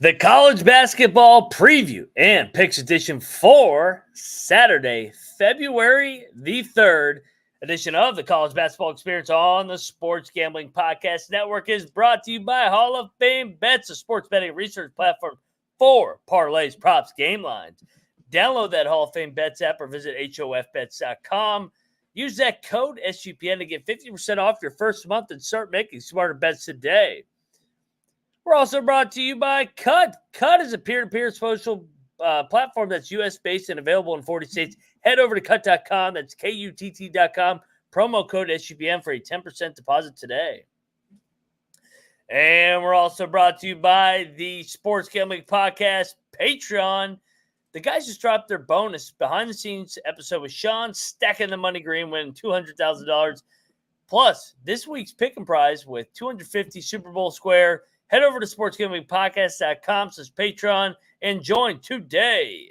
The college basketball preview and picks edition for Saturday, February the 3rd edition of the College Basketball Experience on the Sports Gambling Podcast Network is brought to you by Hall of Fame Bets, a sports betting research platform for parlays, props, game lines. Download that Hall of Fame Bets app or visit hofbets.com. Use that code SGPN to get 50% off your first month and start making smarter bets today. We're also brought to you by Cut. Cut is a peer-to-peer social platform that's U.S.-based and available in 40 states. Head over to cut.com. That's KUTT.com. Promo code SGPN for a 10% deposit today. And we're also brought to you by the Sports Gambling Podcast Patreon. The guys just dropped their bonus behind-the-scenes episode with Sean, stacking the money green, winning $200,000. Plus, this week's pick and prize with $250 Super Bowl square. Head over to sportsgamblingpodcast.com/Patreon and join today.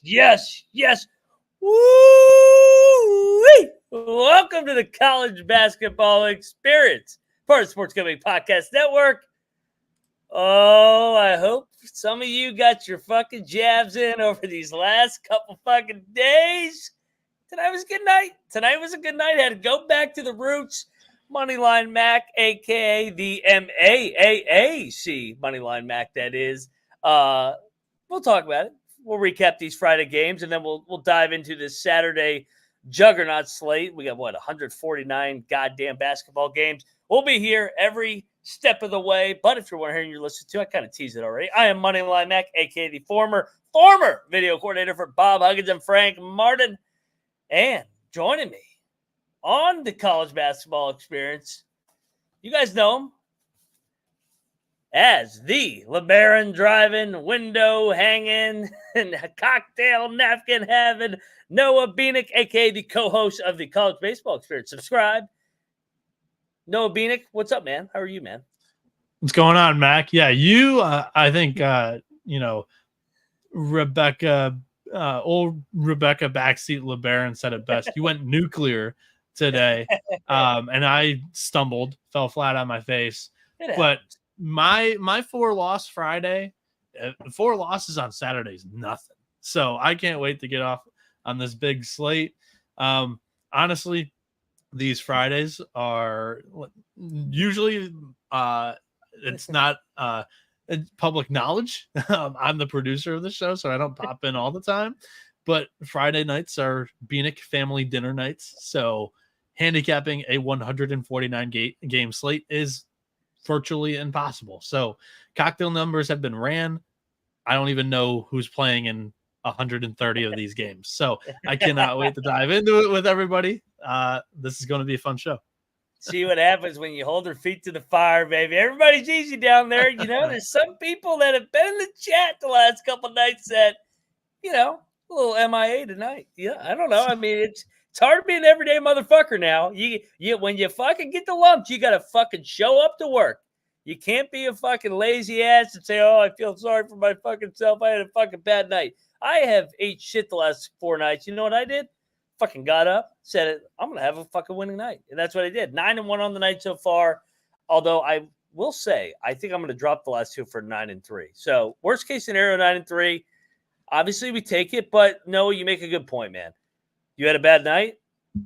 Yes. Woo-wee! Welcome to the College Basketball Experience, part of the Sports Gambling Podcast Network. Oh, I hope some of you got your fucking jabs in over these last couple fucking days. Tonight was a good night. I had to go back to the roots. Moneyline Mac, a.k.a. the MAAAC Moneyline Mac, that is. We'll talk about it. We'll recap these Friday games, and then we'll dive into this Saturday juggernaut slate. We got, 149 goddamn basketball games. We'll be here every step of the way. But if you're wondering who you're listening to, I kind of teased it already. I am Moneyline Mac, a.k.a. the former video coordinator for Bob Huggins and Frank Martin. And joining me on the College Basketball Experience, you guys know him as the LeBaron driving, window hanging, and cocktail napkin having Noah Bieniek, a.k.a. the co-host of the College Baseball Experience. Subscribe. Noah Bieniek, what's up, man? How are you, man? What's going on, Mac? Yeah, you, I think, Rebecca, old Rebecca backseat LeBaron said it best. You went nuclear today, and I stumbled, fell flat on my face. But my 4-loss Friday, 4 losses on Saturday is nothing. So I can't wait to get off on this big slate. Honestly, these Fridays are usually it's not public knowledge. I'm the producer of the show, so I don't pop in all the time. But Friday nights are Bieniek family dinner nights. So handicapping a 149 game slate is virtually impossible. So cocktail numbers have been ran. I don't even know who's playing in 130 of these games. So I cannot wait to dive into it with everybody. This is going to be a fun show. See what happens when you hold their feet to the fire, baby. Everybody's easy down there. You know, there's some people that have been in the chat the last couple of nights that, a little MIA tonight. Yeah, I don't know. I mean, it's hard to be an everyday motherfucker now. You when you fucking get the lumps, you got to fucking show up to work. You can't be a fucking lazy ass and say, oh, I feel sorry for my fucking self. I had a fucking bad night. I have ate shit the last 4 nights. You know what I did? Fucking got up, said, I'm going to have a fucking winning night. And that's what I did. 9-1 on the night so far. Although I will say, I think I'm going to drop the last 2 for 9-3. So worst case scenario, 9-3. Obviously, we take it. But no, you make a good point, man. You had a bad night.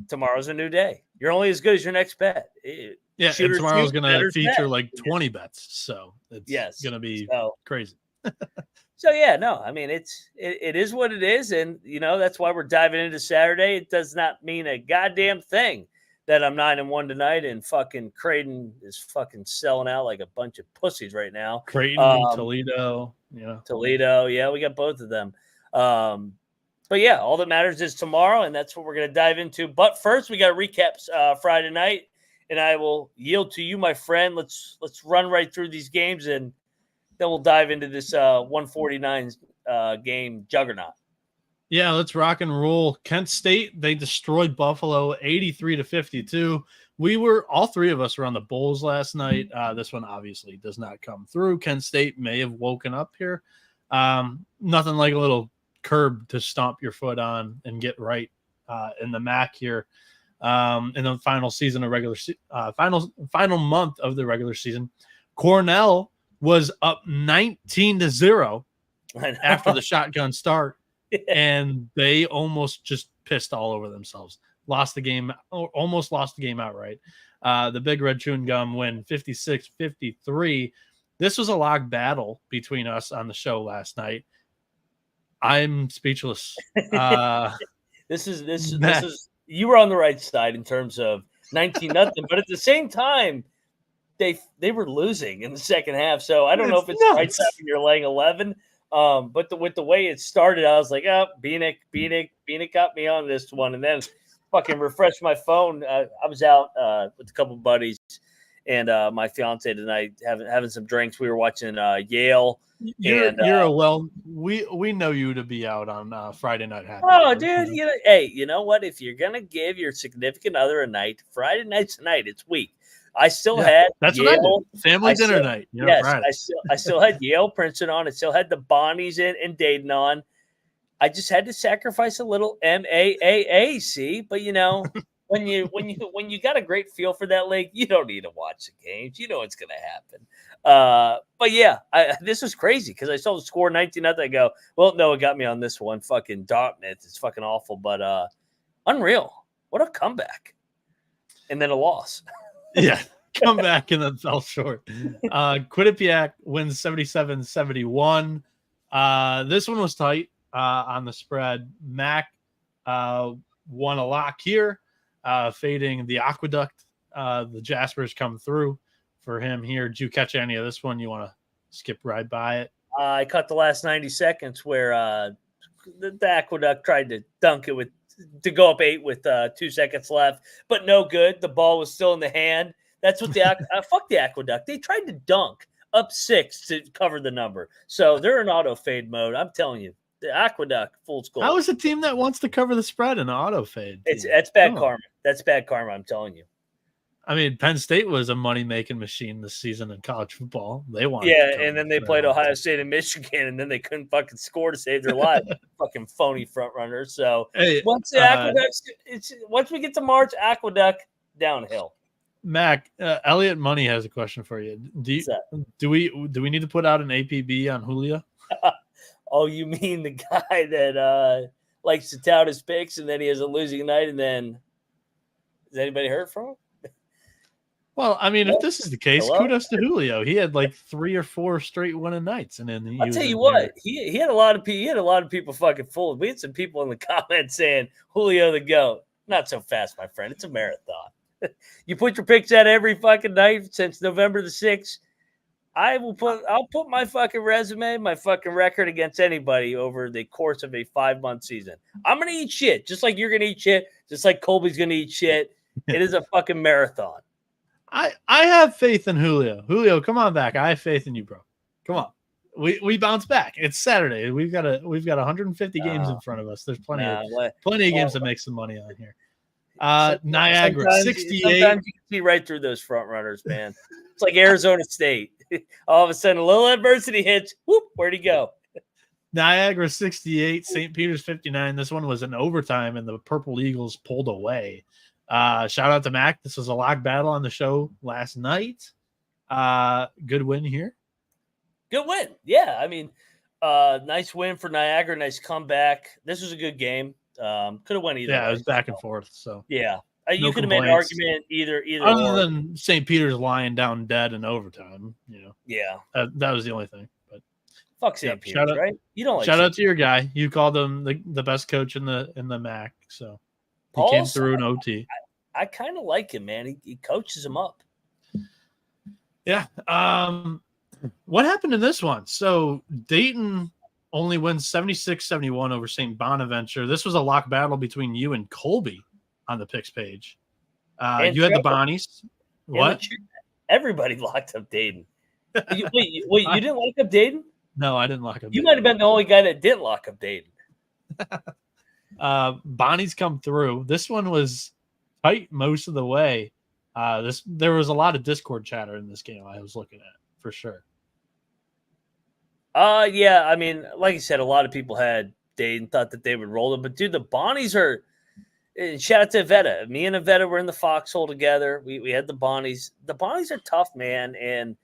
Tomorrow's a new day. You're only as good as your next bet. And tomorrow's going to feature like 20 bets. So it's going to be crazy. So, I mean, it is what it is. And, that's why we're diving into Saturday. It does not mean a goddamn thing that I'm 9-1 tonight and fucking Creighton is fucking selling out like a bunch of pussies right now. Creighton, Toledo. Toledo. Yeah, we got both of them. But yeah, all that matters is tomorrow, and that's what we're going to dive into. But first, we got recaps Friday night, and I will yield to you, my friend. Let's run right through these games, and then we'll dive into this 149 game juggernaut. Yeah, let's rock and roll. Kent State, they destroyed Buffalo 83-52. All three of us were on the Bulls last night. This one obviously does not come through. Kent State may have woken up here. Nothing like a little curb to stomp your foot on and get right in the MAC here. In the final season of final month of the regular season, Cornell was up 19-0 after the shotgun start, and they almost just pissed all over themselves. Almost lost the game outright. The Big Red Chewing Gum win 56-53. This was a log battle between us on the show last night. I'm speechless. This is you were on the right side in terms of 19-0, but at the same time, they were losing in the second half. So I don't know if it's the right side when you're laying 11. But with the way it started, I was like, oh, Bieniek got me on this one, and then fucking refreshed my phone. I was out with a couple of buddies and my fiance tonight having some drinks. We were watching Yale. We know you to be out on Friday night. Dude, you know what? If you're gonna give your significant other a night, Friday night's a night. It's week. I still had Yale family dinner night. Yes, Friday. I still had Yale Princeton on. I still had the Bonnies in Dayton on. I just had to sacrifice a little MAAAC, but when you got a great feel for that league, you don't need to watch the games. You know what's going to happen. But yeah, this was crazy because I saw the score 19-0. I go, well, no, it got me on this one. Fucking Dartmouth. It's fucking awful, but unreal. What a comeback. And then a loss. Yeah, come back and then fell short. Quinnipiac wins 77-71. This one was tight on the spread. Mac won a lock here, fading the Aqueduct. The Jaspers come through for him here. Did you catch any of this one? You want to skip right by it? I caught the last 90 seconds where the Aqueduct tried to dunk it to go up 8 with 2 seconds left, but no good. The ball was still in the hand. That's what fuck the Aqueduct. They tried to dunk up 6 to cover the number. So they're in auto fade mode. I'm telling you, the Aqueduct full score. How is a team that wants to cover the spread in auto fade? That's bad karma. That's bad karma. I'm telling you. I mean, Penn State was a money-making machine this season in college football. They wanted and then they played Ohio State and Michigan, and then they couldn't fucking score to save their life. Fucking phony front runners. So once the Aqueduct, once we get to March, Aqueduct downhill. Mac, Elliot Money has a question for you. Do we need to put out an APB on Julio? Oh, you mean the guy that likes to tout his picks, and then he has a losing night, and then has anybody heard from him? Well, I mean, if this is the case, kudos to Julio. He had like 3 or 4 straight winning nights, and then I'll tell you what, he had a lot of people fucking fooled. We had some people in the comments saying Julio the GOAT. Not so fast, my friend. It's a marathon. You put your picks out every fucking night since November the 6th. I'll put my fucking resume, my fucking record against anybody over the course of a 5-month season. I'm gonna eat shit, just like you're gonna eat shit, just like Colby's gonna eat shit. It is a fucking marathon. I have faith in Julio. Julio, come on back. I have faith in you, bro. Come on. We bounce back. It's Saturday. We've got 150 games in front of us. There's plenty of games to make some money on here. Niagara 68. Sometimes you can see right through those front runners, man. It's like Arizona State. All of a sudden, a little adversity hits. Whoop, where'd he go? Niagara 68, St. Peter's 59. This one was an overtime, and the Purple Eagles pulled away. Shout out to Mac. This was a lock battle on the show last night. Good win here. Good win. Yeah, I mean, nice win for Niagara. Nice comeback. This was a good game. Could have went either. Yeah, it was back and forth. So yeah, you could have made an argument either other than St. Peter's lying down dead in overtime. Yeah, that was the only thing. But fuck St. Peter's, right? You don't like shout out to your guy. You called him the best coach in the MAC. So he came through an OT. I kind of like him, man. He coaches him up. Yeah. What happened in this one? So Dayton only wins 76-71 over St. Bonaventure. This was a lock battle between you and Colby on the picks page. You had the Bonnies. What? Everybody locked up Dayton. Wait, you didn't lock up Dayton? No, I didn't lock up. You might have been the only guy that didn't lock up Dayton. Bonnie's come through. This one was tight most of the way. There was a lot of Discord chatter in this game I was looking at for sure. Yeah, I mean, like you said, a lot of people had Dayton, thought that they would roll them. But, dude, the Bonnies are – shout out to Avetta. Me and Avetta were in the foxhole together. We had the Bonnies. The Bonnies are tough, man. And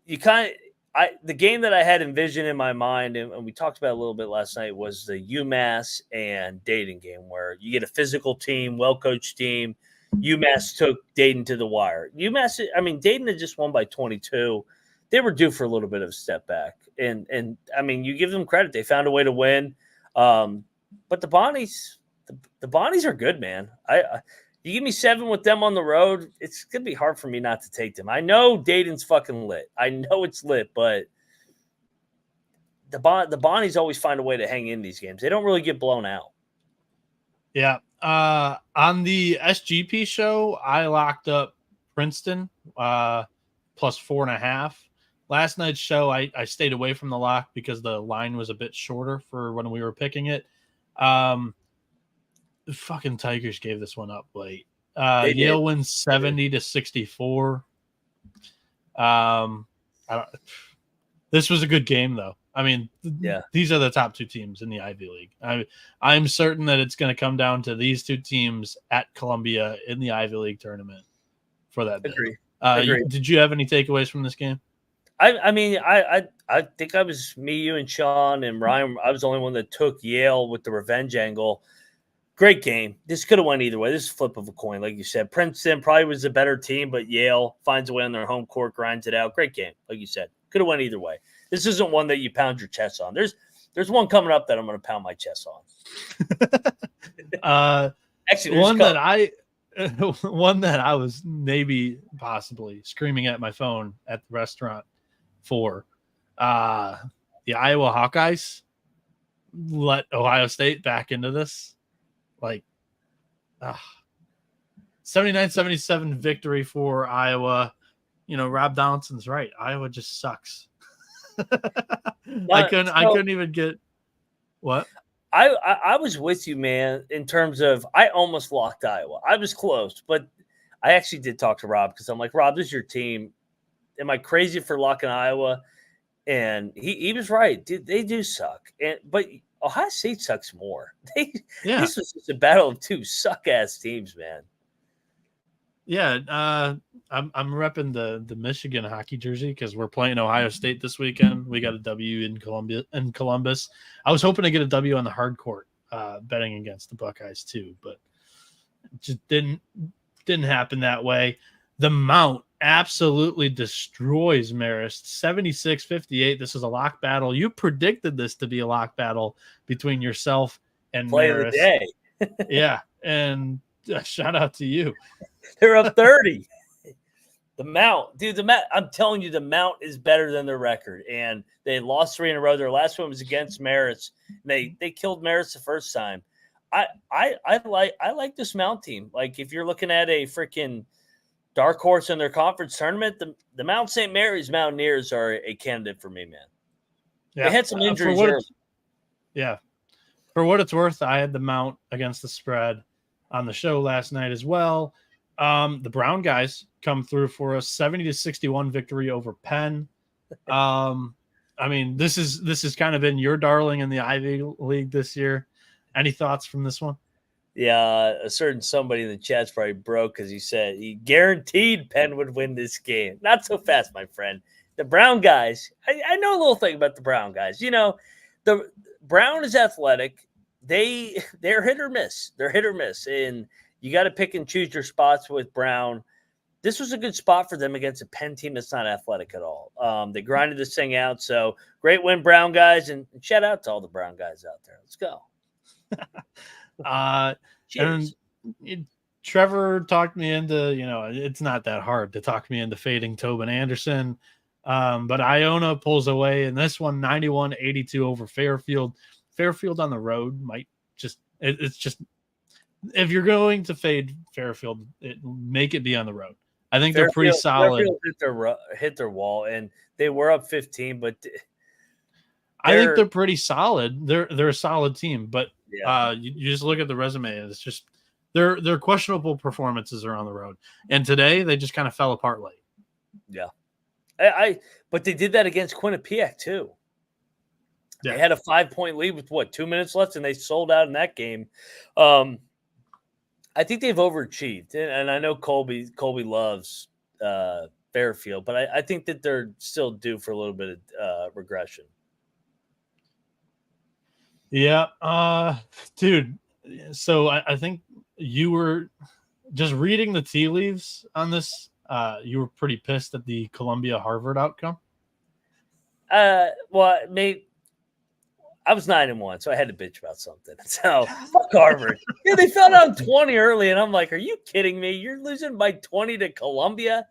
you kind of – the game that I had envisioned in my mind, and we talked about it a little bit last night, was the UMass and Dayton game where you get a physical team, well-coached team. UMass took Dayton to the wire. Dayton had just won by 22. They were due for a little bit of a step back. And I mean, you give them credit. They found a way to win. But the Bonnies are good, man. You give me 7 with them on the road, it's going to be hard for me not to take them. I know Dayton's fucking lit. I know it's lit, but the Bonnies always find a way to hang in these games. They don't really get blown out. Yeah. On the SGP show, I locked up Princeton plus 4.5. Last night's show, I stayed away from the lock because the line was a bit shorter for when we were picking it. The fucking Tigers gave this one up late. Yale wins 70-64. This was a good game, though. I mean, these are the top 2 teams in the Ivy League. I'm certain that it's going to come down to these 2 teams at Columbia in the Ivy League tournament for that bid. Agree. Did you have any takeaways from this game? I think I was me, you, and Sean and Ryan. I was the only one that took Yale with the revenge angle. Great game. This could have went either way. This is a flip of a coin, like you said. Princeton probably was a better team, but Yale finds a way on their home court, grinds it out. Great game, like you said. Could have went either way. This isn't one that you pound your chest on. There's one coming up that I'm going to pound my chest on. Actually, one that I was maybe possibly screaming at my phone at the restaurant for the Iowa Hawkeyes let Ohio State back into this. 79-77 victory for Iowa. You know, Rob Donaldson's right. Iowa just sucks. I couldn't even get what? I was with you, man, in terms of I almost locked Iowa. I was close, but I actually did talk to Rob because I'm like, Rob, this is your team. Am I crazy for locking Iowa? And he was right. Dude, they do suck. But Ohio State sucks more. This was just a battle of 2 suck-ass teams, man. Yeah, I'm repping the Michigan hockey jersey because we're playing Ohio State this weekend. We got a W in Columbus. I was hoping to get a W on the hard court betting against the Buckeyes too, but it just didn't happen that way. The Mount absolutely destroys Marist 76-58. This is a lock battle. You predicted this to be a lock battle between yourself and Play Marist. of the day. Yeah, and shout out to you. They're up 30. The Mount, dude, I'm telling you, the Mount is better than their record. And they lost 3 in a row. Their last one was against Marist. They killed Marist the first time. I like this Mount team. Like, if you're looking at a freaking dark horse in their conference tournament, the Mount St. Mary's Mountaineers are a candidate for me, man. Yeah. They had some injuries early. Yeah. For what it's worth, I had the Mount against the spread on the show last night as well. The Brown guys come through for a 70-61 victory over Penn. I mean, this has kind of been your darling in the Ivy League this year. Any thoughts from this one? Yeah, a certain somebody in the chat's probably broke because he said he guaranteed Penn would win this game. Not so fast, my friend. The Brown guys, I know a little thing about the Brown guys. You know, the Brown is athletic. They're hit or miss. They're hit or miss, and you got to pick and choose your spots with Brown. This was a good spot for them against a Penn team that's not athletic at all. They grinded this thing out. So great win, Brown guys, and shout out to all the Brown guys out there. Let's go. And Trevor talked me into, it's not that hard to talk me into fading Tobin Anderson. But Iona pulls away in this one, 91-82 over Fairfield. Fairfield on the road might it's just, if you're going to fade Fairfield, make it be on the road. I think they're pretty solid. Fairfield hit their wall, and they were up 15, but I think they're pretty solid. They're a solid team, but yeah. You just look at the resume, and it's just they're questionable performances are on the road. And today they just kind of fell apart late. Yeah. But they did that against Quinnipiac too. Yeah. They had a 5-point lead with 2 minutes left, and they sold out in that game. I think they've overachieved, and I know Colby loves Fairfield, but I think that they're still due for a little bit of regression. Yeah, dude. So I think you were just reading the tea leaves on this. You were pretty pissed at the Columbia-Harvard outcome. Well, mate, I was 9-1, so I had to bitch about something. So fuck Harvard. Yeah, they fell down 20 early, and I'm like, are you kidding me? You're losing by 20 to Columbia.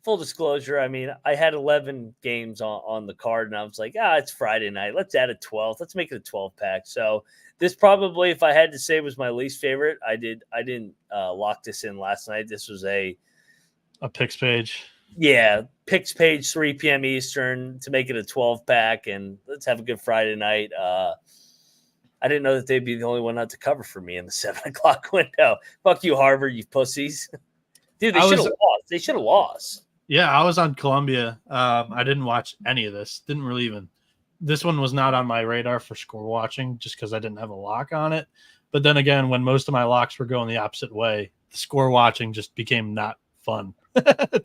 Full disclosure, I mean, I had 11 games on the card, and I was like, it's Friday night. Let's add a 12th. Let's make it a 12-pack. So this probably, if I had to say, was my least favorite. I didn't lock this in last night. This was a picks page. Yeah, picks page, 3 p.m. Eastern to make it a 12-pack, and let's have a good Friday night. I didn't know that they'd be the only one not to cover for me in the 7 o'clock window. Fuck you, Harvard, you pussies. Dude, they should have lost. They should have lost. Yeah, I was on Columbia. I didn't watch any of this. Didn't really even. This one was not on my radar for score watching just because I didn't have a lock on it. But then again, when most of my locks were going the opposite way, the score watching just became not fun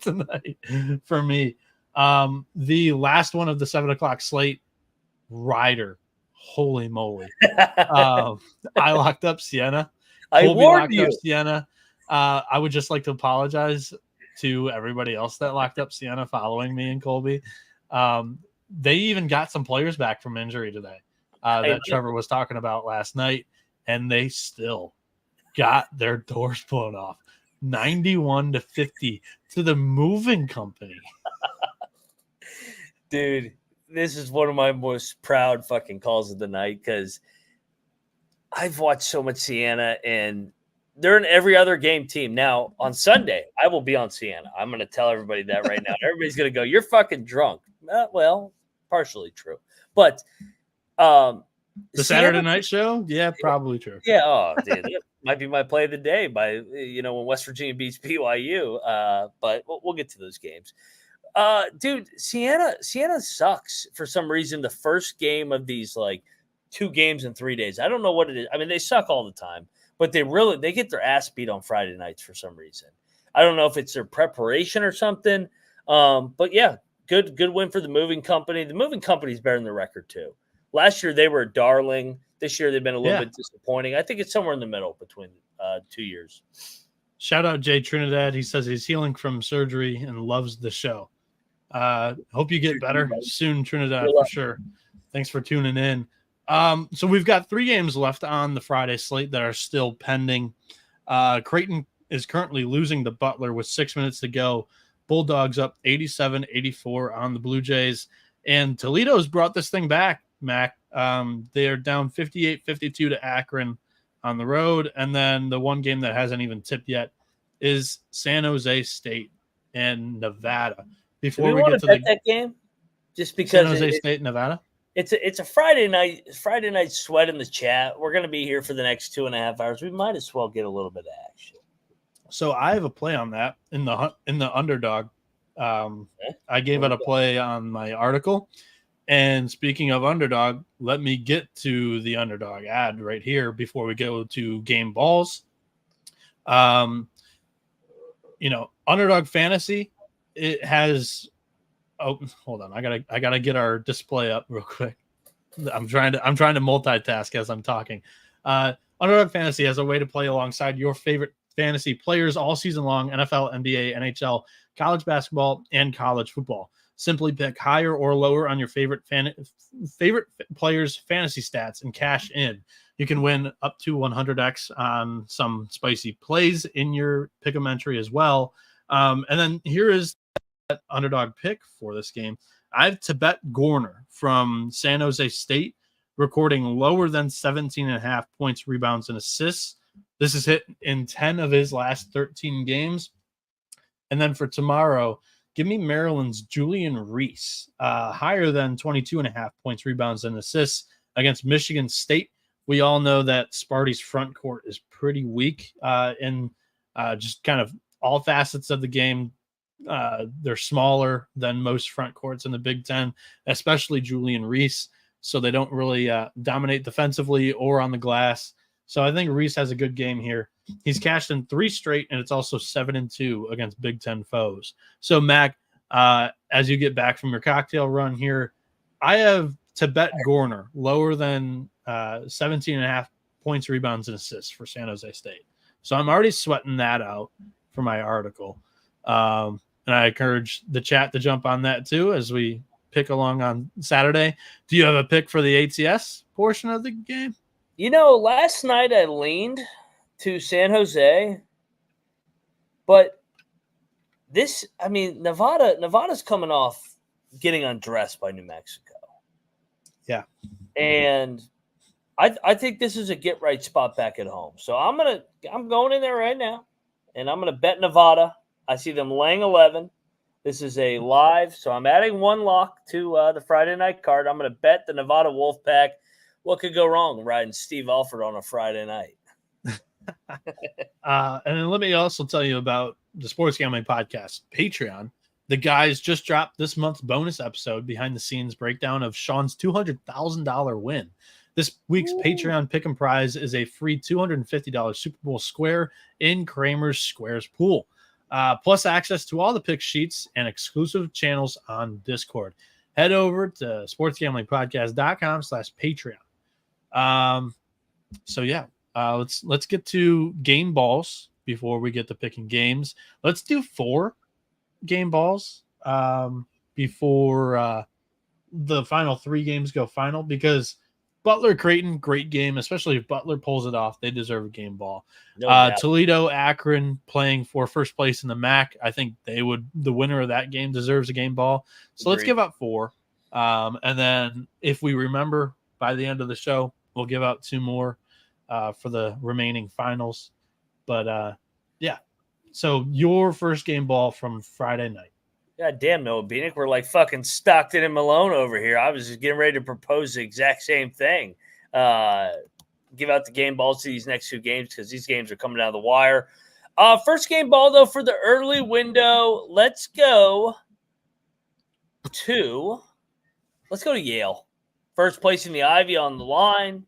tonight for me. The last one of the 7 o'clock slate, Ryder. Holy moly. I locked up Siena. I warned you. Siena. I would just like to apologize to everybody else that locked up Siena following me and Colby. They even got some players back from injury today that Trevor was talking about last night, and they still got their doors blown off. 91-50 to the moving company. Dude, this is one of my most proud fucking calls of the night because I've watched so much Siena, and they're an every other game team. Now, on Sunday, I will be on Siena. I'm going to tell everybody that right now. Everybody's going to go, you're fucking drunk. Well, partially true. But the Saturday night show? Yeah, probably true. Yeah, dude, it might be my play of the day by, when West Virginia beats BYU. But we'll get to those games. Dude, Siena sucks for some reason. The first game of these, 2 games in 3 days. I don't know what it is. I mean, they suck all the time. But they get their ass beat on Friday nights for some reason. I don't know if it's their preparation or something. But yeah, good win for the moving company. The moving company's better than the record too. Last year they were a darling. This year they've been a little bit disappointing. I think it's somewhere in the middle between 2 years. Shout out Jay Trinidad. He says he's healing from surgery and loves the show. Hope you get better soon, Trinidad, for sure. Thanks for tuning in. So we've got 3 games left on the Friday slate that are still pending. Creighton is currently losing to Butler with 6 minutes to go. Bulldogs up 87-84 on the Blue Jays. And Toledo's brought this thing back, Mac. They are down 58-52 to Akron on the road. And then the one game that hasn't even tipped yet is San Jose State and Nevada. Before we get to that game, just because San Jose State, Nevada. It's a Friday night sweat in the chat. We're going to be here for the next 2.5 hours. We might as well get a little bit of action. So I have a play on that in the underdog. I gave it a play on my article. And speaking of underdog, let me get to the underdog ad right here before we go to game balls. Underdog fantasy, it has. Oh, hold on. I gotta get our display up real quick. I'm trying to multitask as I'm talking. Underdog fantasy has a way to play alongside your favorite fantasy players all season long: NFL, NBA, NHL, college basketball, and college football. Simply pick higher or lower on your favorite players' fantasy stats and cash in. You can win up to 100x on some spicy plays in your pick'em entry as well. And then here is that underdog pick for this game. I have Tibet Gorner from San Jose State recording lower than 17.5 points, rebounds, and assists. This is hit in 10 of his last 13 games. And then for tomorrow, Give me Maryland's Julian Reese, higher than 22.5 points, rebounds, and assists against Michigan State. We all know that Sparty's front court is pretty weak in just kind of all facets of the game. They're smaller than most front courts in the Big Ten, especially Julian Reese. So they don't really dominate defensively or on the glass. So I think Reese has a good game here. He's cashed in 3 straight, and it's also 7-2 against Big Ten foes. So, Mac, as you get back from your cocktail run here, I have Tibet Gorner lower than 17.5 points, rebounds, and assists for San Jose State. So I'm already sweating that out for my article. And I encourage the chat to jump on that too as we pick along on Saturday. Do you have a pick for the ATS portion of the game? Last night I leaned to San Jose, but Nevada's coming off getting undressed by New Mexico. Yeah. And I think this is a get right spot back at home. So I'm going in there right now, and I'm gonna bet Nevada. I see them laying 11. This is a live, so I'm adding 1 lock to the Friday night card. I'm gonna bet the Nevada Wolfpack. What could go wrong riding Steve Alford on a Friday night? And then let me also tell you about the Sports Gambling Podcast Patreon. The guys just dropped this month's bonus episode, behind the scenes breakdown of Sean's $200,000 win. This week's Patreon pick and prize is a free $250 Super Bowl square in Kramer's Squares pool, plus access to all the pick sheets and exclusive channels on Discord. Head over to sportsgamblingpodcast.com/Patreon. Let's get to game balls before we get to picking games. Let's do 4 game balls before the final 3 games go final, because Butler Creighton, great game, especially if Butler pulls it off. They deserve a game ball. Toledo Akron playing for first place in the MAC. I think the winner of that game deserves a game ball. So Let's give out 4. And then if we remember by the end of the show, we'll give out 2 more for the remaining finals. But so your first game ball from Friday night. God damn, Noah Bieniek. We're like fucking Stockton and Malone over here. I was just getting ready to propose the exact same thing. Give out the game balls to these next 2 games because these games are coming down the wire. First game ball, though, for the early window. Let's go to Yale. First place in the Ivy on the line.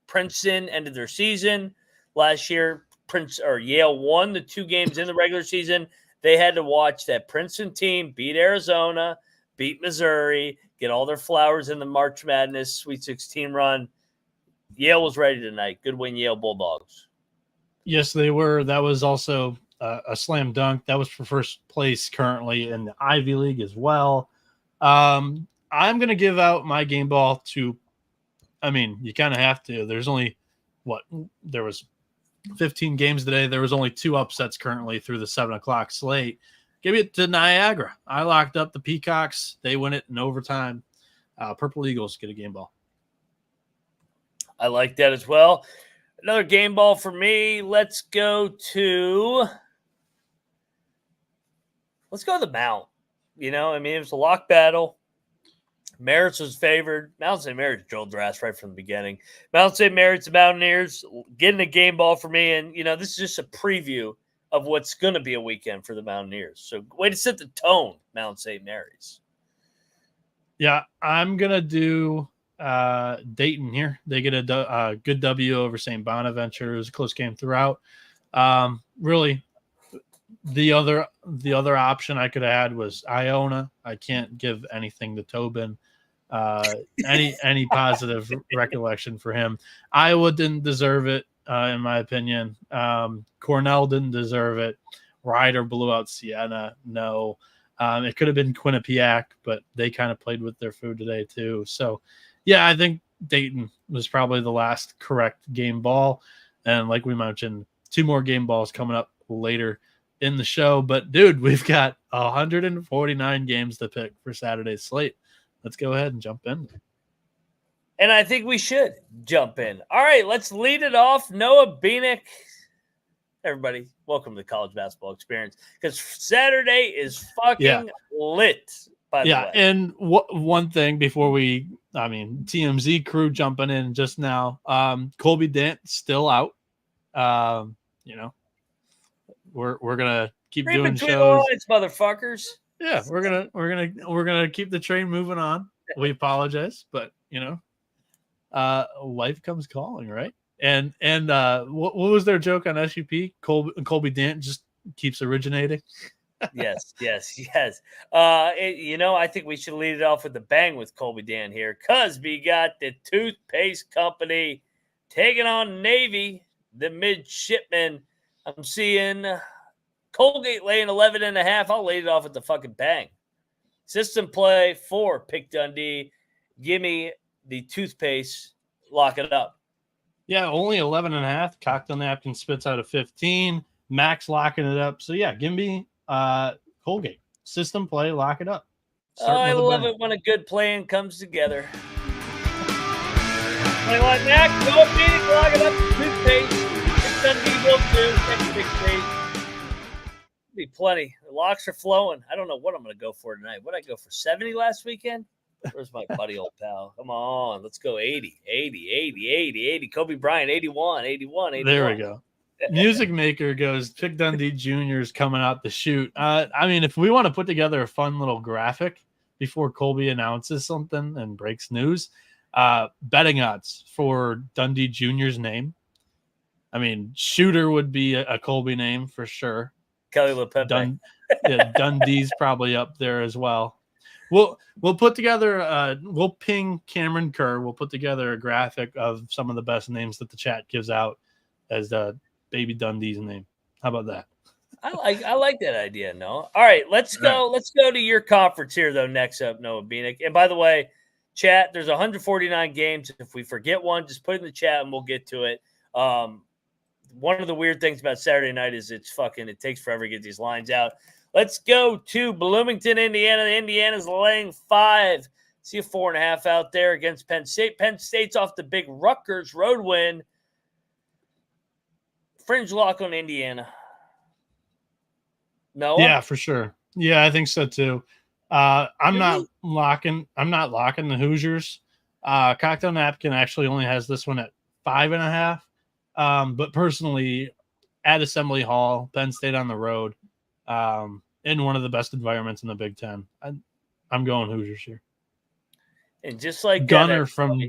Princeton ended their season. Last year, Yale won the 2 games in the regular season. They had to watch that Princeton team beat Arizona, beat Missouri, get all their flowers in the March Madness Sweet 16 run. Yale was ready tonight. Good win, Yale Bulldogs. Yes, they were. That was also a slam dunk. That was for first place currently in the Ivy League as well. I'm going to give out my game ball to, you kind of have to. There's only, there was 15 games today. There was only 2 upsets currently through the 7 o'clock slate. Give it to Niagara. I locked up the Peacocks. They win it in overtime. Purple Eagles get a game ball. I like that as well. Another game ball for me. Let's go to the Mount. It was a lock battle. Merritt's was favored. Mount St. Mary's drilled their ass right from the beginning. Mount St. Mary's, the Mountaineers, getting a game ball for me. And, this is just a preview of what's going to be a weekend for the Mountaineers. So, way to set the tone, Mount St. Mary's. Yeah, I'm going to do Dayton here. They get a good W over St. Bonaventure. It was a close game throughout. Really, the other option I could have had was Iona. I can't give anything to Tobin. Any positive recollection for him. Iowa didn't deserve it, in my opinion. Cornell didn't deserve it. Ryder blew out Siena. No. It could have been Quinnipiac, but they kind of played with their food today too. So, yeah, I think Dayton was probably the last correct game ball. And like we mentioned, 2 more game balls coming up later in the show. But, dude, we've got 149 games to pick for Saturday's slate. Let's go ahead and jump in. And I think we should jump in. All right, let's lead it off. Noah Bieniek everybody, welcome to the college basketball experience, because Saturday is fucking lit, by the way. And one thing before TMZ crew jumping in just now, Colby Dant still out. We're gonna keep Read doing between shows, the lines, motherfuckers. Yeah, we're gonna keep the train moving on. We apologize, but life comes calling, right? And what was their joke on SUP? Colby Dant just keeps originating. Yes. I think we should lead it off with a bang with Colby Dant here, because we got the toothpaste company taking on Navy, the midshipmen. I'm seeing Colgate laying 11.5. I'll lead it off with the fucking bang. System play for Pick Dundee. Give me the toothpaste. Lock it up. Yeah, only 11.5. Cocktail napkin spits out of 15. Max locking it up. So yeah, give me Colgate. System play, lock it up. I love it when a good plan comes together. Like Max, go Bieniek, lock it up. Toothpaste. Pick Dundee will too. Next big page. Be plenty. The locks are flowing. I don't know what I'm going to go for tonight. What did I go for? 70 last weekend? Where's my buddy old pal? Come on. Let's go 80. Kobe Bryant, 81. There we go. Music Maker goes, Pick Dundee Juniors coming out the chute. If we want to put together a fun little graphic before Colby announces something and breaks news, betting odds for Dundee Junior's name. Shooter would be a Colby name for sure. Kelly LePepe. Dundee's probably up there as well. We'll put together. We'll ping Cameron Kerr. We'll put together a graphic of some of the best names that the chat gives out as Baby Dundee's name. How about that? I like that idea. No, all right. Let's go. Let's go to your conference here though. Next up, Noah Bieniek. And by the way, chat. There's 149 games. If we forget one, just put it in the chat and we'll get to it. One of the weird things about Saturday night is it takes forever to get these lines out. Let's go to Bloomington, Indiana. Indiana's laying 5. See a 4.5 out there against Penn State. Penn State's off the big Rutgers road win. Fringe lock on Indiana. Noah? Yeah, for sure. Yeah, I think so too. I'm not locking the Hoosiers. Cocktail Napkin actually only has this one at 5.5. But personally, at Assembly Hall, Penn State on the road, in one of the best environments in the Big Ten, I'm going Hoosiers here. And just like Gunner from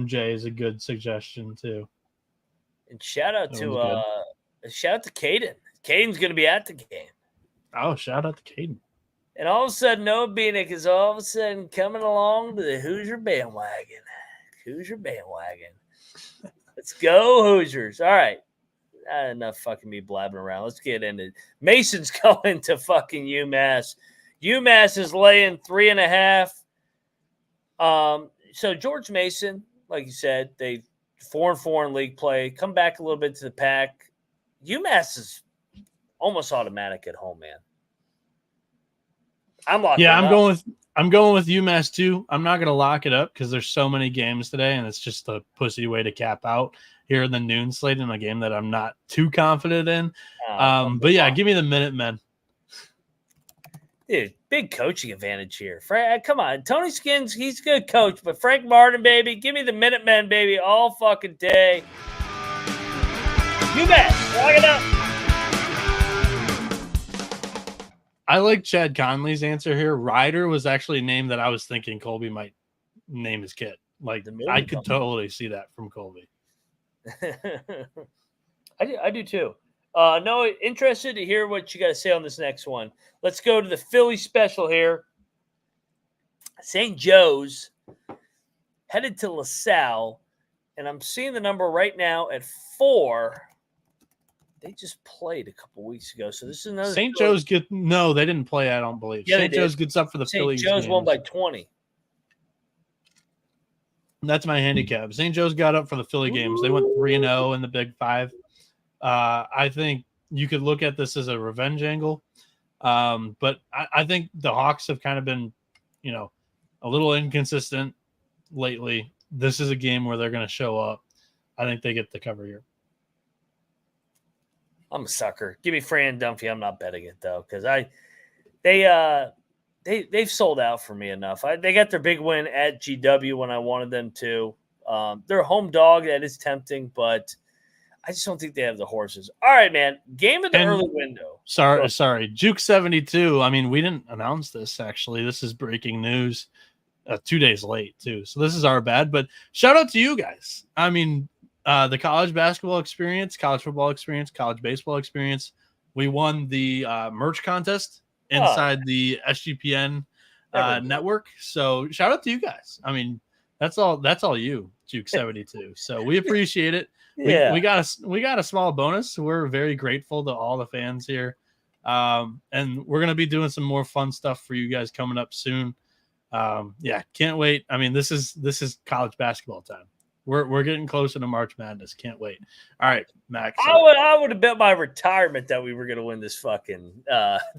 Jay is a good suggestion too. And shout out to Caden. Caden's going to be at the game. Oh, shout out to Caden. And all of a sudden, Noah Bieniek is all of a sudden coming along to the Hoosier bandwagon. Let's go, Hoosiers. All right. Enough fucking me blabbing around. Let's get into it. Mason's going to fucking UMass. UMass is laying 3.5. So George Mason, like you said, they 4-4 in league play. Come back a little bit to the pack. UMass is almost automatic at home, man. I'm locking I'm going with UMass too. I'm not going to lock it up because there's so many games today, and it's just a pussy way to cap out here in the noon slate in a game that I'm not too confident in. But yeah, give me the Minutemen. Dude, big coaching advantage here. Come on. Tony Skins, he's a good coach, but Frank Martin, baby, give me the Minutemen, baby, all fucking day. UMass, lock it up. I like Chad Conley's answer here. Ryder was actually a name that I was thinking Colby might name his kid. Like, I could totally see that from Colby. I do too. No, interested to hear what you got to say on this next one. Let's go to the Philly special here. St. Joe's headed to LaSalle, and I'm seeing the number right now at 4. They just played a couple weeks ago, so this is another. St. Joe's no, they didn't play. I don't believe. Yeah, St. Joe's gets up for the Phillies. St. Joe's won by 20. That's my handicap. St. Joe's got up for the Philly games. They went 3-0 in the Big Five. I think you could look at this as a revenge angle, but I think the Hawks have kind of been, a little inconsistent lately. This is a game where they're going to show up. I think they get the cover here. I'm a sucker. Give me Fran Dunphy. I'm not betting it though, because they've sold out for me enough. They got their big win at GW when I wanted them to. They're a home dog. That is tempting, but I just don't think they have the horses. All right, man. Game of the early window. Sorry. Juke 72. I mean, we didn't announce this, actually. This is breaking news 2 days late, too. So this is our bad. But shout out to you guys. I mean, the college basketball experience, college football experience, college baseball experience. We won the merch contest inside the SGPN network. So shout out to you guys. I mean, that's all you, Juke 72. So we appreciate it. Yeah. We got a small bonus. We're very grateful to all the fans here. And we're gonna be doing some more fun stuff for you guys coming up soon. Can't wait. I mean, this is college basketball time. We're getting closer to March Madness. Can't wait. All right, Max. I would have bet my retirement that we were going to win this fucking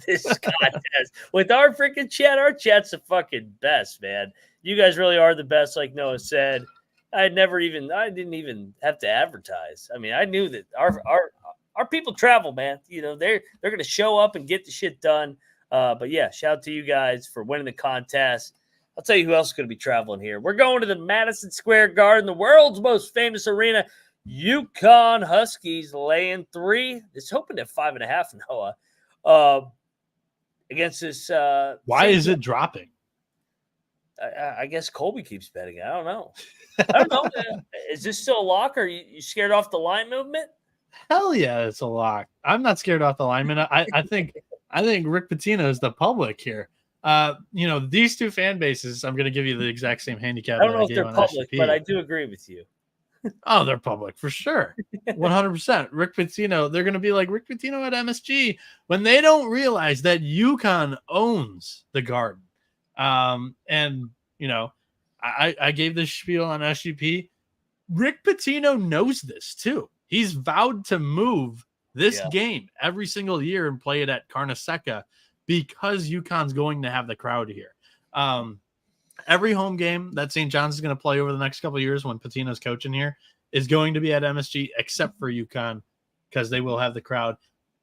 this contest with our freaking chat. Our chat's the fucking best, man. You guys really are the best, like Noah said. I didn't even have to advertise. I mean, I knew that our people travel, man. You know, they're going to show up and get the shit done. But yeah, shout out to you guys for winning the contest. I'll tell you who else is going to be traveling here. We're going to the Madison Square Garden, the world's most famous arena. UConn Huskies laying 3. It's hoping at 5.5, Noah. Against this. Why is it dropping? I guess Colby keeps betting it. I don't know. I don't know. Is this still a lock? Or are you scared off the line movement? Hell yeah, it's a lock. I'm not scared off the lineman. I think Rick Pitino is the public here. These two fan bases, I'm going to give you the exact same handicap. I don't know if they're public, but I do agree with you. Oh, they're public for sure. 100%. Rick Pitino, they're going to be like Rick Pitino at MSG when they don't realize that UConn owns the Garden. I gave this spiel on SGP. Rick Pitino knows this too. He's vowed to move this game every single year and play it at Carnesecca because UConn's going to have the crowd here. Every home game that St. John's is going to play over the next couple of years when Pitino's coaching here is going to be at MSG, except for UConn, because they will have the crowd.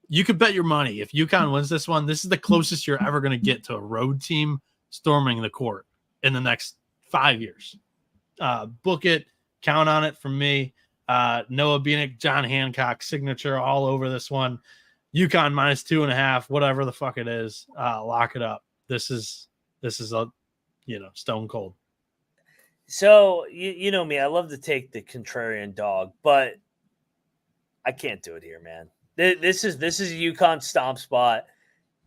You could bet your money if UConn wins this one, this is the closest you're ever going to get to a road team storming the court in the next 5 years. Book it, count on it from me. Noah Bieniek, John Hancock signature all over this one. UConn minus 2.5, whatever the fuck it is. Lock it up. This is a stone cold. So you know me, I love to take the contrarian dog, but I can't do it here, man. This is a UConn stomp spot.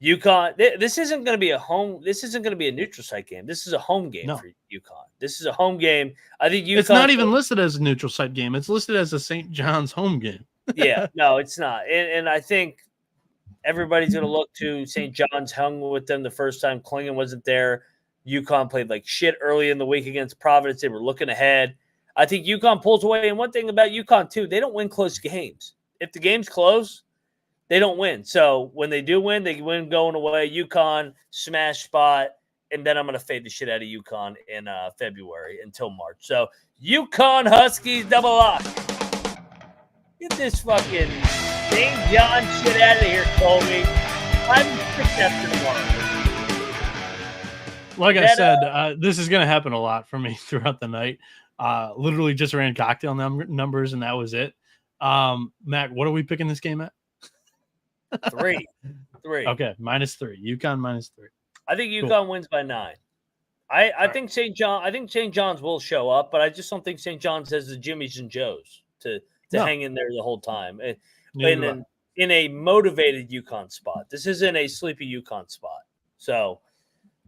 UConn. This isn't going to be a home. This isn't going to be a neutral site game. This is a home game for UConn. This is a home game. I think UConn. It's not even listed as a neutral site game. It's listed as a St. John's home game. Yeah, no, it's not. And I think everybody's going to look to St. John's. Hung with them the first time. Klingon wasn't there. UConn played like shit early in the week against Providence. They were looking ahead. I think UConn pulls away. And one thing about UConn, too, they don't win close games. If the game's close, they don't win. So when they do win, they win going away. UConn, smash spot. And then I'm going to fade the shit out of UConn in February until March. So UConn Huskies double lock. Get this fucking St. John shit out of here, Colby. I'm picked after tomorrow. Like I said, this is going to happen a lot for me throughout the night. Literally just ran cocktail numbers, and that was it. Matt, what are we picking this game at? 3. Okay, -3. UConn -3. I think UConn wins by 9. I think St. John's will show up, but I just don't think St. John's has the Jimmies and Joes to hang in there the whole time. In a motivated UConn spot. This isn't a sleepy UConn spot. So,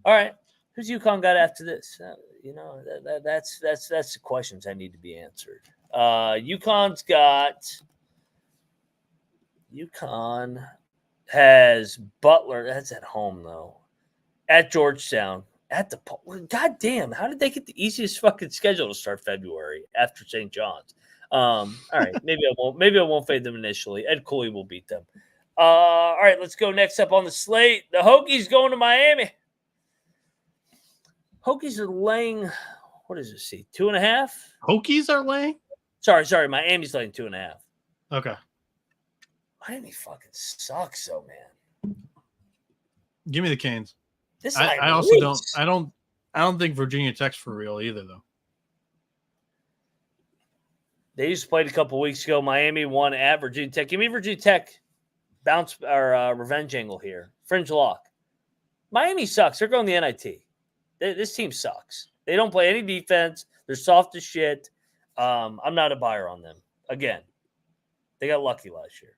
all right. Who's UConn got after this? That's the questions that need to be answered. UConn has Butler. That's at home though. At Georgetown. God damn! How did they get the easiest fucking schedule to start February after St. John's? All right, maybe I won't fade them initially. Ed Cooley will beat them. All right, let's go next up on the slate. The Hokies going to Miami. Hokies are laying, what does it see? 2.5? Hokies are laying? Sorry. Miami's laying 2.5. Okay. Miami fucking sucks, though, man. Give me the Canes. This I also don't think Virginia Tech's for real either, though. They just played a couple weeks ago. Miami won at Virginia Tech. Give me Virginia Tech bounce or revenge angle here. Fringe lock. Miami sucks. They're going the NIT. This team sucks. They don't play any defense. They're soft as shit. I'm not a buyer on them. Again, they got lucky last year.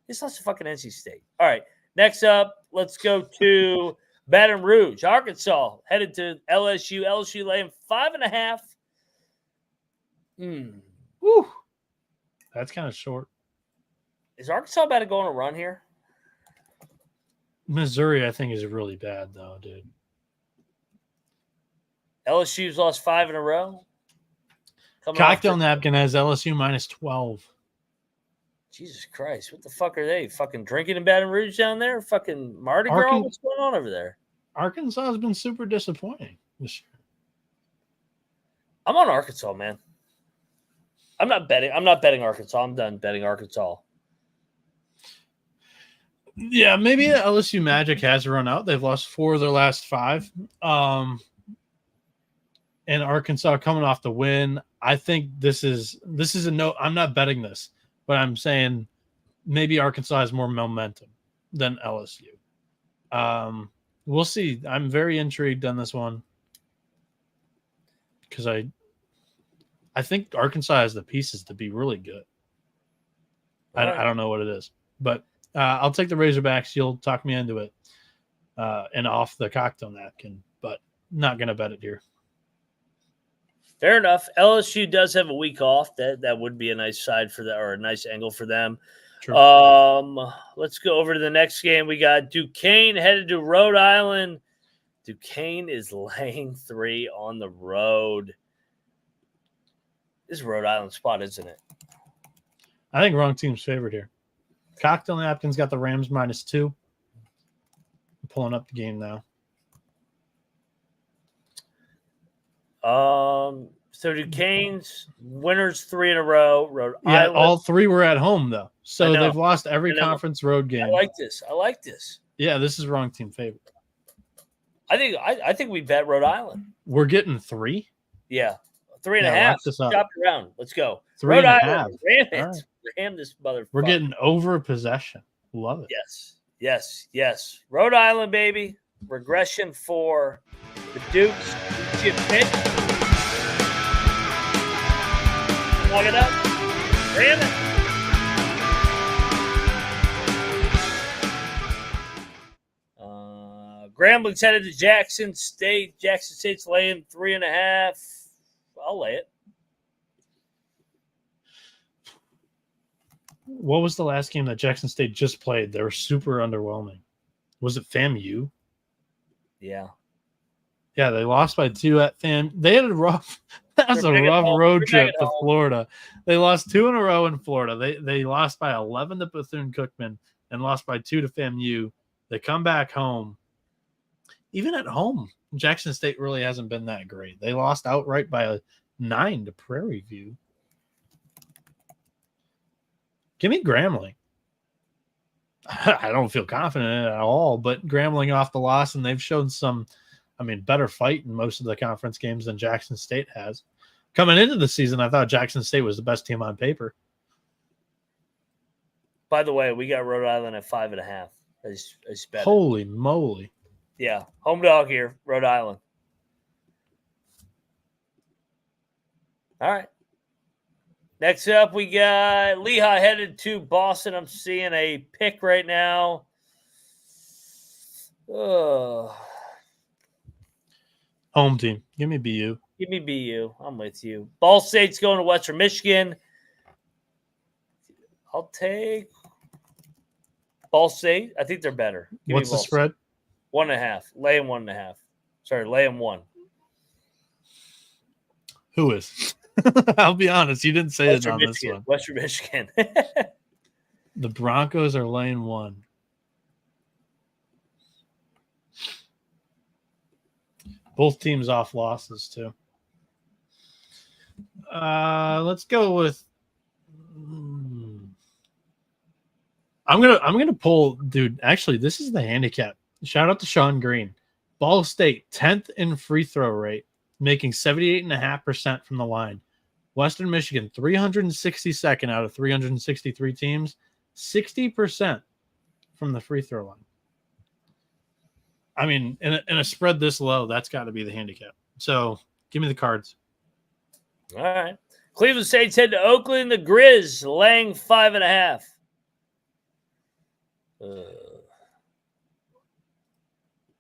It's not fucking NC State. All right. Next up, let's go to Baton Rouge. Arkansas headed to LSU. LSU laying 5.5. Woo. That's kind of short. Is Arkansas about to go on a run here? Missouri, I think, is really bad, though, dude. LSU's lost 5 in a row. Cocktail Napkin has LSU minus 12. Jesus Christ. What the fuck are they? Fucking drinking in Baton Rouge down there? Fucking Mardi Gras? What's going on over there? Arkansas has been super disappointing this year. I'm on Arkansas, man. I'm not betting Arkansas. I'm done betting Arkansas. Yeah, maybe LSU Magic has run out. They've lost 4 of their last 5. And Arkansas coming off the win. I think this is a no. I'm not betting this, but I'm saying maybe Arkansas has more momentum than LSU. We'll see. I'm very intrigued on this one because I think Arkansas has the pieces to be really good. I don't know what it is, but I'll take the Razorbacks. You'll talk me into it and off the cocktail napkin, but not going to bet it here. Fair enough. LSU does have a week off. That would be a nice side for that, or a nice angle for them. True. Let's go over to the next game. We got Duquesne headed to Rhode Island. Duquesne is laying 3 on the road. This is a Rhode Island spot, isn't it? I think wrong team's favored here. Cocktail Napkin's got the Rams minus 2. I'm pulling up the game now. So Duquesne's winners 3 in a row. Rhode Island. Yeah, all 3 were at home though, so they've lost every conference road game. I like this. Yeah, this is wrong team favorite. I think we bet Rhode Island. We're getting 3. Yeah, 3.5. Shop it around. Let's go. 3.5. Rhode Island. Ram it. Right. Ram this motherfucker. We're getting over possession. Love it. Yes. Rhode Island, baby. Regression for the Dukes. Chip pitch. Plug it up. Ram it. Grambling's headed to Jackson State. Jackson State's laying 3.5. I'll lay it. What was the last game that Jackson State just played? They were super underwhelming. Was it FAMU? Yeah. Yeah, they lost by 2 at FAM. They had a rough road trip to Florida. They lost 2 in a row in Florida. They lost by 11 to Bethune-Cookman and lost by 2 to FAMU. They come back home. Even at home, Jackson State really hasn't been that great. They lost outright by a 9 to Prairie View. Give me Grambling. I don't feel confident in it at all, but Grambling off the loss, and they've shown some, better fight in most of the conference games than Jackson State has. Coming into the season, I thought Jackson State was the best team on paper. By the way, we got Rhode Island at 5.5. I just bet. Holy moly. Yeah, home dog here, Rhode Island. All right. Next up, we got Lehigh headed to Boston. I'm seeing a pick right now. Home team. Give me BU. Give me BU. I'm with you. Ball State's going to Western Michigan. I'll take Ball State. I think they're better. What's the spread? 1.5. Lay him 1.5. Sorry, lay him 1. Who is? I'll be honest. You didn't say it on this one. Western Michigan. The Broncos are laying 1. Both teams off losses, too. Let's go with I'm gonna pull, dude. Actually, this is the handicap. Shout out to Sean Green. Ball State 10th in free throw rate, making 78.5% from the line. Western Michigan 362nd out of 363 teams, 60% from the free throw line. I mean, in a spread this low, that's got to be the handicap. So give me the cards. All right. Cleveland State's head to Oakland. The Grizz laying 5.5.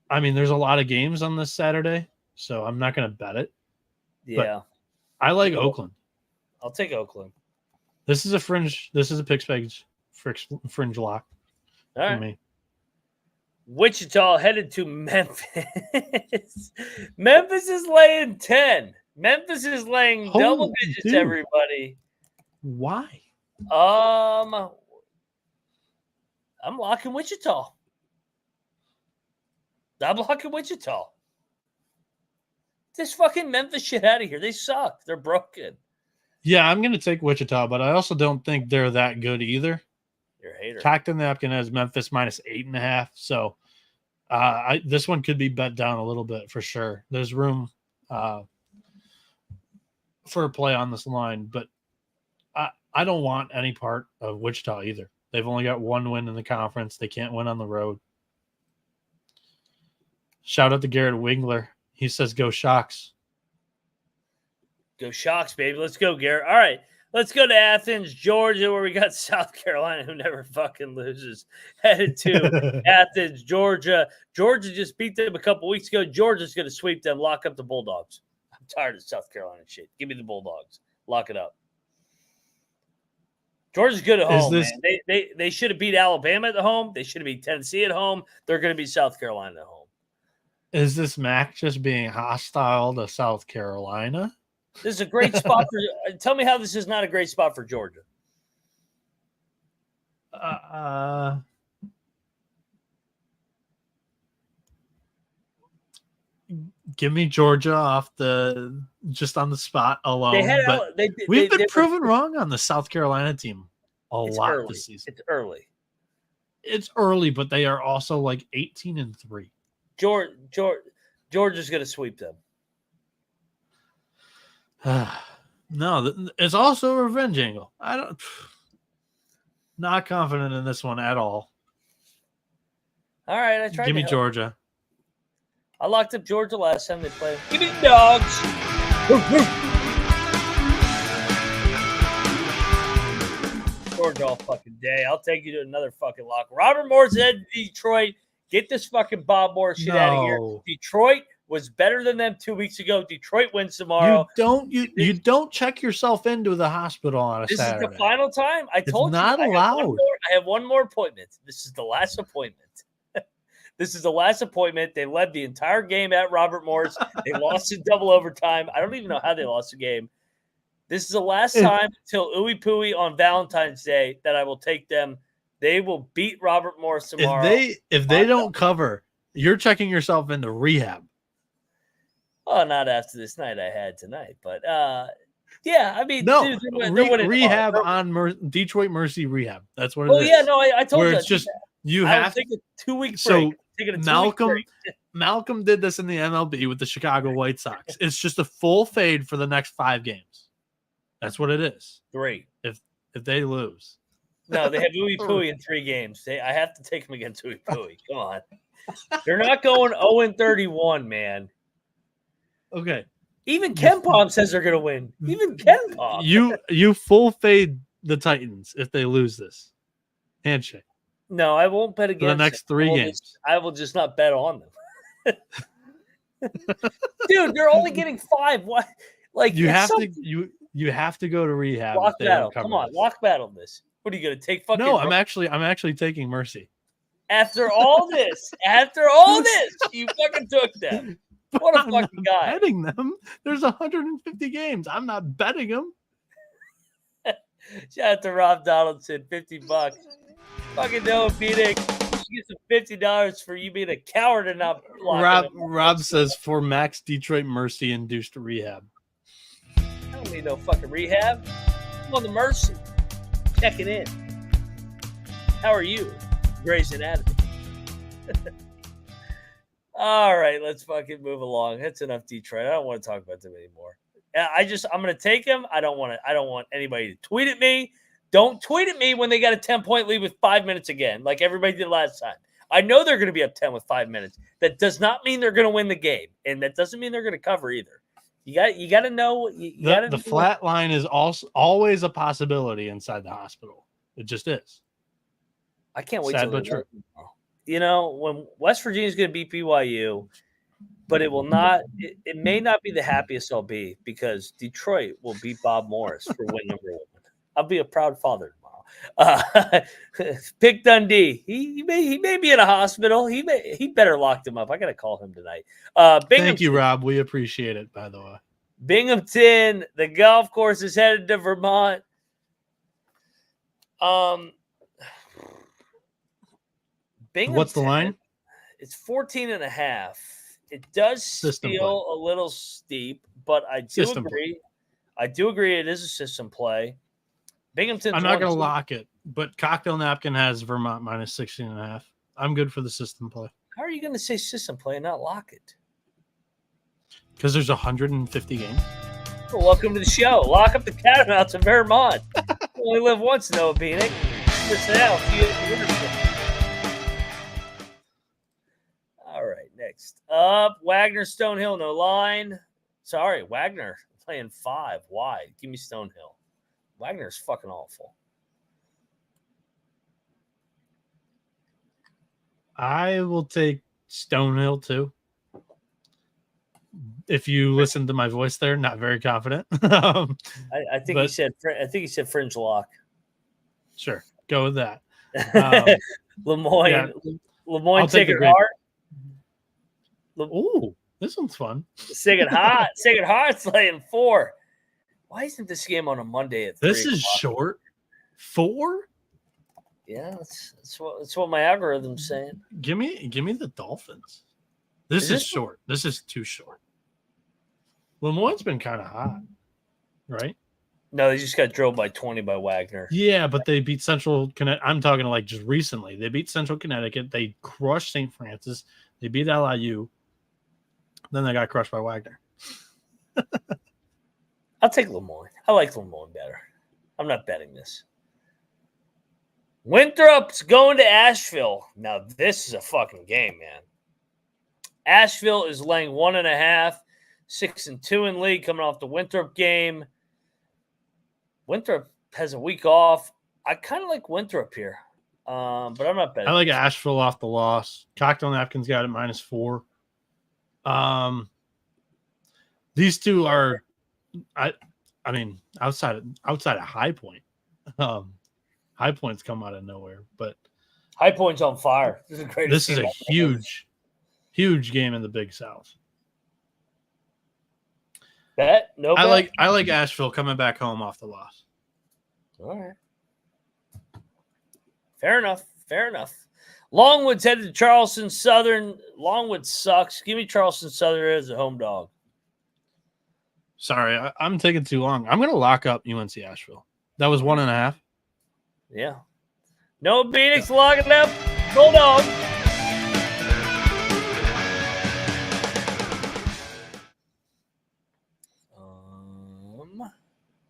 I mean, there's a lot of games on this Saturday, so I'm not going to bet it. Yeah. I like Oakland. I'll take Oakland. This is a Picks page fringe lock. All right. For me. Wichita headed to Memphis. Memphis is laying 10. Memphis is laying double digits, dude. Everybody. Why? I'm locking Wichita. This fucking Memphis shit out of here. They suck. They're broken. Yeah, I'm going to take Wichita, but I also don't think they're that good either. You're a hater. Cocked in the napkin has Memphis minus 8.5. So this one could be bet down a little bit for sure. There's room for a play on this line, but I don't want any part of Wichita either. They've only got one win in the conference. They can't win on the road. Shout out to Garrett Wingler. He says, go Shocks. Go Shocks, baby. Let's go, Garrett. All right. Let's go to Athens, Georgia, where we got South Carolina, who never fucking loses. Headed to Athens, Georgia. Georgia just beat them a couple weeks ago. Georgia's going to sweep them, lock up the Bulldogs. I'm tired of South Carolina shit. Give me the Bulldogs. Lock it up. Georgia's good at home, man. They should have beat Alabama at the home. They should have beat Tennessee at home. They're going to beat South Carolina at home. Is this Mac just being hostile to South Carolina? This is a great spot for – tell me how this is not a great spot for Georgia. Give me Georgia off just on the spot alone. We've been proven wrong on the South Carolina team a lot this season. It's early. It's early, but they are also like 18-3. Georgia's going to sweep them. No, it's also a revenge angle. Not confident in this one at all. All right, I tried. Give me Georgia. I locked up Georgia last time they played. Give me the Dogs. Georgia all fucking day. I'll take you to another fucking lock. Robert Moore's head to Detroit. Get this fucking Bob Moore shit out of here. Detroit was better than them 2 weeks ago. Detroit wins tomorrow. You don't check yourself into the hospital on a Saturday. This is the final time. I told you. Not allowed. I have one more appointment. This is the last appointment. This is the last appointment. They led the entire game at Robert Morris. They lost in double overtime. I don't even know how they lost the game. This is the last time until Ooey Pooey on Valentine's Day that I will take them. They will beat Robert Morris tomorrow. If they don't cover, you're checking yourself into rehab. Oh, not after this night I had tonight, but yeah, I mean, no, dude, rehab on Detroit Mercy rehab. That's what it is. Oh yeah, no, I told you. It's just you have to take a 2-week break. So Malcolm did this in the MLB with the Chicago White Sox. It's just a full fade for the next 5 games. That's what it is. 3. If they lose. No, they have Ooey Pooey in 3 games. I have to take them against Ooey Pooey. Come on. They're not going 0-31, man. Okay. Even Ken Palm says they're going to win. Even Ken Palm. You full fade the Titans if they lose this. Handshake. No, I won't bet against the next 3 games. I will just not bet on them. Dude, they're only getting 5. What? Like you have to go to rehab. Lock battle. Come on, lock battle this. What are you going to take? Fucking no, I'm actually taking Mercy. After all this, you fucking took them. What a fucking guy. Betting them. There's 150 games. I'm not betting them. Shout out to Rob Donaldson, $50. Fucking Noah Bieniek, get some $50 for you being a coward and not blocking. Rob says for Max Detroit Mercy induced rehab. I don't need no fucking rehab. I'm on the Mercy. Checking in. How are you, Grey's Anatomy? All right, let's fucking move along. That's enough Detroit. I don't want to talk about them anymore. I'm going to take them. I don't want anybody to tweet at me. Don't tweet at me when they got a 10-point lead with 5 minutes again, like everybody did last time. I know they're going to be up 10 with 5 minutes. That does not mean they're going to win the game, and that doesn't mean they're going to cover either. You got to know. The flat line is also always a possibility inside the hospital. It just is. I can't wait Sad till but true. When West Virginia is going to beat BYU, but it will not. It may not be the happiest I'll be because Detroit will beat Bob Morris for win number 1. I'll be a proud father tomorrow. Pick Dundee. He may be in a hospital. He better lock him up. I got to call him tonight. Thank you, Rob. We appreciate it, by the way. Binghamton, the golf course is headed to Vermont. Binghamton, what's the line? It's 14.5. It does feel a little steep, but I do agree. I do agree it is a system play. Binghamton. I'm not going to lock it, but Cocktail Napkin has Vermont minus 16.5. I'm good for the system play. How are you going to say system play and not lock it? Because there's 150 games. Well, welcome to the show. Lock up the Catamounts in Vermont. You only live once, Noah Bieniek. All right, next up, Wagner Stonehill, no line. Sorry, Wagner playing 5 wide. Give me Stonehill. Wagner's fucking awful. I will take Stonehill too. If you listen to my voice there, not very confident. I think he said fringe lock. Sure, go with that. Lemoyne Sacred Heart. Ooh, this one's fun. Sacred Heart's laying 4. Why isn't this game on a Monday at 3 This is short. 4? Yeah, that's what my algorithm's saying. Give me the Dolphins. This is short. This is too short. Lemoyne's been kind of hot, right? No, they just got drilled by 20 by Wagner. Yeah, but they beat Central Connecticut. I'm talking like just recently. They beat Central Connecticut. They crushed St. Francis. They beat LIU. Then they got crushed by Wagner. I'll take Lemoyne. I like Lemoyne better. I'm not betting this. Winthrop's going to Asheville. Now, this is a fucking game, man. Asheville is laying 1.5, 6-2 in league coming off the Winthrop game. Winthrop has a week off. I kind of like Winthrop here, but I'm not betting. I like Asheville off the loss. Cocktail Napkins got it -4. These two are, I mean, outside of High Point. High Point's come out of nowhere, but High Point's on fire. This is a huge game in the Big South. Bet? No bet? I like Asheville coming back home off the loss. All right. Fair enough. Longwood's headed to Charleston Southern. Longwood sucks. Give me Charleston Southern as a home dog. Sorry, I'm taking too long. I'm going to lock up UNC Asheville. That was 1.5. Yeah. No Bieniek's locking up. Go dog.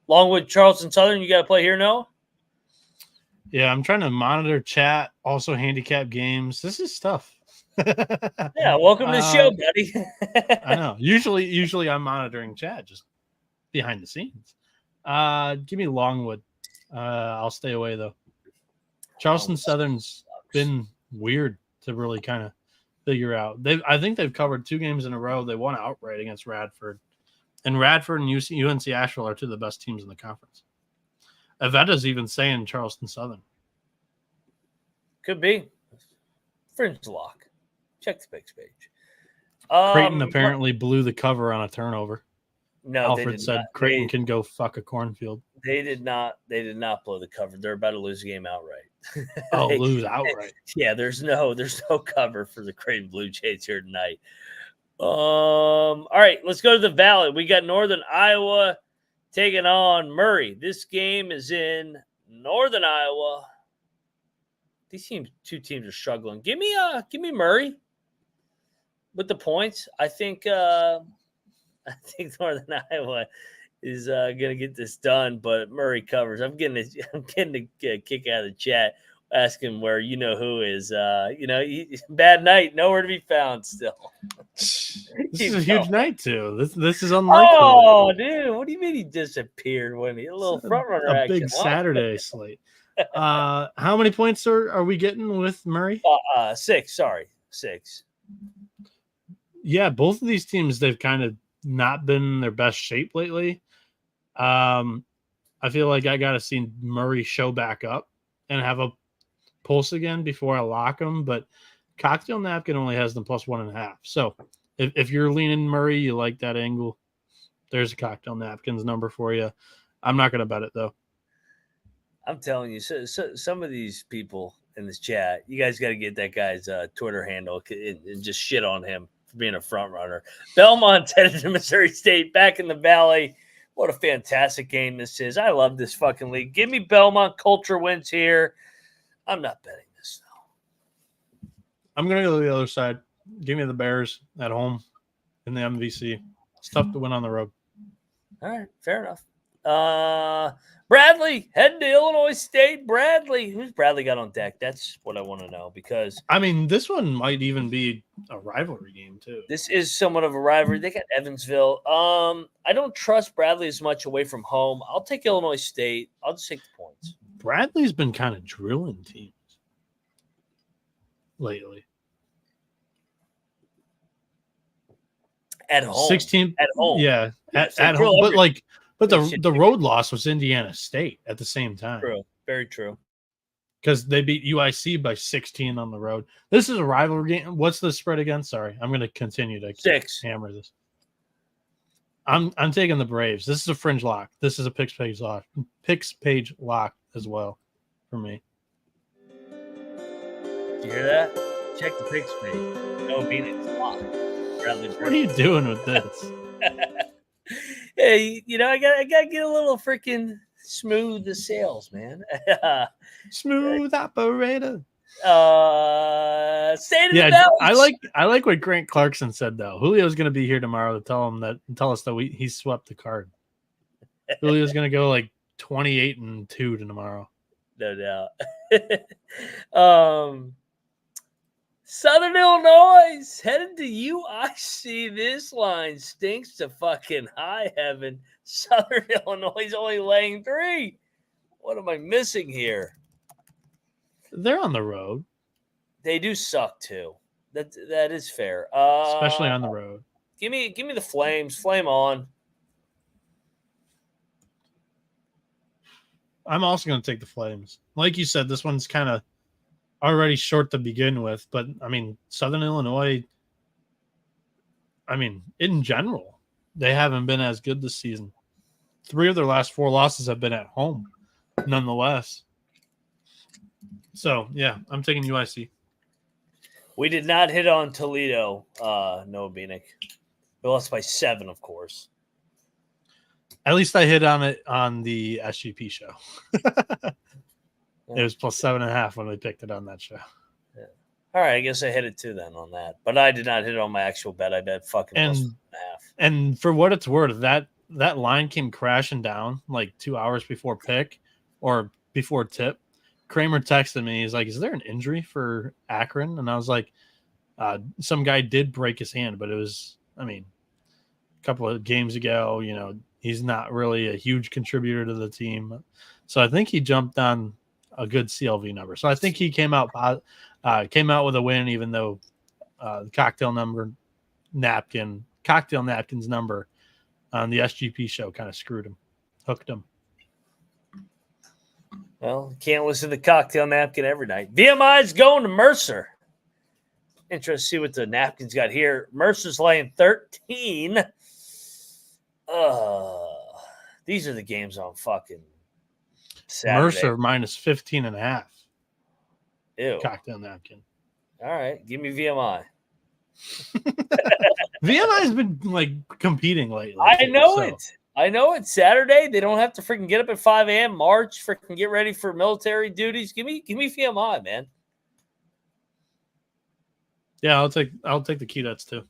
Longwood, Charleston Southern. You got to play here, Noah? Yeah, I'm trying to monitor chat, also handicap games. This is tough. Yeah, welcome to the show, buddy. I know. Usually I'm monitoring chat just behind the scenes. Give me Longwood. I'll stay away though. Charleston Southern's been weird to really kind of figure out. I think they've covered 2 games in a row. They won outright against Radford. And Radford and UNC Asheville are 2 of the best teams in the conference. Avetta's even saying Charleston Southern. Could be. Fringe lock. Check the picks page. Creighton apparently blew the cover on a turnover. No, Alfred said Creighton can go fuck a cornfield. They did not blow the cover. They're about to lose the game outright. Lose outright. Yeah, there's no cover for the Creighton Blue Jays here tonight. All right, let's go to the Valley. We got Northern Iowa taking on Murray. This game is in Northern Iowa. these two teams are struggling. Give me Murray with the points. I think Northern Iowa is going to get this done, but Murray covers. I'm getting a kick out of the chat asking where who is. Bad night, nowhere to be found still. This is a huge night too. This is unlikely. Oh, dude, what do you mean he disappeared when he a little front runner action? A big Saturday slate. How many points are we getting with Murray? 6. Sorry, 6. Yeah, both of these teams, they've kind of not been in their best shape lately. I feel like I got to see Murray show back up and have a pulse again before I lock him. But Cocktail Napkin only has them plus 1.5. So if you're leaning Murray, you like that angle, there's a Cocktail Napkins number for you. I'm not going to bet it, though. I'm telling you, so some of these people in this chat, you guys got to get that guy's Twitter handle and just shit on him for being a front runner. Belmont's headed to Missouri State, back in the Valley. What a fantastic game this is. I love this fucking league. Give me Belmont. Culture wins here. I'm not betting this, though. I'm going to go to the other side. Give me the Bears at home in the MVC. It's tough to win on the road. All right, fair enough. Bradley heading to Illinois State. Bradley, who's Bradley got on deck? That's what I want to know, because I mean, this one might even be a rivalry game too. This is somewhat of a rivalry. They got Evansville. I don't trust Bradley as much away from home. I'll take Illinois State. I'll just take the points. Bradley's been kind of drilling teams lately. At home. 16 at home. Yeah, at home. But the road loss was Indiana State at the same time. True. Very true. Because they beat UIC by 16 on the road. This is a rivalry game. What's the spread again? Sorry, I'm going to continue to 6. Hammer this. I'm taking the Braves. This is a fringe lock. This is a picks page lock. Picks page lock as well for me. Did you hear that? Check the picks page. Noah Bieniek's lock. What are you doing with this? Hey, I gotta get a little freaking smooth the sales, man. Smooth operator. State of the Bells. I like what Grant Clarkson said though. Julio's gonna be here tomorrow to tell us that he swept the card. Julio's gonna go like 28-2 tomorrow. No doubt. Southern Illinois headed to UIC. This line stinks to fucking high heaven. Southern Illinois is only laying 3. What am I missing here? They're on the road. They do suck too. That is fair. Especially on the road. Give me the Flames. Flame on. I'm also going to take the Flames. Like you said, this one's kind of already short to begin with, but I mean, Southern Illinois, in general, they haven't been as good this season. 3 of their last 4 losses have been at home, nonetheless. So, yeah, I'm taking UIC. We did not hit on Toledo, Noah Bieniek. We lost by 7, of course. At least I hit on it on the SGP show. It was plus 7.5 when we picked it on that show. Yeah. All right, I guess I hit it too then on that. But I did not hit it on my actual bet. I bet fucking plus 1.5. And for what it's worth, that line came crashing down like 2 hours before pick or before tip. Kramer texted me. He's like, "Is there an injury for Akron?" And I was like, "Some guy did break his hand, but it was, a couple of games ago. He's not really a huge contributor to the team. So I think he jumped on a good CLV number. So I think he came out with a win, even though the cocktail napkins number on the SGP show kind of screwed him, hooked him. Well, can't listen to the cocktail napkin every night. VMI's going to Mercer. Interesting to see what the napkins got here. Mercer's laying 13. These are the games on fucking Saturday. Mercer minus 15.5. Ew. Cocktail napkin. All right, give me VMI. VMI's been competing lately. I know it. Saturday, they don't have to freaking get up at 5 a.m. March, freaking get ready for military duties. Give me VMI, man. Yeah, I'll take the Q-Nuts too.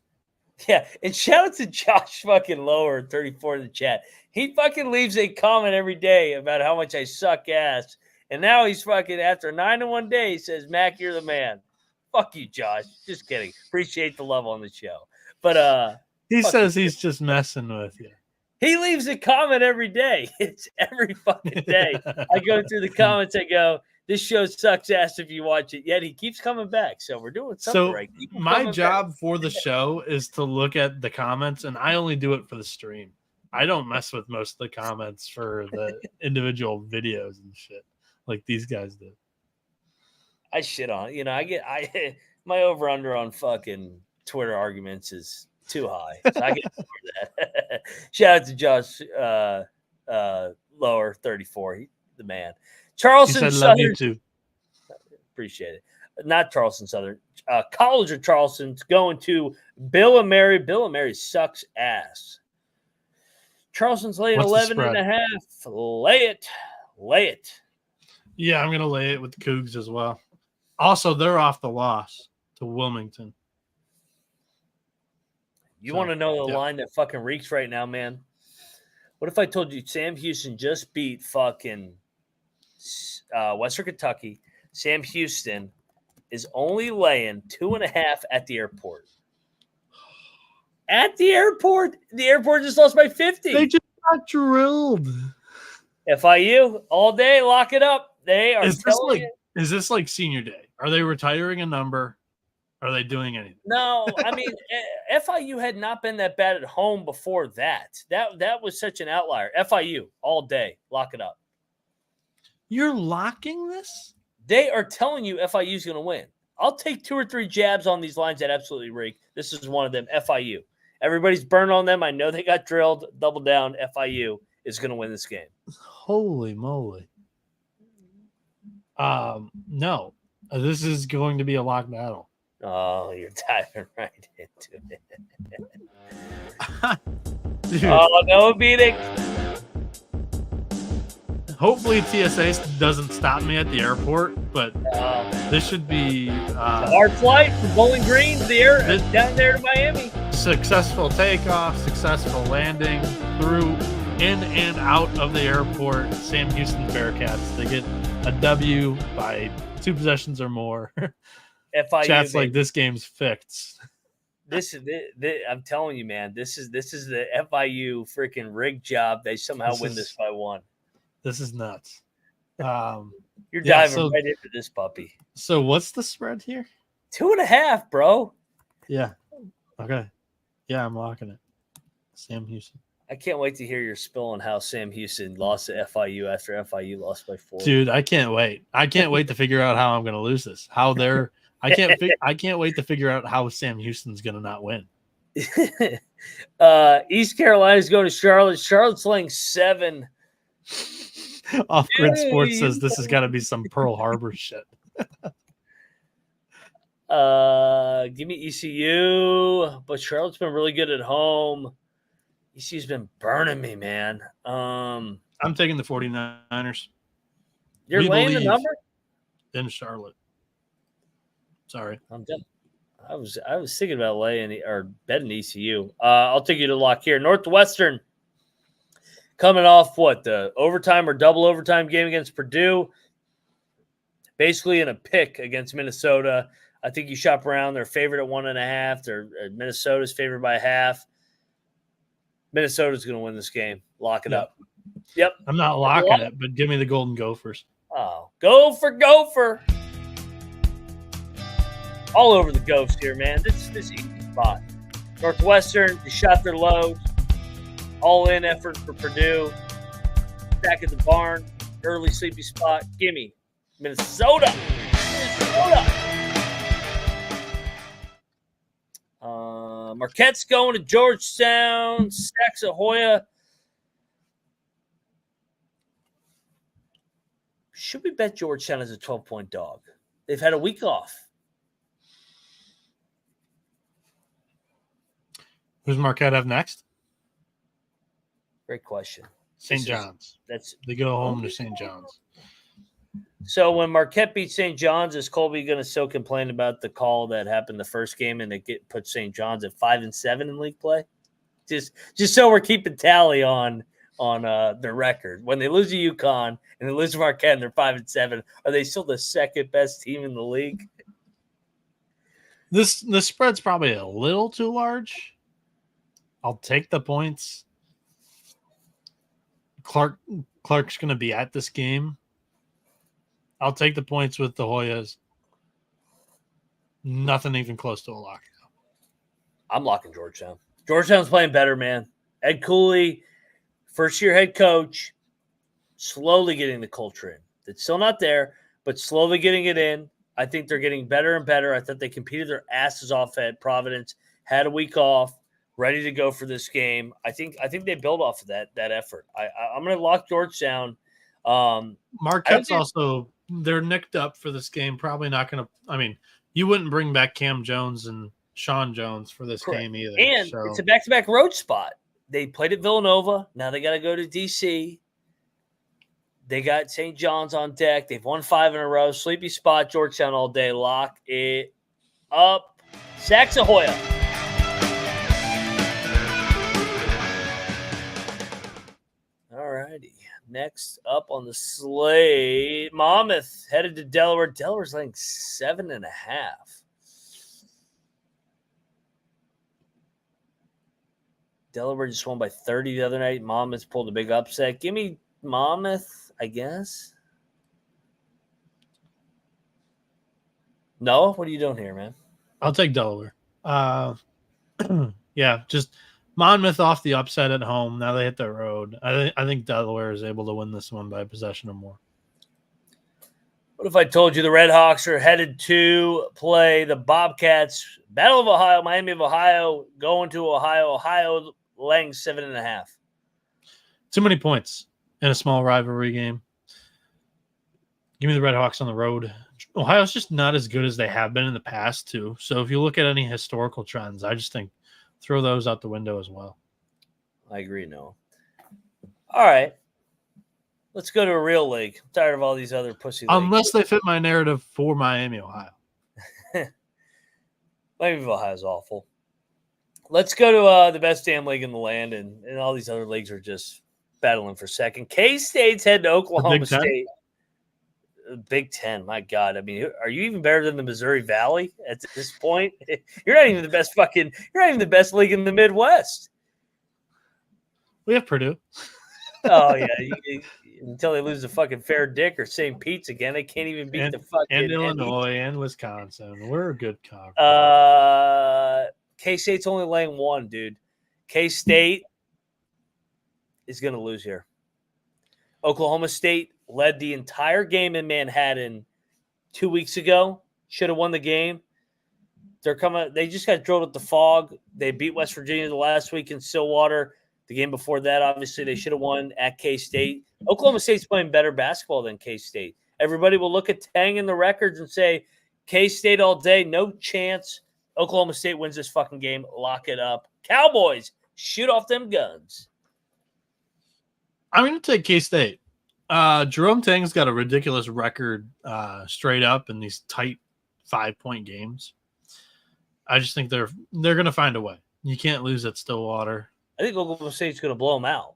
Yeah, and shout out to Josh fucking Lower 34 in the chat. He fucking leaves a comment every day about how much I suck ass. And now he's fucking, after 9-1 day, he says, Mac, you're the man. Fuck you, Josh. Just kidding. Appreciate the love on the show. But he says he's just messing with you. He leaves a comment every day. It's every fucking day. I go through the comments, I go, this show sucks ass if you watch it. Yet he keeps coming back. So we're doing something right. My job for the show is to look at the comments, and I only do it for the stream. I don't mess with most of the comments for the individual videos and shit like these guys do. I shit on it. My over under on fucking Twitter arguments is too high. So I get that. Shout out to Josh Lower 34, the man. Charleston Southern. Love you too. Appreciate it. Not Charleston Southern. College of Charleston's going to Bill and Mary. Bill and Mary sucks ass. Charleston's laying 11.5. Lay it. Yeah, I'm gonna lay it with the Cougs as well. Also, they're off the loss to Wilmington. You want to know the line that fucking reeks right now, man? What if I told you Sam Houston just beat fucking Western Kentucky? Sam Houston is only laying 2.5 at the airport. At the airport? The airport just lost by 50. They just got drilled. FIU, all day, lock it up. They are Is this like senior day? Are they retiring a number? Are they doing anything? No, I mean, FIU had not been that bad at home before that. That was such an outlier. FIU, all day, lock it up. You're locking this? They are telling you FIU is going to win. I'll take 2 or 3 jabs on these lines that absolutely reek. This is one of them, FIU. Everybody's burned on them. I know they got drilled. Double down. FIU is going to win this game. Holy moly. No. This is going to be a lock battle. Oh, you're diving right into it. Dude. Oh, Noah Bieniek. Hopefully TSA doesn't stop me at the airport, but this should be a hard flight from Bowling Green down there to Miami. Successful takeoff, successful landing, through, in and out of the airport. Sam Houston Bearcats, they get a W by 2 possessions or more. FIU, Chat's like, this game's fixed. This is I'm telling you, man. This is the FIU freaking rig job. They somehow win this by 1. This is nuts. You're diving right into this puppy. So what's the spread here? 2.5, bro. Yeah. Okay. Yeah, I'm locking it. Sam Houston. I can't wait to hear your spill on how Sam Houston lost to FIU after FIU lost by 4. Dude, I can't wait. I can't wait to figure out how I'm going to lose this. I can't wait to figure out how Sam Houston's going to not win. East Carolina's going to Charlotte. Charlotte's laying 7. Off Grid Sports says this has got to be some Pearl Harbor shit. Give me ECU, but Charlotte's been really good at home. ECU's been burning me, man. I'm taking the 49ers. You're laying the number? In Charlotte. Sorry. I'm done. I was thinking about laying or betting ECU. I'll take you to lock here. Northwestern coming off the overtime or double overtime game against Purdue. Basically in a pick against Minnesota. I think you shop around. They're favored at 1.5. Minnesota's favored by 0.5. Minnesota's going to win this game. Lock it up. Yep. I'm not locking it, but give me the Golden Gophers. Oh, Gopher. All over the Gophers here, man. This easy spot. Northwestern, they shot their load. All-in effort for Purdue. Back at the barn. Early sleepy spot. Gimme. Minnesota. Marquette's going to Georgetown. Saxahoya. Should we bet Georgetown as a 12-point dog? They've had a week off. Who's Marquette have next? Great question. St. John's. They go home to St. John's. So when Marquette beat St. John's, is Colby going to still complain about the call that happened the first game and it put St. John's at 5-7 in league play? Just so we're keeping tally on their record. When they lose to UConn and they lose to Marquette and they're 5-7, are they still the second best team in the league? The spread's probably a little too large. I'll take the points. Clark's going to be at this game. I'll take the points with the Hoyas. Nothing even close to a lock. I'm locking Georgetown. Georgetown's playing better, man. Ed Cooley, first-year head coach, slowly getting the culture in. It's still not there, but slowly getting it in. I think they're getting better and better. I thought they competed their asses off at Providence, had a week off, ready to go for this game. I think they build off of that effort. I'm going to lock Georgetown. Marquette's also – they're nicked up for this game. Probably not going to – I mean, you wouldn't bring back Cam Jones and Sean Jones for this game either. And it's a back-to-back road spot. They played at Villanova. Now they got to go to D.C. They got St. John's on deck. They've won 5 in a row. Sleepy spot, Georgetown all day. Lock it up. Saxahoya. All righty. Next up on the slate, Monmouth headed to Delaware. Delaware's laying 7.5. Delaware just won by 30 the other night. Monmouth pulled a big upset. Give me Monmouth, I guess. No? What are you doing here, man? I'll take Delaware. Yeah, just Monmouth off the upset at home. Now they hit the road. I think Delaware is able to win this one by a possession or more. What if I told you the Red Hawks are headed to play the Bobcats? Battle of Ohio, Miami of Ohio, going to Ohio. Ohio laying 7.5. Too many points in a small rivalry game. Give me the Red Hawks on the road. Ohio's just not as good as they have been in the past, too. So if you look at any historical trends, I just think throw those out the window as well. I agree, Noah. All right. Let's go to a real league. I'm tired of all these other pussy leagues. Unless they fit my narrative for Miami, Ohio. Miami of Ohio is awful. Let's go to the best damn league in the land, and all these other leagues are just battling for second. K-State's head to Oklahoma State. Big Ten, my God. I mean, are you even better than the Missouri Valley at this point? You're not even the best you're not even the best league in the Midwest. We have Purdue. Oh, yeah. Until they lose to fucking Fair Dick or St. Pete's again, they can't even beat the fucking and Illinois and Wisconsin. We're a good conference. K-State's only laying 1, dude. K-State is going to lose here. Oklahoma State led the entire game in Manhattan 2 weeks ago. Should have won the game. They just got drilled at the PHOG. They beat West Virginia the last week in Stillwater. The game before that, obviously, they should have won at K-State. Oklahoma State's playing better basketball than K-State. Everybody will look at Tang and the records and say, K-State all day, no chance. Oklahoma State wins this fucking game. Lock it up. Cowboys, shoot off them guns. I'm going to take K-State. Jerome Tang's got a ridiculous record straight up in these tight 5-point games. I just think they're going to find a way. You can't lose at Stillwater. I think Oklahoma State's going to blow them out.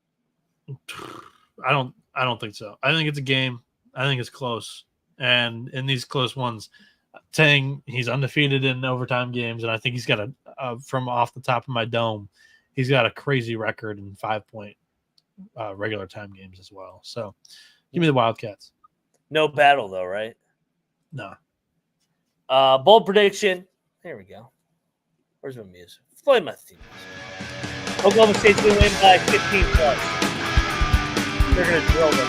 I don't think so. I think it's a game. I think it's close. And in these close ones, Tang, he's undefeated in overtime games, and I think he's got from off the top of my dome, he's got a crazy record in 5-point regular time games as well. So give me the Wildcats. No battle, though, right? No. Bold prediction. There we go. Where's my music? Play my theme. Oklahoma State's going to win by 15 plus. They're going to drill them.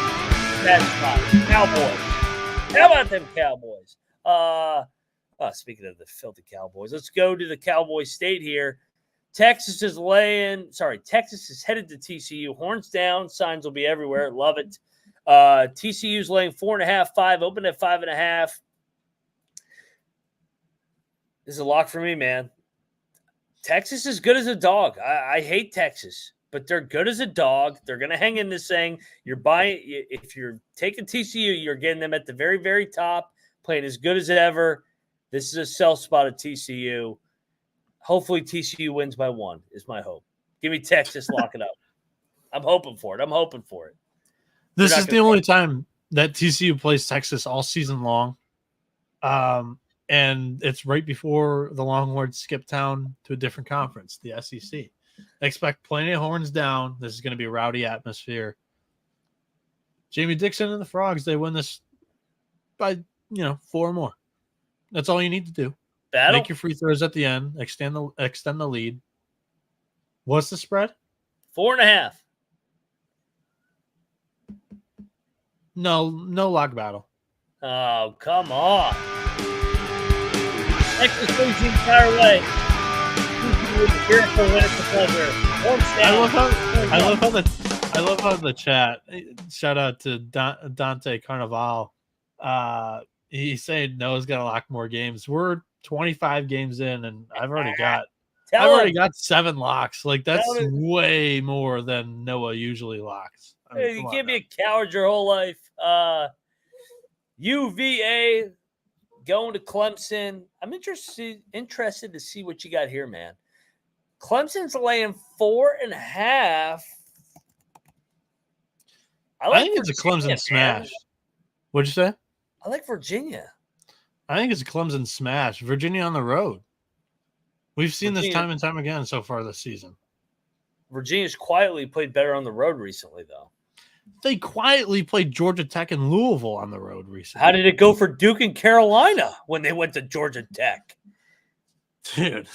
That's fine. Cowboys. How about them Cowboys? Speaking of the filthy Cowboys, let's go to the Cowboy State here. Texas is headed to TCU. Horns down. Signs will be everywhere. Love it. TCU's laying 4.5, 5. Open at 5.5. This is a lock for me, man. Texas is good as a dog. I hate Texas. but they're good as a dog. They're going to hang in this thing. If you're taking TCU, you're getting them at the very, very top, playing as good as ever. This is a sell spot at TCU. Hopefully TCU wins by 1 is my hope. Give me Texas, lock it up. I'm hoping for it. This is the only time that TCU plays Texas all season long. And it's right before the Longhorns skip town to a different conference, the SEC. Expect plenty of horns down. This is going to be a rowdy atmosphere. Jamie Dixon and the Frogs, they win this by, 4 more. That's all you need to do. Make your free throws at the end. Extend the lead. What's the spread? 4.5. No lock battle. Oh, come on. Texas leads the entire way. Careful when it's a pleasure. I love how the chat. Shout out to Dante Carnival. He's saying Noah's got to lock more games. We're 25 games in, and I've already got 7 locks. Like that's way more than Noah usually locks. You can't be a coward your whole life. UVA going to Clemson. I'm interested to see what you got here, man. Clemson's laying 4.5. I think it's a Clemson smash. What'd you say? I like Virginia. I think it's a Clemson smash. Virginia on the road. We've seen this time and time again so far this season. Virginia's quietly played better on the road recently, though. They quietly played Georgia Tech and Louisville on the road recently. How did it go for Duke and Carolina when they went to Georgia Tech? Dude,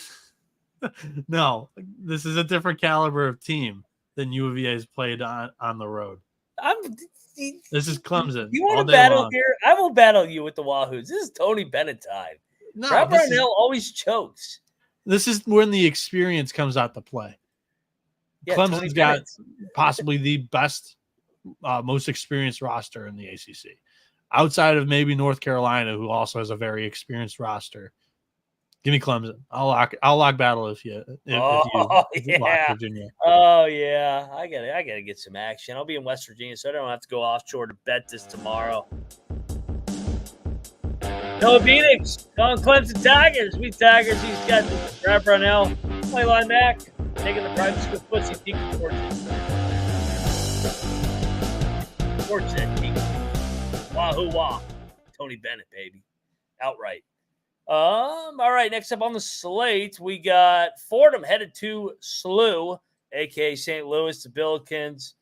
no, this is a different caliber of team than UVA's played on the road. This is Clemson. You want to battle here? I will battle you with the Wahoos. This is Tony Bennett time. No, Rob Brownell always chokes. This is when the experience comes out to play. Yeah, Clemson's got possibly the best, most experienced roster in the ACC, outside of maybe North Carolina, who also has a very experienced roster. Give me Clemson. I'll lock battle if you lock Virginia. Oh yeah, I gotta get some action. I'll be in West Virginia, so I don't have to go offshore to bet this tomorrow. Noah Bieniek calling Clemson Tigers. We Tigers. He's got Rob Brownell play line back, taking the private school pussy deacon sports that deacon. Wahoo wah. Tony Bennett, baby, outright. All right, next up on the slate, we got Fordham headed to SLU, a.k.a. St. Louis, the Billikens.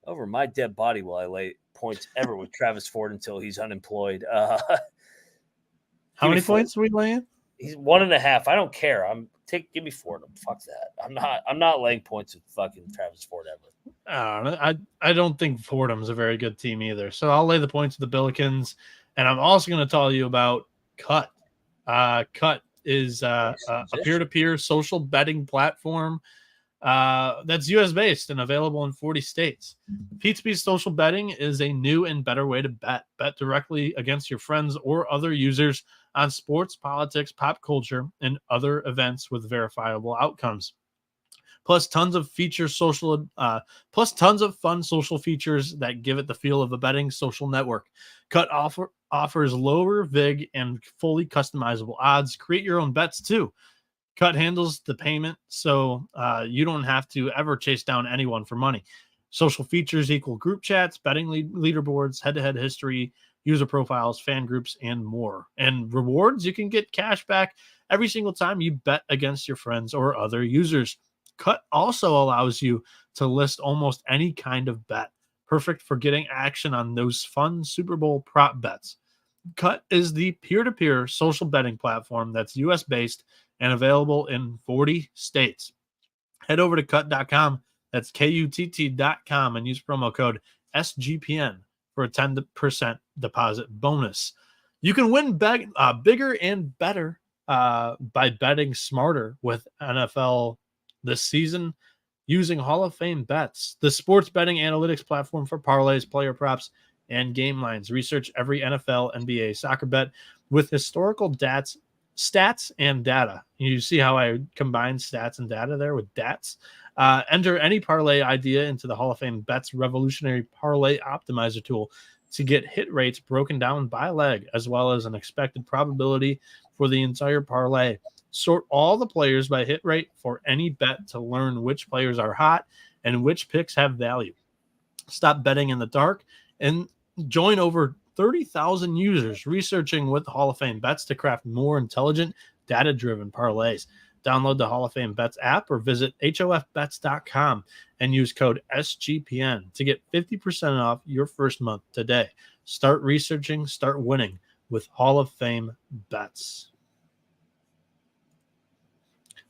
Over my dead body will I lay points ever with Travis Ford until he's unemployed. How many points are we laying? He's 1.5. I don't care. Give me Fordham. Fuck that. I'm not laying points with fucking Travis Ford ever. I don't think Fordham's a very good team either. So I'll lay the points with the Billikens, and I'm also going to tell you about Cut. Cut is a peer-to-peer social betting platform that's U.S.-based and available in 40 states. Pizbee's social betting is a new and better way to bet. Bet directly against your friends or other users on sports, politics, pop culture, and other events with verifiable outcomes. Plus tons of fun social features that give it the feel of a betting social network. Cut offers lower VIG and fully customizable odds. Create your own bets too. Cut handles the payment, so you don't have to ever chase down anyone for money. Social features equal group chats, betting leaderboards, head-to-head history, user profiles, fan groups, and more. And rewards, you can get cash back every single time you bet against your friends or other users. Cut also allows you to list almost any kind of bet. Perfect for getting action on those fun Super Bowl prop bets. Cut is the peer-to-peer social betting platform that's U.S.-based and available in 40 states. Head over to cut.com. That's KUTT.com and use promo code SGPN for a 10% deposit bonus. You can win bigger and better by betting smarter with NFL this season using Hall of Fame bets, the sports betting analytics platform for parlays, player props, and game lines. Research every NFL, NBA, soccer bet with historical stats and data. You see how I combine stats and data there with DATs? Enter any parlay idea into the Hall of Fame Bets Revolutionary Parlay Optimizer tool to get hit rates broken down by leg, as well as an expected probability for the entire parlay. Sort all the players by hit rate for any bet to learn which players are hot and which picks have value. Stop betting in the dark and join over 30,000 users researching with the Hall of Fame Bets to craft more intelligent, data-driven parlays. Download the Hall of Fame Bets app or visit hofbets.com and use code SGPN to get 50% off your first month today. Start researching, start winning with Hall of Fame Bets.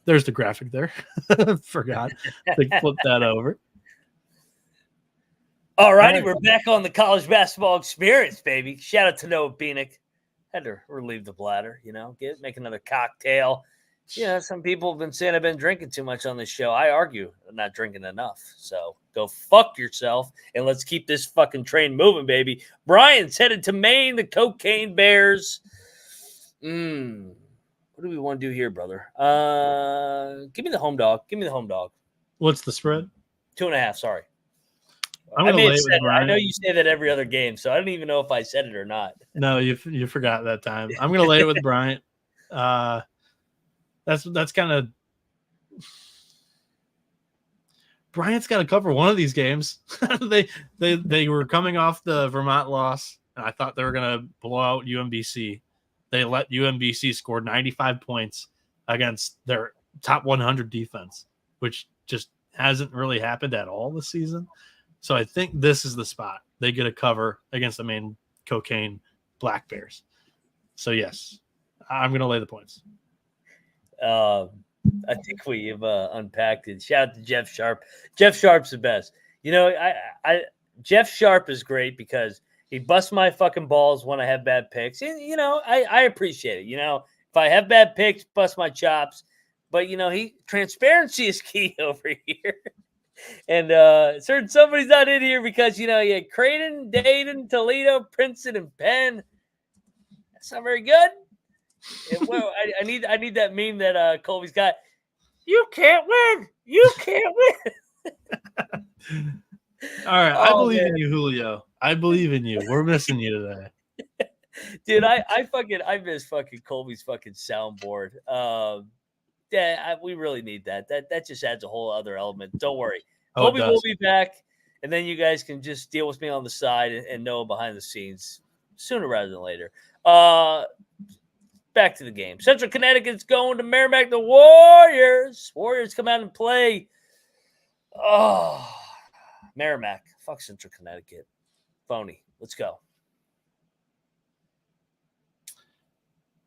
There's the graphic there. Forgot to flip that over. All righty, we're back on the college basketball experience, baby. Shout out to Noah Bieniek. Had to relieve the bladder, make another cocktail. Some people have been saying I've been drinking too much on this show. I argue I'm not drinking enough. So go fuck yourself, and let's keep this fucking train moving, baby. Brian's headed to Maine, the Cocaine Bears. What do we want to do here, brother? Give me the home dog. What's the spread? 2.5, sorry. I'm going to lay it with Brian. I know you say that every other game, so I don't even know if I said it or not. No, you forgot that time. I'm going to lay it with Bryant. That's kind of Bryant's got to cover one of these games. they were coming off the Vermont loss, and I thought they were going to blow out UMBC. They let UMBC score 95 points against their top 100 defense, which just hasn't really happened at all this season. So I think this is the spot. They get a cover against the Maine Cocaine Black Bears. So, yes, I'm going to lay the points. I think we've unpacked it. Shout out to Jeff Sharp. Jeff Sharp's the best. Jeff Sharp is great because he busts my fucking balls when I have bad picks. And, I appreciate it. If I have bad picks, bust my chops. But, transparency is key over here. And certain somebody's not in here because, you had Creighton, Dayton, Toledo, Princeton, and Penn. That's not very good. Well, I need that meme that Colby's got. You can't win. You can't win. All right. I believe in you, Julio. I believe in you. We're missing you today. Dude, I miss fucking Colby's fucking soundboard. We really need that. That just adds a whole other element. Don't worry. Colby will be back, and then you guys can just deal with me on the side and Noah behind the scenes sooner rather than later. Back to the game. Central Connecticut's going to Merrimack. The Warriors. Warriors come out and play. Oh, Merrimack. Fuck Central Connecticut. Phony. Let's go.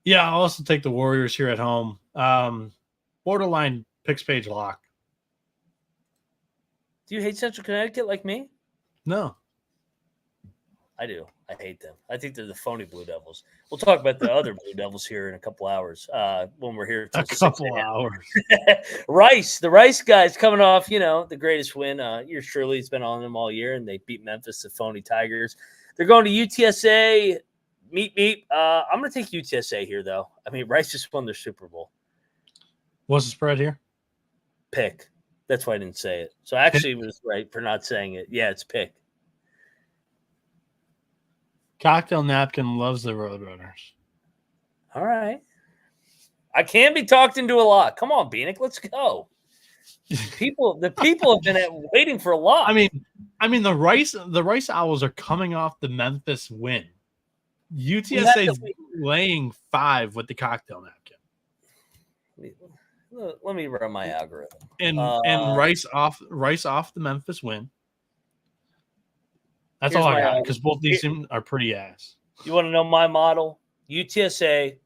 Yeah, I'll also take the Warriors here at home. Borderline picks page lock. Do you hate Central Connecticut like me? No. I do. I hate them. I think they're the phony Blue Devils. We'll talk about the other Blue Devils here in a couple hours when we're here. A couple hours. Rice. The Rice guys coming off, the greatest win. Yours truly has been on them all year, and they beat Memphis, the phony Tigers. They're going to UTSA. Meep. I'm going to take UTSA here, though. I mean, Rice just won their Super Bowl. What's the spread here? Pick. That's why I didn't say it. So I actually was right for not saying it. Yeah, it's pick. Cocktail Napkin loves the Roadrunners. All right. I can be talked into a lot. Come on, Bieniek, let's go. The people have been waiting for a lot. I mean, the Rice Owls are coming off the Memphis win. UTSA is laying 5 with the Cocktail Napkin. Let me run my algorithm. And Rice off the Memphis win. That's all I got because both these teams are pretty ass. You want to know my model? UTSA,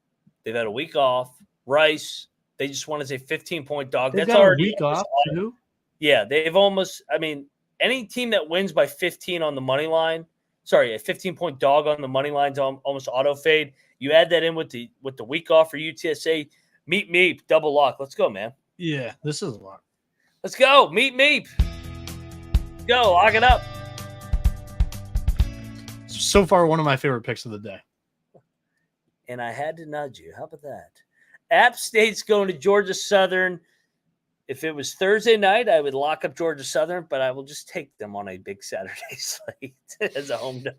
they've had a week off. Rice, they just want to say 15-point dog. That's already a week off too. Yeah, they've almost. I mean, any team that wins by 15 on the money line, a 15-point dog on the money line is almost auto fade. You add that in with the week off for UTSA. Meep, double lock. Let's go, man. Yeah, this is a lot. Let's go. Meep. Go, lock it up. So far, one of my favorite picks of the day. And I had to nudge you. How about that? App State's going to Georgia Southern. If it was Thursday night, I would lock up Georgia Southern, but I will just take them on a big Saturday slate as a home dog.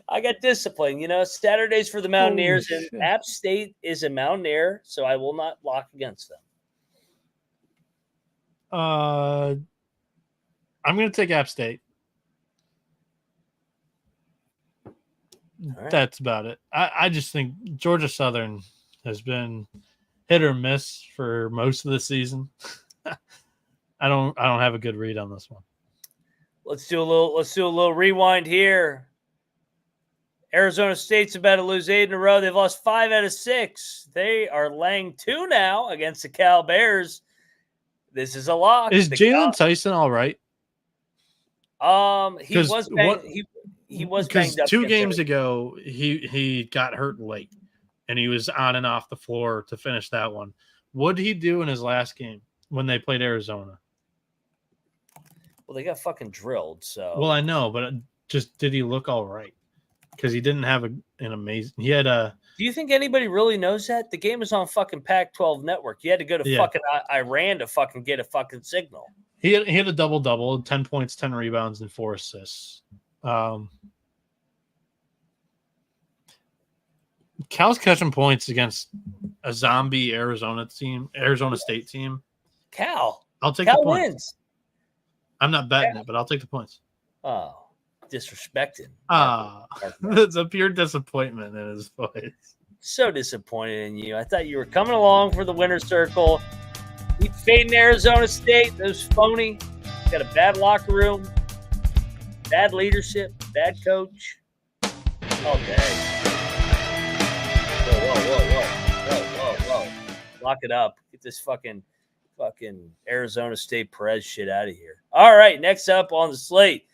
I got discipline. Saturdays for the Mountaineers, and App State is a Mountaineer, so I will not lock against them. I'm going to take App State. Right. That's about it. I just think Georgia Southern has been hit or miss for most of the season. I don't have a good read on this one. Let's do a little rewind here. Arizona State's about to lose 8 in a row. They've lost 5 out of 6. They are laying 2 now against the Cal Bears. This is a lock. Is Jalen Tyson all right? He was banged up. 2 games ago, he got hurt late, and he was on and off the floor to finish that one. What did he do in his last game when they played Arizona? Well, they got fucking drilled. So. Well, I know, but just did he look all right? Because he didn't have an amazing. He had a. Do you think anybody really knows that? The game is on fucking Pac-12 network. You had to go to fucking Iran to fucking get a fucking signal. He had a double-double, 10 points, 10 rebounds, and 4 assists. Cal's catching points against a zombie Arizona State team. Cal. I'll take the points. Wins. I'm not betting it, but I'll take the points. Oh. Disrespecting. It's a pure disappointment in his voice. So disappointed in you. I thought you were coming along for the winner's circle. You fading Arizona State, those phony. Got a bad locker room, bad leadership, bad coach. All day. Whoa. Lock it up. Get this fucking Arizona State Perez shit out of here. All right, next up on the slate.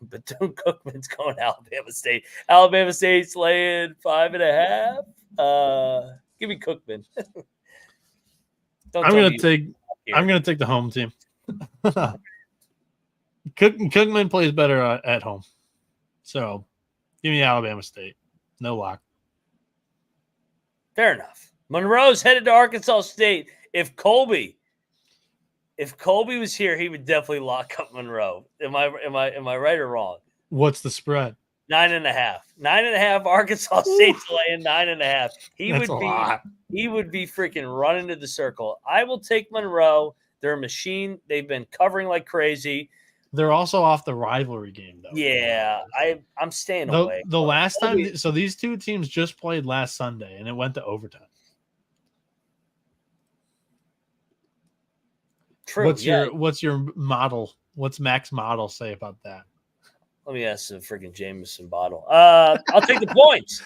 Bethune-Cookman's going to Alabama State. Alabama State's laying 5.5. Give me Cookman. I'm going to take the home team. Cookman plays better at home. So, give me Alabama State. No lock. Fair enough. Monroe's headed to Arkansas State. If Colby was here, he would definitely lock up Monroe. Am I right or wrong? What's the spread? 9.5. 9.5. Arkansas State's laying 9.5. He would be freaking running to the circle. I will take Monroe. They're a machine. They've been covering like crazy. They're also off the rivalry game, though. Yeah, I'm staying away. The last time, so these two teams just played last Sunday, and it went to overtime. True. What's your model? What's Mac's model say about that? Let me ask the freaking Jameson bottle. I'll take the points.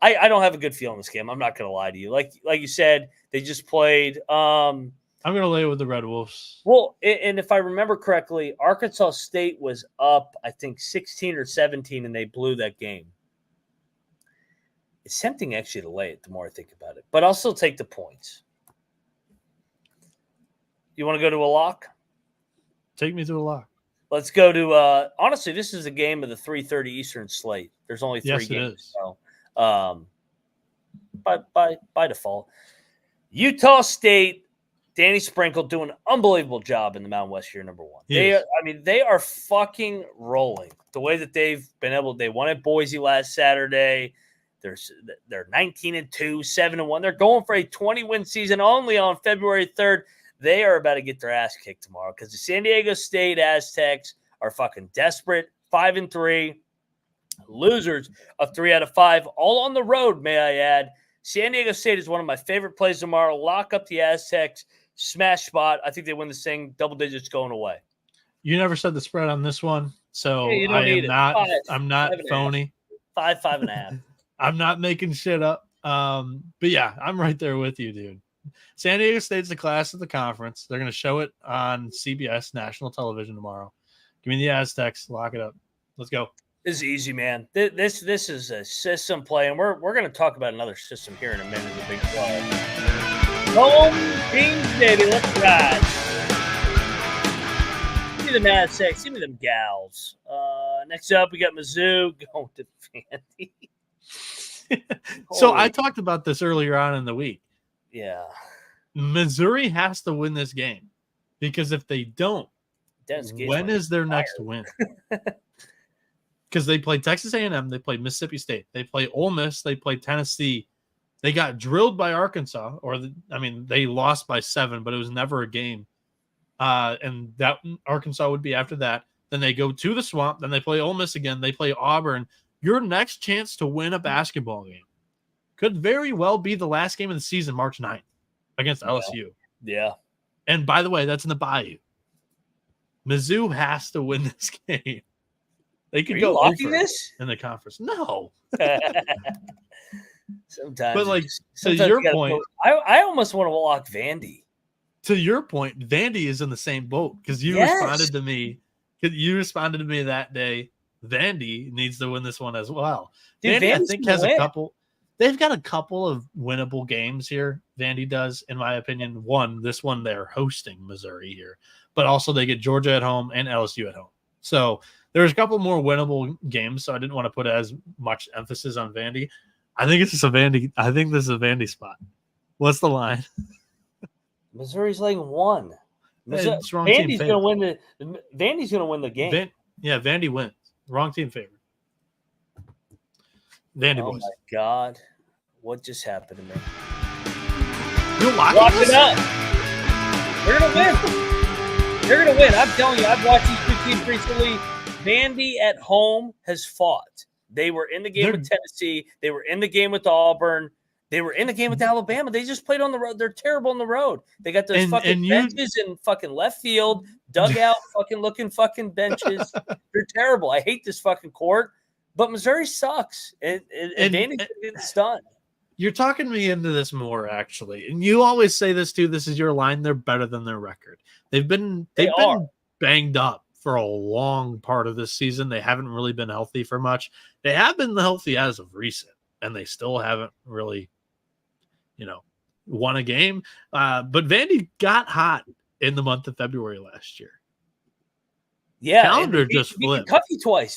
I don't have a good feel in this game. I'm not going to lie to you. Like you said, they just played. I'm going to lay it with the Red Wolves. Well, and if I remember correctly, Arkansas State was up, I think, 16 or 17, and they blew that game. It's tempting actually to lay it the more I think about it, but I'll still take the points. You want to go to a lock? Take me to a lock. Let's go to honestly, this is a game of the 3:30 Eastern slate. There's only 3 games. So, by default. Utah State, Danny Sprinkle doing an unbelievable job in the Mountain West here, number 1. Yes. They are fucking rolling. The way that they've been able, they won at Boise last Saturday. They're 19-2, 7-1. They're going for a 20-win season only on February 3rd. They are about to get their ass kicked tomorrow because the San Diego State Aztecs are fucking desperate. 5-3. Losers of 3 out of 5. All on the road, may I add. San Diego State is one of my favorite plays tomorrow. Lock up the Aztecs. Smash spot. I think they win this thing. Double digits going away. You never said the spread on this one, so I'm not phony. 5.5. I'm not making shit up. But yeah, I'm right there with you, dude. San Diego State's the class of the conference. They're going to show it on CBS national television tomorrow. Give me the Aztecs. Lock it up. Let's go. This is easy, man. This is a system play, and we're going to talk about another system here in a minute. The big play. Home teams, baby. Let's ride. Give me the Aztecs. Give me them Gaels. Next up, we got Mizzou going to Vandy. So I talked about this earlier on in the week. Yeah. Missouri has to win this game because if they don't, when is their next win? Because they play Texas A&M, they play Mississippi State, they play Ole Miss, they play Tennessee. They got drilled by Arkansas, they lost by 7, but it was never a game. And that Arkansas would be after that. Then they go to the Swamp. Then they play Ole Miss again. They play Auburn. Your next chance to win a basketball game could very well be the last game of the season, March 9th, against LSU. Yeah. And by the way, that's in the Bayou. Mizzou has to win this game. They could go locking this in the conference. No. Sometimes. But like, to your point, I almost want to lock Vandy. To your point, Vandy is in the same boat because you responded to me. You responded to me that day. Vandy needs to win this one as well. Dude, Vandy, I think, has a couple. They've got a couple of winnable games here. Vandy does, in my opinion. This one they're hosting Missouri here, but also they get Georgia at home and LSU at home. So there's a couple more winnable games. So I didn't want to put as much emphasis on Vandy. I think this is a Vandy spot. What's the line? Missouri's laying 1. Vandy's going to win the game. Vandy wins. Wrong team favorite. Vandy boys. Oh my God, what just happened to me? You lock it up. They're gonna win. They're gonna win. I'm telling you. I've watched these two teams recently. Vandy at home has fought. They were in the game with Tennessee. They were in the game with Auburn. They were in the game with Alabama. They just played on the road. They're terrible on the road. They got those benches in fucking left field, dugout, looking benches. They're terrible. I hate this fucking court. But Missouri sucks. And Vandy's getting stunned. You're talking me into this more, actually. And you always say this, too. This is your line. They're better than their record. They've been banged up for a long part of this season. They haven't really been healthy for much. They have been healthy as of recent, and they still haven't really won a game. But Vandy got hot in the month of February last year. Yeah. Calendar just flipped.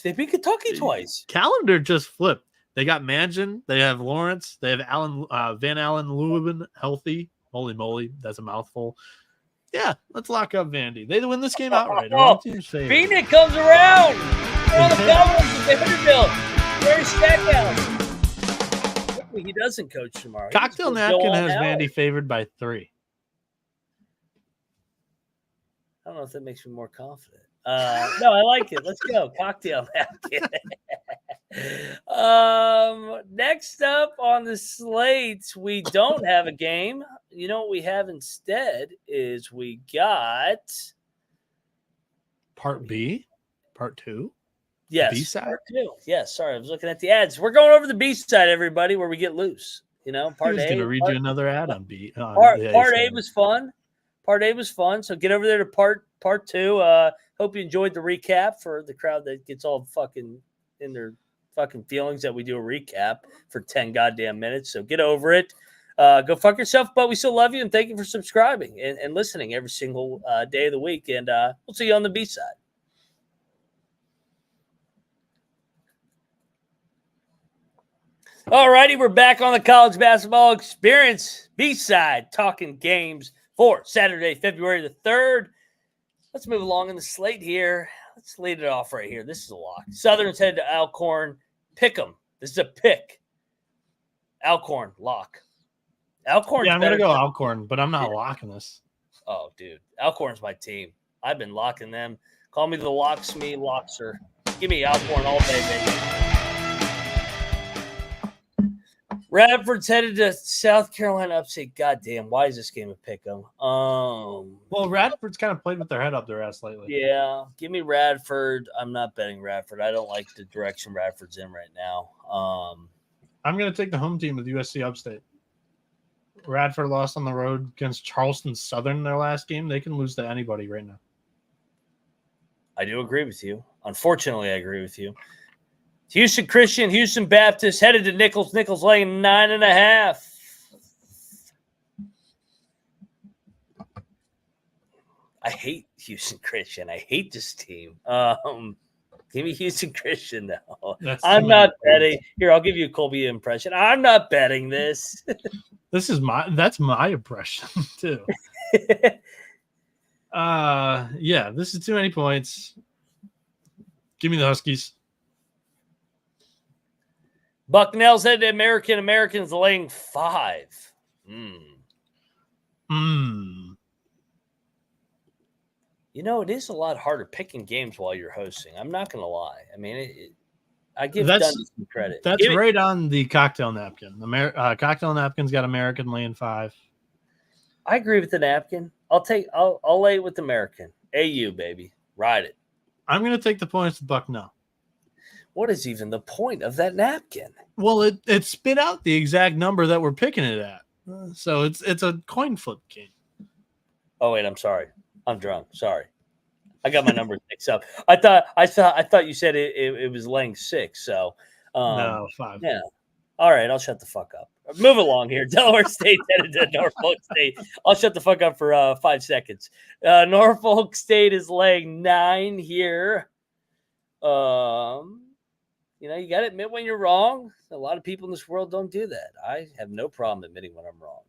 They beat Kentucky twice. Calendar just flipped. They got Mangin. They have Lawrence. They have Van Allen Lewin healthy. Holy moly, that's a mouthful. Yeah, let's lock up Vandy. They win this game outright. Bieniek comes around. All the Cowboys at Vanderbilt. Very Stackhouse. He doesn't coach tomorrow. Cocktail Napkin has Vandy favored by 3. I don't know if that makes me more confident. No, I like it. Let's go. Cocktail Napkin. Next up on the slate, we don't have a game. You know what we have instead is we got Part B, Part 2. Yes, B-side? Part 2. Yes, sorry, I was looking at the ads. We're going over the B side, everybody, where we get loose. Part A. Going to read you another ad on B. Part A was fun. Part A was fun. So get over there to part 2. Hope you enjoyed the recap for the crowd that gets all fucking in their fucking feelings that we do a recap for 10 goddamn minutes. So get over it. Go fuck yourself, but we still love you and thank you for subscribing and listening every single day of the week. And we'll see you on the B side. All righty, we're back on the College Basketball Experience B-side, talking games for Saturday, February the 3rd. Let's move along in the slate here. Let's lead it off right here. This is a lock. Southern's headed to Alcorn. Pick 'em. This is a pick. Alcorn, lock. Alcorn's I'm going to go Alcorn, but I'm not locking this. Oh, dude. Alcorn's my team. I've been locking them. Call me the locksmith lockser. Give me Alcorn all day, baby. Radford's headed to South Carolina upstate. Goddamn, why is this game a pick 'em? Well, Radford's kind of played with their head up their ass lately. Yeah, give me Radford. I'm not betting Radford. I don't like the direction Radford's in right now. I'm going to take the home team with USC Upstate. Radford lost on the road against Charleston Southern in their last game. They can lose to anybody right now. I do agree with you. Unfortunately, I agree with you. Houston Christian, Houston Baptist headed to Nichols. Nichols laying 9.5. I hate Houston Christian. I hate this team. Give me Houston Christian now. That's I'm not betting. Here, I'll give you a Colby impression. I'm not betting this. That's my impression too. Yeah, this is too many points. Give me the Huskies. Bucknell's head to Americans laying 5. You know, it is a lot harder picking games while you're hosting. I'm not going to lie. I mean, I give Dundee some credit. That's right on the cocktail napkin. Cocktail napkin's got American laying 5. I agree with the napkin. I'll lay it with American. AU, baby. Ride it. I'm going to take the points to Bucknell. What is even the point of that napkin? Well, it spit out the exact number that we're picking it at. So it's a coin flip game. Oh, wait, I'm sorry. I'm drunk. Sorry. I got my numbers mixed up. I thought you said it was laying 6. So no, 5. Yeah. All right, I'll shut the fuck up. Move along here. Delaware State headed to Norfolk State. I'll shut the fuck up for 5 seconds. Norfolk State is laying 9 here. You know, you got to admit when you're wrong. A lot of people in this world don't do that. I have no problem admitting when I'm wrong.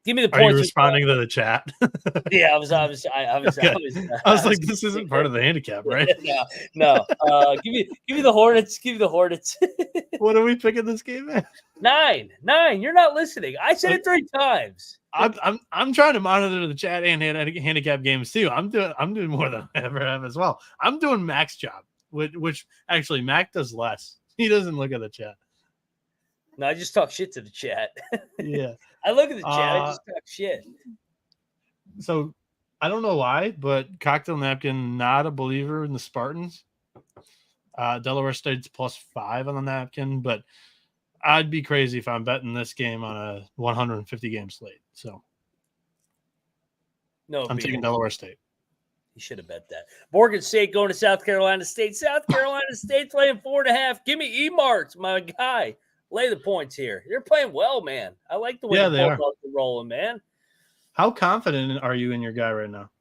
Give me the points. Are you responding to the chat? Yeah, I was like, this isn't part of the handicap, right? No. Give me the Hornets. Give me the Hornets. What are we picking this game at? 9. You're not listening. I said it 3 times. I'm trying to monitor the chat and handicap games too. I'm doing more than I ever have as well. I'm doing Mac's job, which actually Mac does less. He doesn't look at the chat. No, I just talk shit to the chat. Yeah. I look at the chat. I just talk shit. So I don't know why, but cocktail napkin, not a believer in the Spartans. Delaware State's +5 on the napkin, but I'd be crazy if I'm betting this game on a 150 game slate. So no, I'm taking Delaware State. You should have bet that. Morgan State going to South Carolina State. South Carolina State playing 4.5. Give me E-Marts, my guy. Lay the points here. They're playing well, man. I like the way the Bulldogs are rolling, man. How confident are you in your guy right now?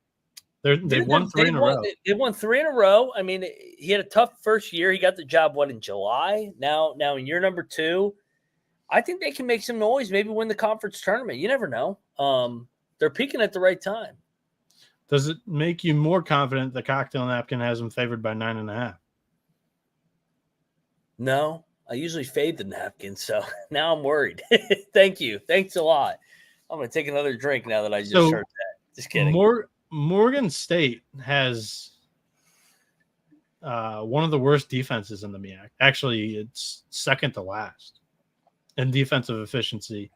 They've won 3 in a row. They won 3 in a row. I mean, he had a tough first year. He got the job, in July? Now in year number 2, I think they can make some noise, maybe win the conference tournament. You never know. They're peaking at the right time. Does it make you more confident the cocktail napkin has them favored by 9.5? No. I usually fade the napkin, so now I'm worried. Thank you. Thanks a lot. I'm going to take another drink now that I just heard that. Just kidding. Morgan State has one of the worst defenses in the MEAC. Actually, it's second to last in defensive efficiency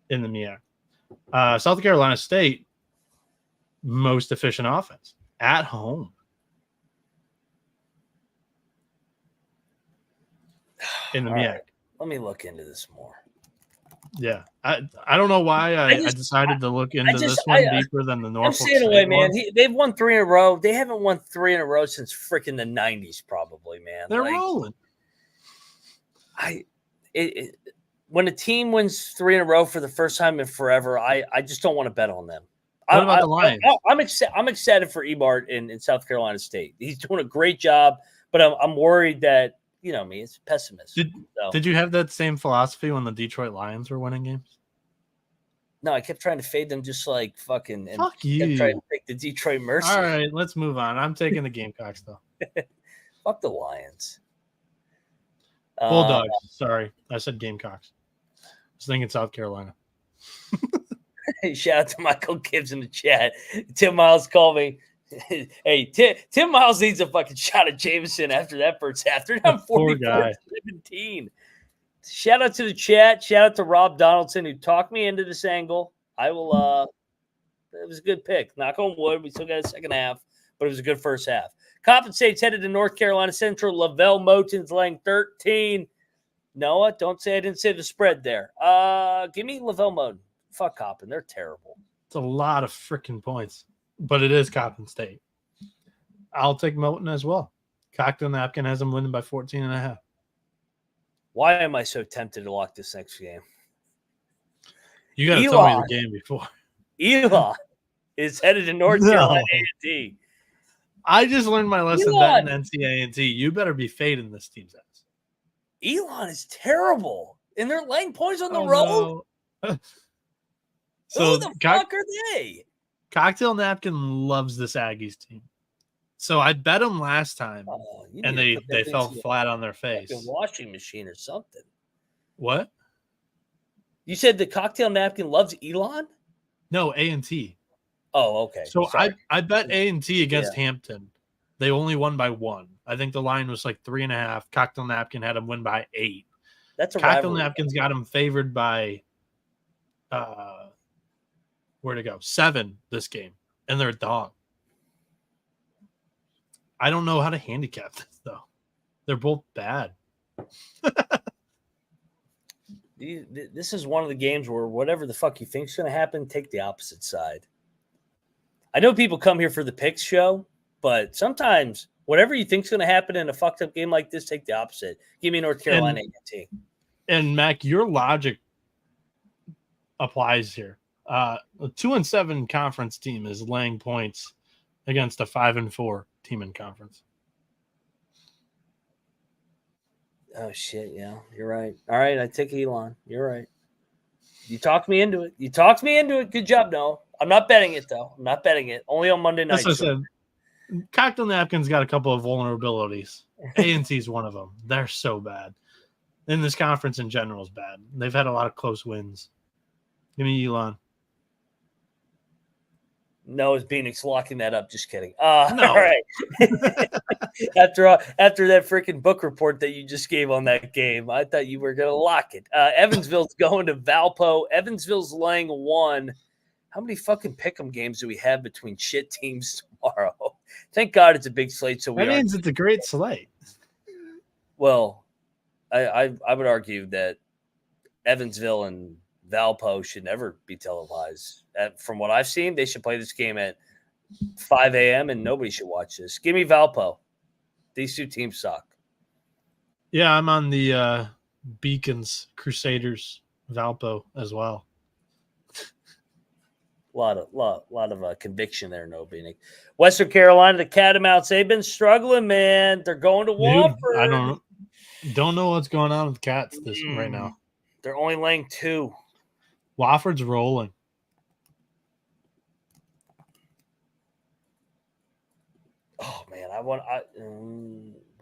in the MEAC. South Carolina State, most efficient offense at home. In the MEAC. Right. Let me look into this more. Yeah. I don't know why I decided to look into this one deeper than the Norfolk State away, man. They've won 3 in a row. They haven't won 3 in a row since freaking the 90s, probably, man. They're rolling. When a team wins 3 in a row for the first time in forever, I just don't want to bet on them. What about the Lions? I'm excited for Ebart in South Carolina State. He's doing a great job, but I'm worried that, you know me, it's pessimist. Did you have that same philosophy when the Detroit Lions were winning games? No, I kept trying to fade them just like fucking. And fuck you. Kept trying to pick the Detroit Mercy. All right, let's move on. I'm taking the Gamecocks, though. Fuck the Lions. Bulldogs. Sorry, I said Gamecocks. I was thinking South Carolina. Shout out to Michael Gibbs in the chat. Tim Miles called me. Hey, Tim Miles needs a fucking shot of Jameson after that first half. They're down 44-17. Shout out to the chat. Shout out to Rob Donaldson who talked me into this angle. I will it was a good pick. Knock on wood. We still got a second half, but it was a good first half. Coppin State's headed to North Carolina Central. Lavelle Moton's laying 13. Noah, don't say I didn't say the spread there. Give me Lavelle Moton. Fuck Coppin. They're terrible. It's a lot of freaking points. But it is Coppin State. I'll take Moton as well. Cocktail Napkin has them winning by 14.5. Why am I so tempted to lock this next game? You got to tell me the game before. Elon is headed to North Carolina A&T. I just learned my lesson Elon. betting NCAA. You better be fading this team's ass. Elon is terrible, and they're laying points on the road. No. Who the fuck are they? Cocktail Napkin loves this Aggies team. So I bet them last time, and they fell flat on their face. Like a washing machine or something. What? You said the Cocktail Napkin loves Elon? No, A&T. Oh, okay. So I bet A&T against Hampton. They only won by 1. I think the line was like 3.5. Cocktail Napkin had them win by 8. That's a Cocktail rivalry. Napkins got them favored by where'd it go? 7 this game, and they're a dog. I don't know how to handicap this though. They're both bad. This is one of the games where whatever the fuck you think is going to happen, take the opposite side. I know people come here for the picks show, but sometimes whatever you think is going to happen in a fucked up game like this, take the opposite. Give me North Carolina A&T. And Mac, your logic applies here. A 2-7 conference team is laying points against a 5-4 team in conference. Oh shit! Yeah, you're right. All right, I take Elon. You're right. You talked me into it. Good job, Noah. I'm not betting it though. I'm not betting it. Only on Monday night. That's what I said. Cocktail Napkin's got a couple of vulnerabilities. A&T's one of them. They're so bad. And this conference in general is bad. They've had a lot of close wins. Give me Elon. Noah's Bieniek's locking that up. Just kidding. No. All right. After that freaking book report that you just gave on that game, I thought you were going to lock it. Evansville's going to Valpo. Evansville's laying 1. How many fucking pick'em games do we have between shit teams tomorrow? Thank God it's a big slate. So that means it's a great slate. Well, I would argue that Evansville and Valpo should never be televised. From what I've seen, they should play this game at 5 a.m. and nobody should watch this. Give me Valpo. These two teams suck. Yeah, I'm on the Beacons, Crusaders, Valpo as well. A lot of conviction there, Noah Bieniek. Western Carolina, the Catamounts, they've been struggling, man. They're going to Wofford. I don't know what's going on with Cats right now. They're only laying 2. Wofford's rolling. Oh man,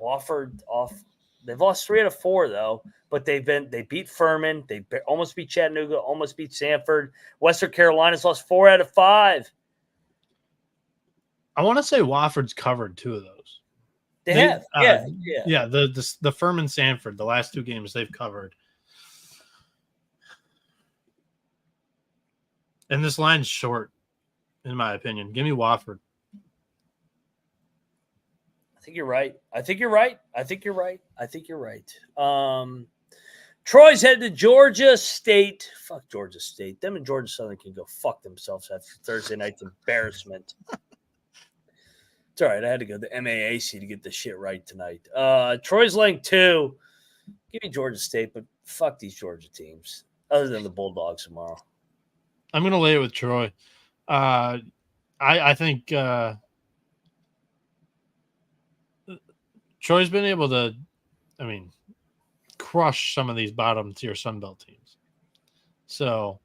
Wofford off. They've lost 3 out of 4 though, but they beat Furman, they almost beat Chattanooga, almost beat Sanford. Western Carolina's lost 4 out of 5. I want to say Wofford's covered 2 of those. They have, yeah. The Furman Sanford, the last 2 games they've covered. And this line's short, in my opinion. Give me Wofford. I think you're right. Troy's headed to Georgia State. Fuck Georgia State. Them and Georgia Southern can go fuck themselves after Thursday night's embarrassment. It's all right. I had to go to the MAAC to get this shit right tonight. Troy's laying 2. Give me Georgia State, but fuck these Georgia teams. Other than the Bulldogs tomorrow. I'm going to lay it with Troy. I think Troy's been able to, crush some of these bottom-tier Sunbelt teams. So,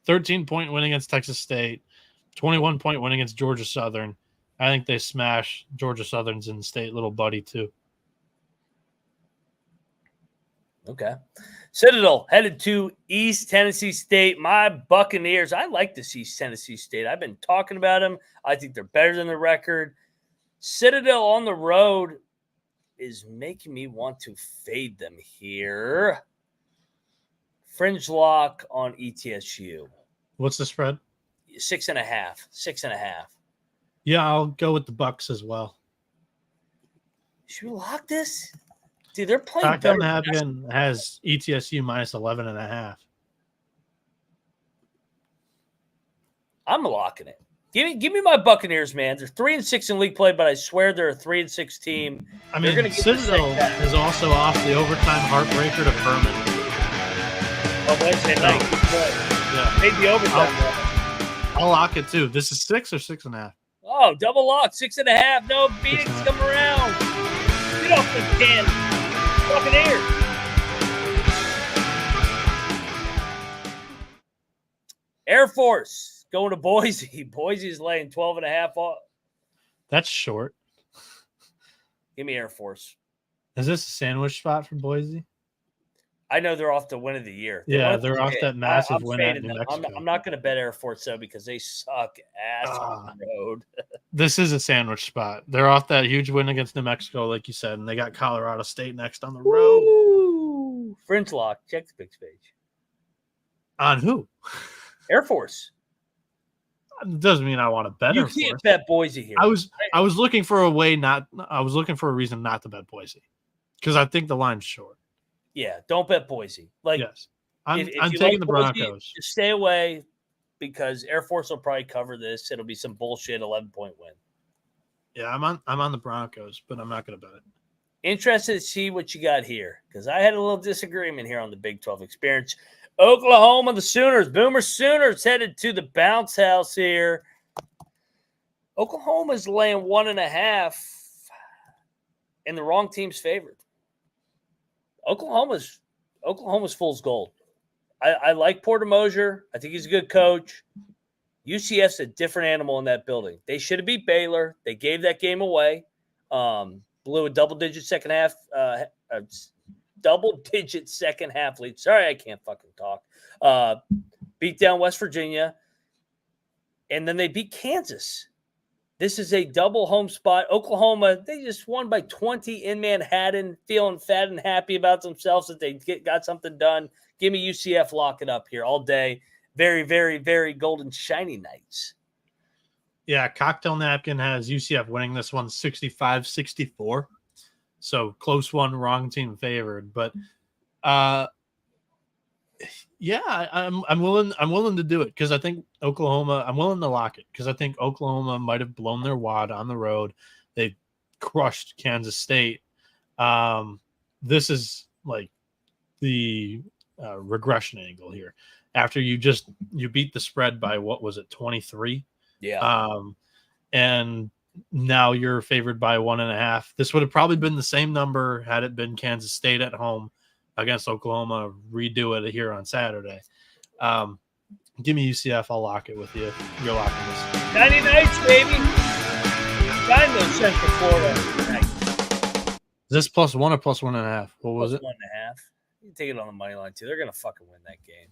13-point win against Texas State, 21-point win against Georgia Southern. I think they smash Georgia Southern's in-state little buddy, too. Okay. Citadel headed to East Tennessee State. My Buccaneers. I like this East Tennessee State. I've been talking about them. I think they're better than the record. Citadel on the road is making me want to fade them here. Fringe lock on ETSU. What's the spread? 6.5. 6.5. Yeah, I'll go with the Bucks as well. Should we lock this? Dude, they're playing Cocktail Napkin has ETSU minus 11.5. I'm locking it. Give me my Buccaneers, man. They're 3-6 in league play, but I swear they're a 3-6 team. Citadel is also off the overtime heartbreaker to Furman. Oh, Wednesday night. Yeah. Maybe overtime. I'll lock it too. This is 6 or 6.5. Oh, Oh, double lock, 6.5. No, Phoenix come around. Get off the can. Fucking air. Air Force going to Boise. Boise's laying 12.5 off. That's short. Give me Air Force. Is this a sandwich spot for Boise? I know they're off the win of the year. They're off that massive win at New Mexico. I'm not going to bet Air Force, though, because they suck ass on the road. This is a sandwich spot. They're off that huge win against New Mexico, like you said, and they got Colorado State next on the road. Woo! Fringe lock. Check the picks page. On who? Air Force. It doesn't mean I want to bet. You can't bet Boise here. I was looking for a way I was looking for a reason not to bet Boise because I think the line's short. Yeah, don't bet Boise. Yes, I'm taking the Broncos. Just stay away because Air Force will probably cover this. It'll be some bullshit 11-point win. Yeah, I'm on the Broncos, but I'm not going to bet it. Interested to see what you got here because I had a little disagreement here on the Big 12 experience. Oklahoma, the Sooners, Boomer Sooners headed to the bounce house here. Oklahoma's laying 1.5, and the wrong team's favored. Oklahoma's fool's gold. I like Porter Moser. I think he's a good coach. UCF's a different animal in that building. They should have beat Baylor. They gave that game away. Blew a double-digit second half lead. Sorry, I can't fucking talk. Beat down West Virginia. And then they beat Kansas. This is a double home spot. Oklahoma, they just won by 20 in Manhattan, feeling fat and happy about themselves that they got something done. Give me UCF, lock it up here all day. Very, very, very golden shiny nights. Yeah, Cocktail Napkin has UCF winning this one 65-64. So close one, wrong team favored. But yeah, I'm willing to do it because I think Oklahoma. I'm willing to lock it because I think Oklahoma might have blown their wad on the road. They crushed Kansas State. This is like the regression angle here. After you beat the spread by what was it, 23? Yeah. And now you're favored by 1.5. This would have probably been the same number had it been Kansas State at home against Oklahoma. Redo it here on Saturday. Give me UCF. I'll lock it with you. You're locking this. 90 nights, baby. Time those Central Florida tonight. Is this +1 or +1.5? What was it? 1.5. You can take it on the money line too. They're gonna fucking win that game.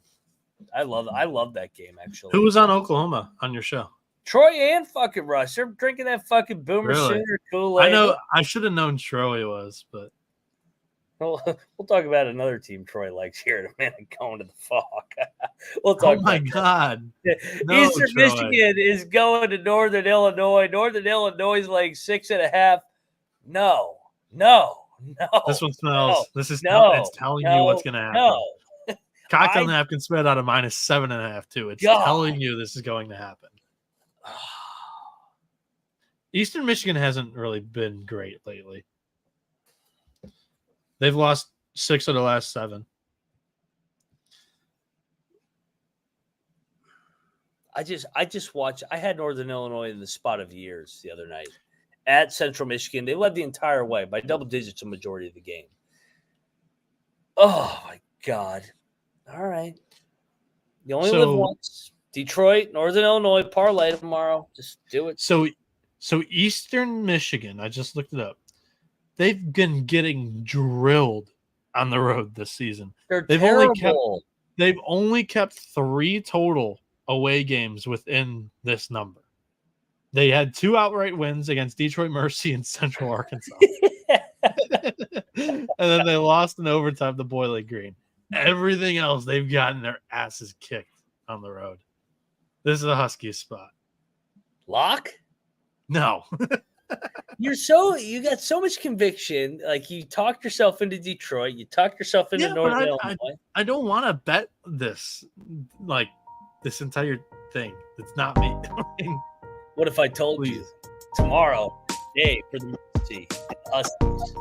I love that game actually. Who was on Oklahoma on your show? Troy and fucking Russ. They're drinking that fucking Boomer Sooner Kool-Aid. I know. I should have known Troy was, but we'll talk about another team Troy likes here in a minute. Going to the FHOG. We'll talk. Oh my God! No, Eastern Troy. Michigan is going to Northern Illinois. Northern Illinois is like 6.5. No. This one smells. This is it's telling you what's going to happen. No. Cocktail Napkin spread out of -7.5 too. It's telling you this is going to happen. Eastern Michigan hasn't really been great lately. They've lost 6 of the last 7. I just watched. I had Northern Illinois in the spot of years the other night at Central Michigan. They led the entire way by double digits the majority of the game. Oh my God. All right. You only live once. Detroit, Northern Illinois, parlay tomorrow. Just do it. So Eastern Michigan, I just looked it up. They've been getting drilled on the road this season. They've only kept 3 total away games within this number. They had 2 outright wins against Detroit Mercy and Central Arkansas. And then they lost in overtime to Boiling Green. Everything else, they've gotten their asses kicked on the road. This is a Huskies spot. Lock? No. You got so much conviction. Like you talked yourself into Detroit. You talked yourself into Northern Illinois. I don't want to bet this entire thing. It's not me. What if I told you tomorrow, day for the Mercy Huskies?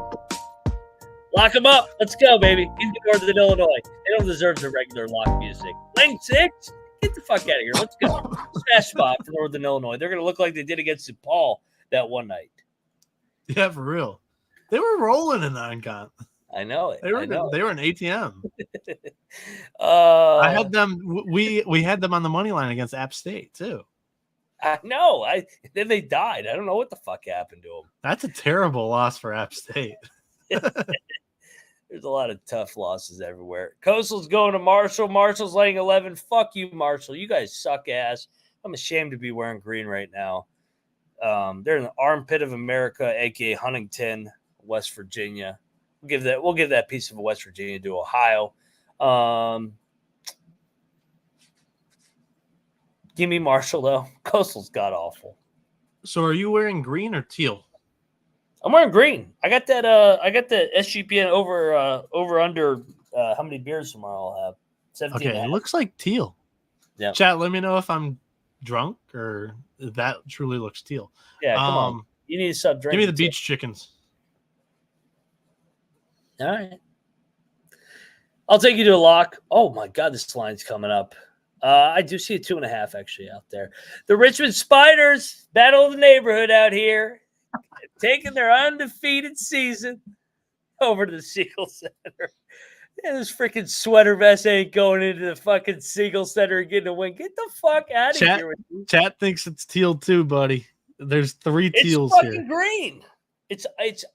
Lock them up. Let's go, baby. Into Northern Illinois. They don't deserve the regular lock music. Lane 6? Get the fuck out of here. Let's go. Smash spot for Northern Illinois. They're going to look like they did against DePaul that one night. Yeah, for real. They were rolling in non-con. I know it. They were an ATM. I had them. We had them on the money line against App State too. I know. Then they died. I don't know what the fuck happened to them. That's a terrible loss for App State. There's a lot of tough losses everywhere. Coastal's going to Marshall. Marshall's laying 11. Fuck you, Marshall. You guys suck ass. I'm ashamed to be wearing green right now. They're in the armpit of America, aka Huntington, West Virginia. We'll give that piece of West Virginia to Ohio. Give me Marshall though. Coastal's god awful. So are you wearing green or teal? I'm wearing green. I got that. I got the SGPN over under. How many beers tomorrow I'll have? 17. Okay, it looks like teal. Yeah. Chat, let me know if I'm drunk or if that truly looks teal. Yeah, come on. You need to stop drinking. Give me the beach chickens. All right. I'll take you to a lock. Oh my God, this line's coming up. I do see a 2.5 actually out there. The Richmond Spiders battle of the neighborhood out here, taking their undefeated season over to the Siegel Center. Yeah, this freaking sweater vest ain't going into the fucking Siegel Center and getting a win. Get the fuck out of here with you. Chat thinks it's teal too, buddy. There's 3 teals it's here. fucking green. It's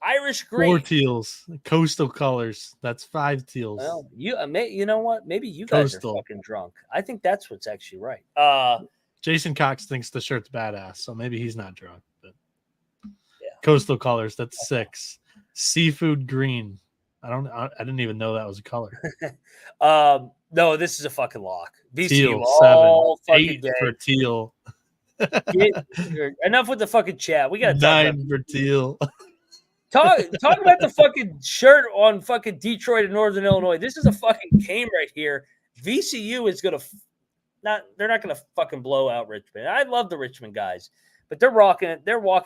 Irish green. 4 teals. Coastal colors. That's 5 teals. Well, you know what? Maybe you guys are fucking drunk. I think that's what's actually right. Jason Cox thinks the shirt's badass, so maybe he's not drunk. But yeah. Coastal colors. That's 6. Seafood green. I didn't even know that was a color. No, this is a fucking lock. VCU teal, all 7, fucking 8 day. for teal. Enough with the fucking chat. We got 9 for teal. Talk about the fucking shirt on fucking Detroit and Northern Illinois. This is a fucking game right here. VCU is gonna they're not gonna fucking blow out Richmond. I love the Richmond guys, but they're walking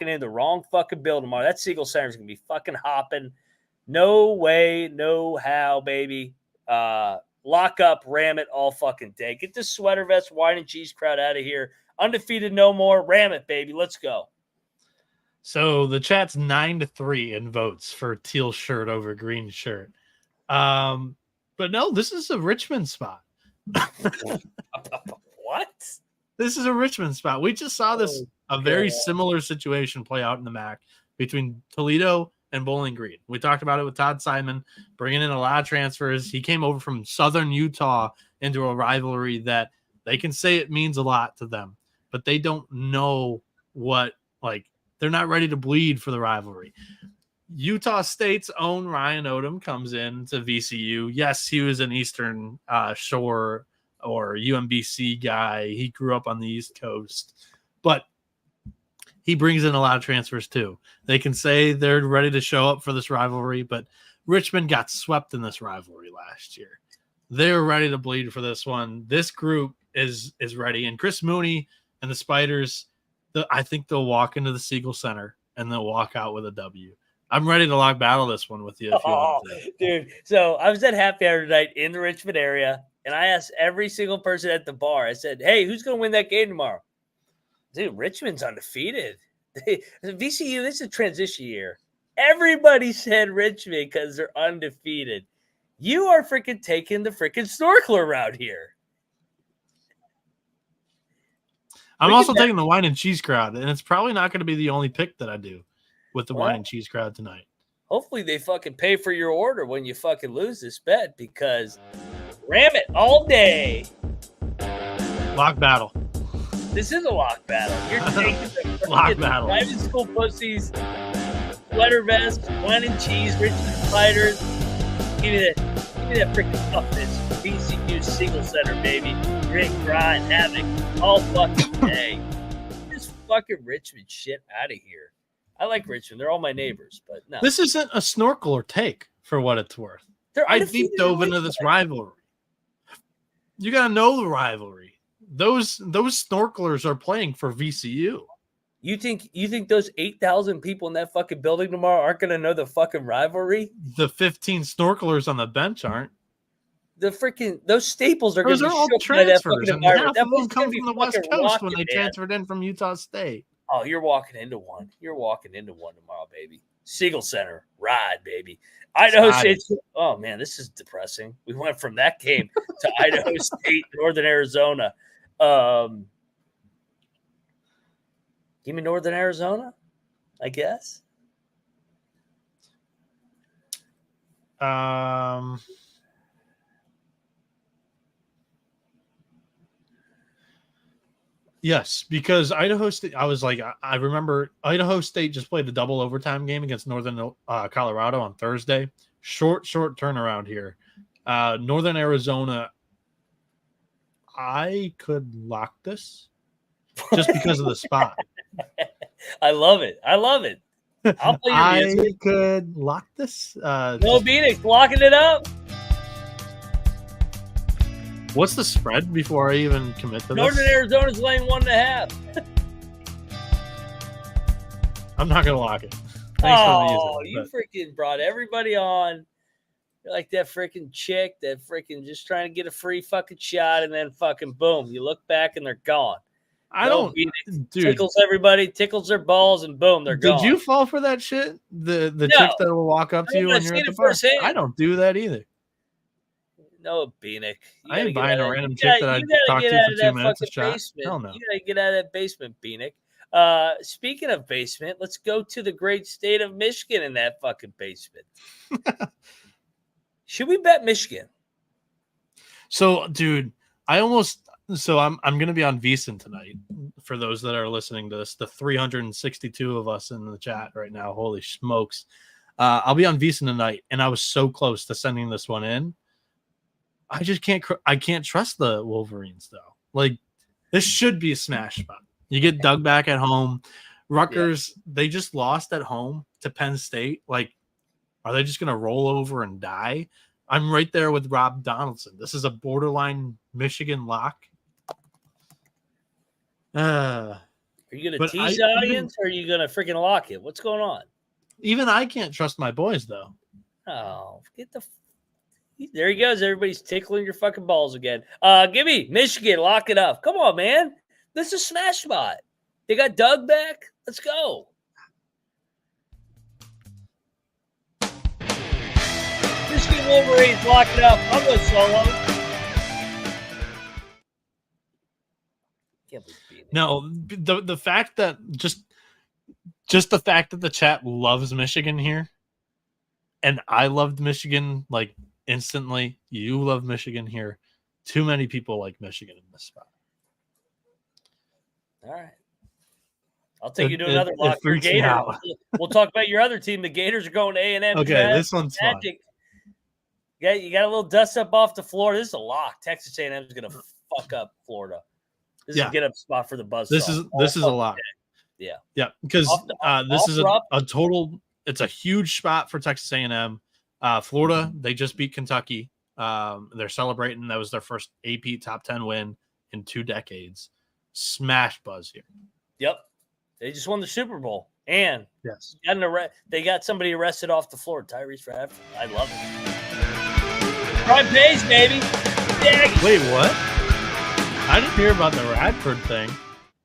in the wrong fucking building tomorrow. That Siegel Center is gonna be fucking hopping. No way, no how, baby. Lock up, ram it all fucking day. Get this sweater vest, wine and cheese crowd out of here. Undefeated no more. Ram it, baby. Let's go. So the chat's 9-3 in votes for teal shirt over green shirt. But no, this is a Richmond spot. What? This is a Richmond spot. We just saw a very similar situation play out in the MAC between Toledo and Bowling Green. We talked about it with Todd Simon, bringing in a lot of transfers. He came over from Southern Utah into a rivalry that they can say it means a lot to them, but they don't know they're not ready to bleed for the rivalry. Utah State's own Ryan Odom comes in to VCU. Yes, he was an Eastern Shore or UMBC guy. He grew up on the East Coast, but he brings in a lot of transfers too. They can say they're ready to show up for this rivalry, but Richmond got swept in this rivalry last year. They're ready to bleed for this one. This group is ready. And Chris Mooney and the Spiders, I think they'll walk into the Siegel Center and they'll walk out with a W. I'm ready to lock battle this one with you. If you want to. Dude. So I was at happy hour tonight in the Richmond area, and I asked every single person at the bar, I said, hey, who's going to win that game tomorrow? Dude, Richmond's undefeated. VCU, this is a transition year. Everybody said Richmond because they're undefeated. You are freaking taking the freaking snorkeler route here. I'm also taking the wine and cheese crowd, and it's probably not going to be the only pick that I do with the wine and cheese crowd tonight. Hopefully they fucking pay for your order when you fucking lose this bet, because ram it all day. Lock battle. This is a lock battle. You're taking the lock battle. Private school pussies, sweater vest, wine and cheese, Richmond Spiders. Give me that freaking toughness. VCU Siegel Center, baby. Drink, grind, havoc, all fucking day. This fucking Richmond shit out of here. I like Richmond. They're all my neighbors, but no. This isn't a snorkeler take for what it's worth. I deep dove into this rivalry. You got to know the rivalry. Those snorkelers are playing for VCU. You think those 8,000 people in that fucking building tomorrow aren't going to know the fucking rivalry? The 15 snorkelers on the bench aren't. those staples are going Those to be are all shook by that transfers, fucking and environment. half That of them place is come gonna be from the West fucking Coast when rocking, they man. transferred in from Utah State. Oh, you're walking into one. You're walking into one tomorrow, baby. Siegel Center, ride, baby. Idaho State. Oh man, this is depressing. We went from that game to Idaho State, Northern Arizona. Give me Northern Arizona, I guess. Yes, because Idaho State, I remember Idaho State just played a double overtime game against Northern Colorado on Thursday. Short turnaround here. Northern Arizona, I could lock this just because of the spot. I love it. I'll play your music. I could lock this. Noah Bieniek locking it up. What's the spread before I even commit to this? Northern Arizona's laying 1.5. I'm not gonna lock it. Thanks for the music, freaking brought everybody on. You're like that freaking chick that freaking just trying to get a free fucking shot, and then fucking boom, you look back and they're gone. Tickles everybody, tickles their balls, and boom, they're gone. Did you fall for that shit? The chick that will walk up to you when you're at the bar? I don't do that either. Noah Bieniek. I ain't buying a random chick that I talked to for 2 minutes a shot. Hell no. You gotta get out of that basement, Bieniek. Speaking of basement, let's go to the great state of Michigan in that fucking basement. Should we bet Michigan? So, dude, I'm gonna be on VSiN tonight. For those that are listening to this, the 362 of us in the chat right now. Holy smokes! I'll be on VSiN tonight, and I was so close to sending this one in. I just can't trust the Wolverines though. Like, this should be a smash spot. You get Doug back at home. Rutgers, they just lost at home to Penn State. Like, are they just gonna roll over and die? I'm right there with Rob Donaldson. This is a borderline Michigan lock. Are you gonna tease the audience, or are you gonna freaking lock it? What's going on? Even I can't trust my boys though. Oh, there he goes. Everybody's tickling your fucking balls again. Give me Michigan. Lock it up. Come on, man. This is a smash spot. They got Doug back. Let's go. Michigan Wolverines. Lock it up. I'll go solo. Can't believe no, the fact that just the fact that the chat loves Michigan here, and I loved Michigan like instantly. You love Michigan here. Too many people like Michigan in this spot. All right. I'll take you to another lock for Gators. We'll talk about your other team. The Gators are going to A&M. Okay, this one's fun. Yeah, you got a little dust up off to Florida. This is a lock. Texas A&M is going to fuck up Florida. This is a get-up spot for the Buzzsaw. This is a lock. Yeah. Yeah, because this is a total – it's a huge spot for Texas A&M. Florida, they just beat Kentucky. They're celebrating. That was their first AP top 10 win in 2 decades. Smash buzz here. Yep. They just won the Super Bowl. And yes, they got somebody arrested off the floor. Tyrese Radford. I love it. Prime pays, baby. Wait, what? I didn't hear about the Radford thing.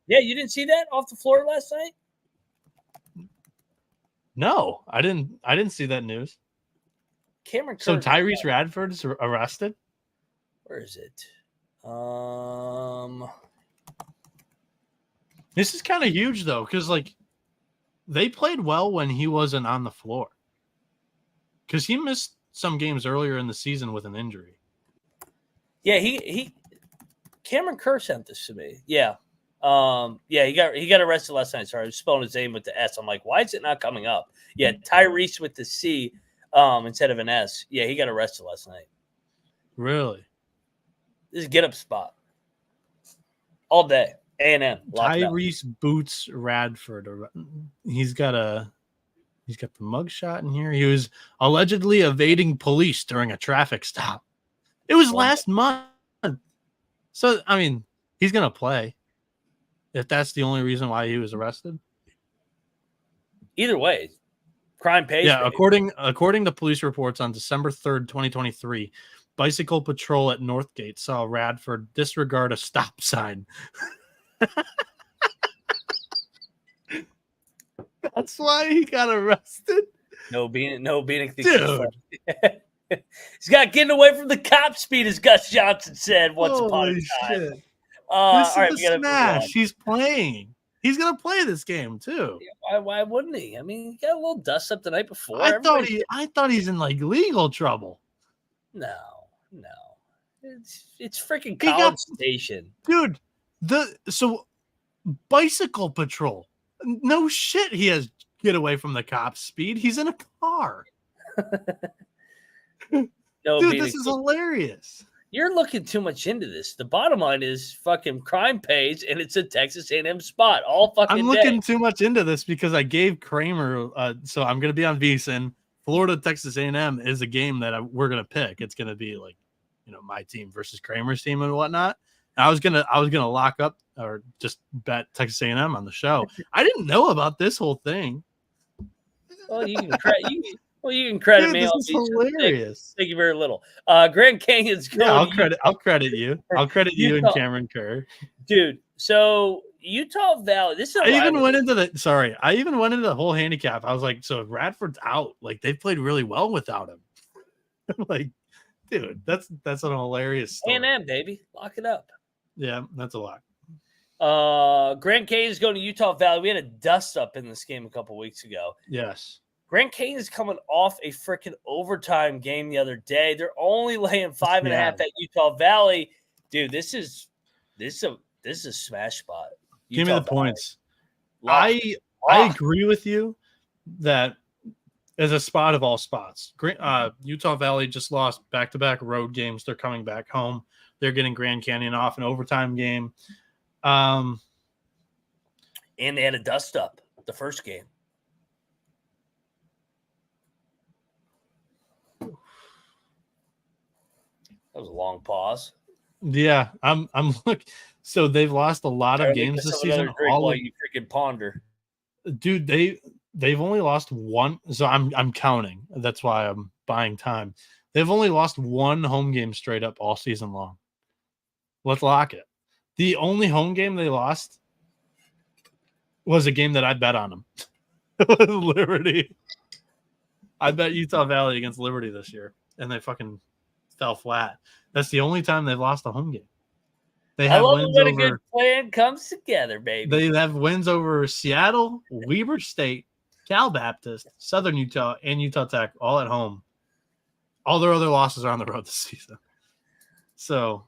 Yeah, you didn't see that off the floor last night? No, I didn't see that news. Cameron Kirk. So Tyrese Radford is arrested? Where is it? This is kind of huge though, because like they played well when he wasn't on the floor. Because he missed some games earlier in the season with an injury. Yeah, he Cameron Kerr sent this to me. Yeah. He got arrested last night. Sorry, I was spelling his name with the S. I'm like, why is it not coming up? Yeah, Tyrese with the C instead of an S. Yeah, he got arrested last night. Really? This is a get-up spot. All day. A&M. Tyrese Boots Radford. He's got the mugshot in here. He was allegedly evading police during a traffic stop. It was last month. So, I mean, he's going to play. If that's the only reason why he was arrested. Either way, crime pays. Yeah, according to police reports on December 3rd, 2023, Bicycle patrol at Northgate saw Radford disregard a stop sign. That's why he got arrested. No Bieniek thinks Dude. he's funny. He's got getting away from the cop speed, as Gus Johnson said once upon a time. Shit. This is the smash. He's playing. He's gonna play this game too. Why wouldn't he? I mean, he got a little dust up the night before. I thought he's in like legal trouble. No. It's freaking College Station, dude. So bicycle patrol. No shit. He has get away from the cops' speed. He's in a car. Dude, this is hilarious. You're looking too much into this. The bottom line is fucking crime pays, and it's a Texas A&M spot all fucking I'm looking too much into this because I gave Kramer. So I'm going to be on VSiN. Florida Texas A&M is a game that we're going to pick. It's going to be like, my team versus Kramer's team and whatnot. And I was gonna lock up or just bet Texas A&M on the show. I didn't know about this whole thing. Well, you can credit me. This is hilarious. Thank you very little. Grand Canyon's going. I'll credit you. I'll credit you and Cameron Kerr. Dude, so Utah Valley. I even went into the whole handicap. I was like, so Radford's out. Like they've played really well without him. Like, dude, that's an hilarious story. A&M, baby. Lock it up. Yeah, that's a lot. Grand Canyon's going to Utah Valley. We had a dust up in this game a couple weeks ago. Yes. Grand Canyon is coming off a freaking overtime game the other day. They're only laying 5.5 at Utah Valley. Dude, this is a smash spot. Give me the points. I agree with you that as a spot of all spots. Utah Valley just lost back-to-back road games. They're coming back home. They're getting Grand Canyon off an overtime game. And they had a dust-up the first game. That was a long pause. Yeah, I'm look. So they've lost a lot of games this season. While you freaking ponder, dude. They've only lost one. So I'm counting. That's why I'm buying time. They've only lost one home game straight up all season long. Let's lock it. The only home game they lost was a game that I bet on them. Liberty. I bet Utah Valley against Liberty this year, and they fucking fell flat. That's the only time they've lost a home game. They have wins when a good plan comes together, baby. They have wins over Seattle, Weber State, Cal Baptist, Southern Utah, and Utah Tech, all at home. All their other losses are on the road this season. So,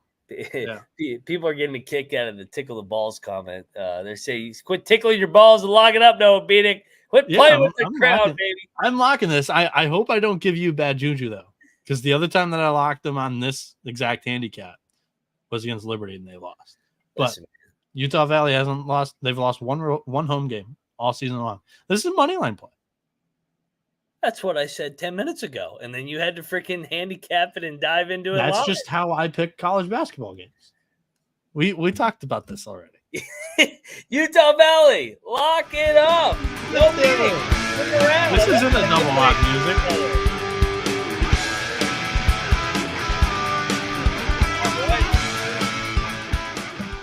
yeah. People are getting a kick out of the tickle the balls comment. They're saying, quit tickling your balls and lock it up, Noah Bieniek. Quit playing with the crowd, baby. I'm locking this. I hope I don't give you bad juju, though, because the other time that I locked them on this exact handicap was against Liberty, and they lost. But Utah Valley hasn't lost. They've lost one home game all season long. This is a money line play. That's what I said 10 minutes ago. And then you had to freaking handicap it and dive into it. That's just how I pick college basketball games. We talked about this already. Utah Valley, lock it up. No meeting. This isn't a double lock music.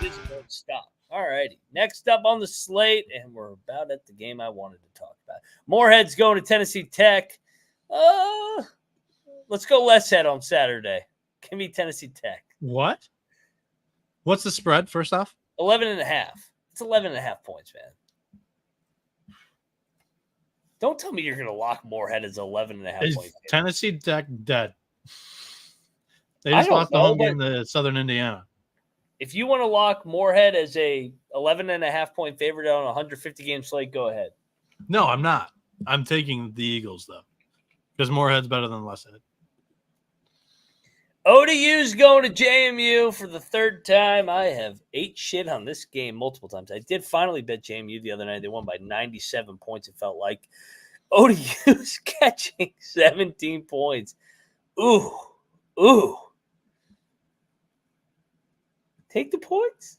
This won't stop. All righty. Next up on the slate, and we're about at the game I wanted to talk about. Moorhead's going to Tennessee Tech. Let's go Less Head on Saturday. Give me Tennessee Tech. What? What's the spread, first off? 11.5. It's 11.5 points, man. Don't tell me you're going to lock Moorhead as 11.5 points. Tennessee Tech dead. They just lost the home game to Southern Indiana. If you want to lock Moorhead as a 11.5 point favorite on a 150 game slate, go ahead. No, I'm not. I'm taking the Eagles, though, because Moorhead's better than Less Head. ODU's going to JMU for the third time. I have ate shit on this game multiple times. I did finally bet JMU the other night. They won by 97 points, it felt like. ODU's catching 17 points. Ooh. Take the points.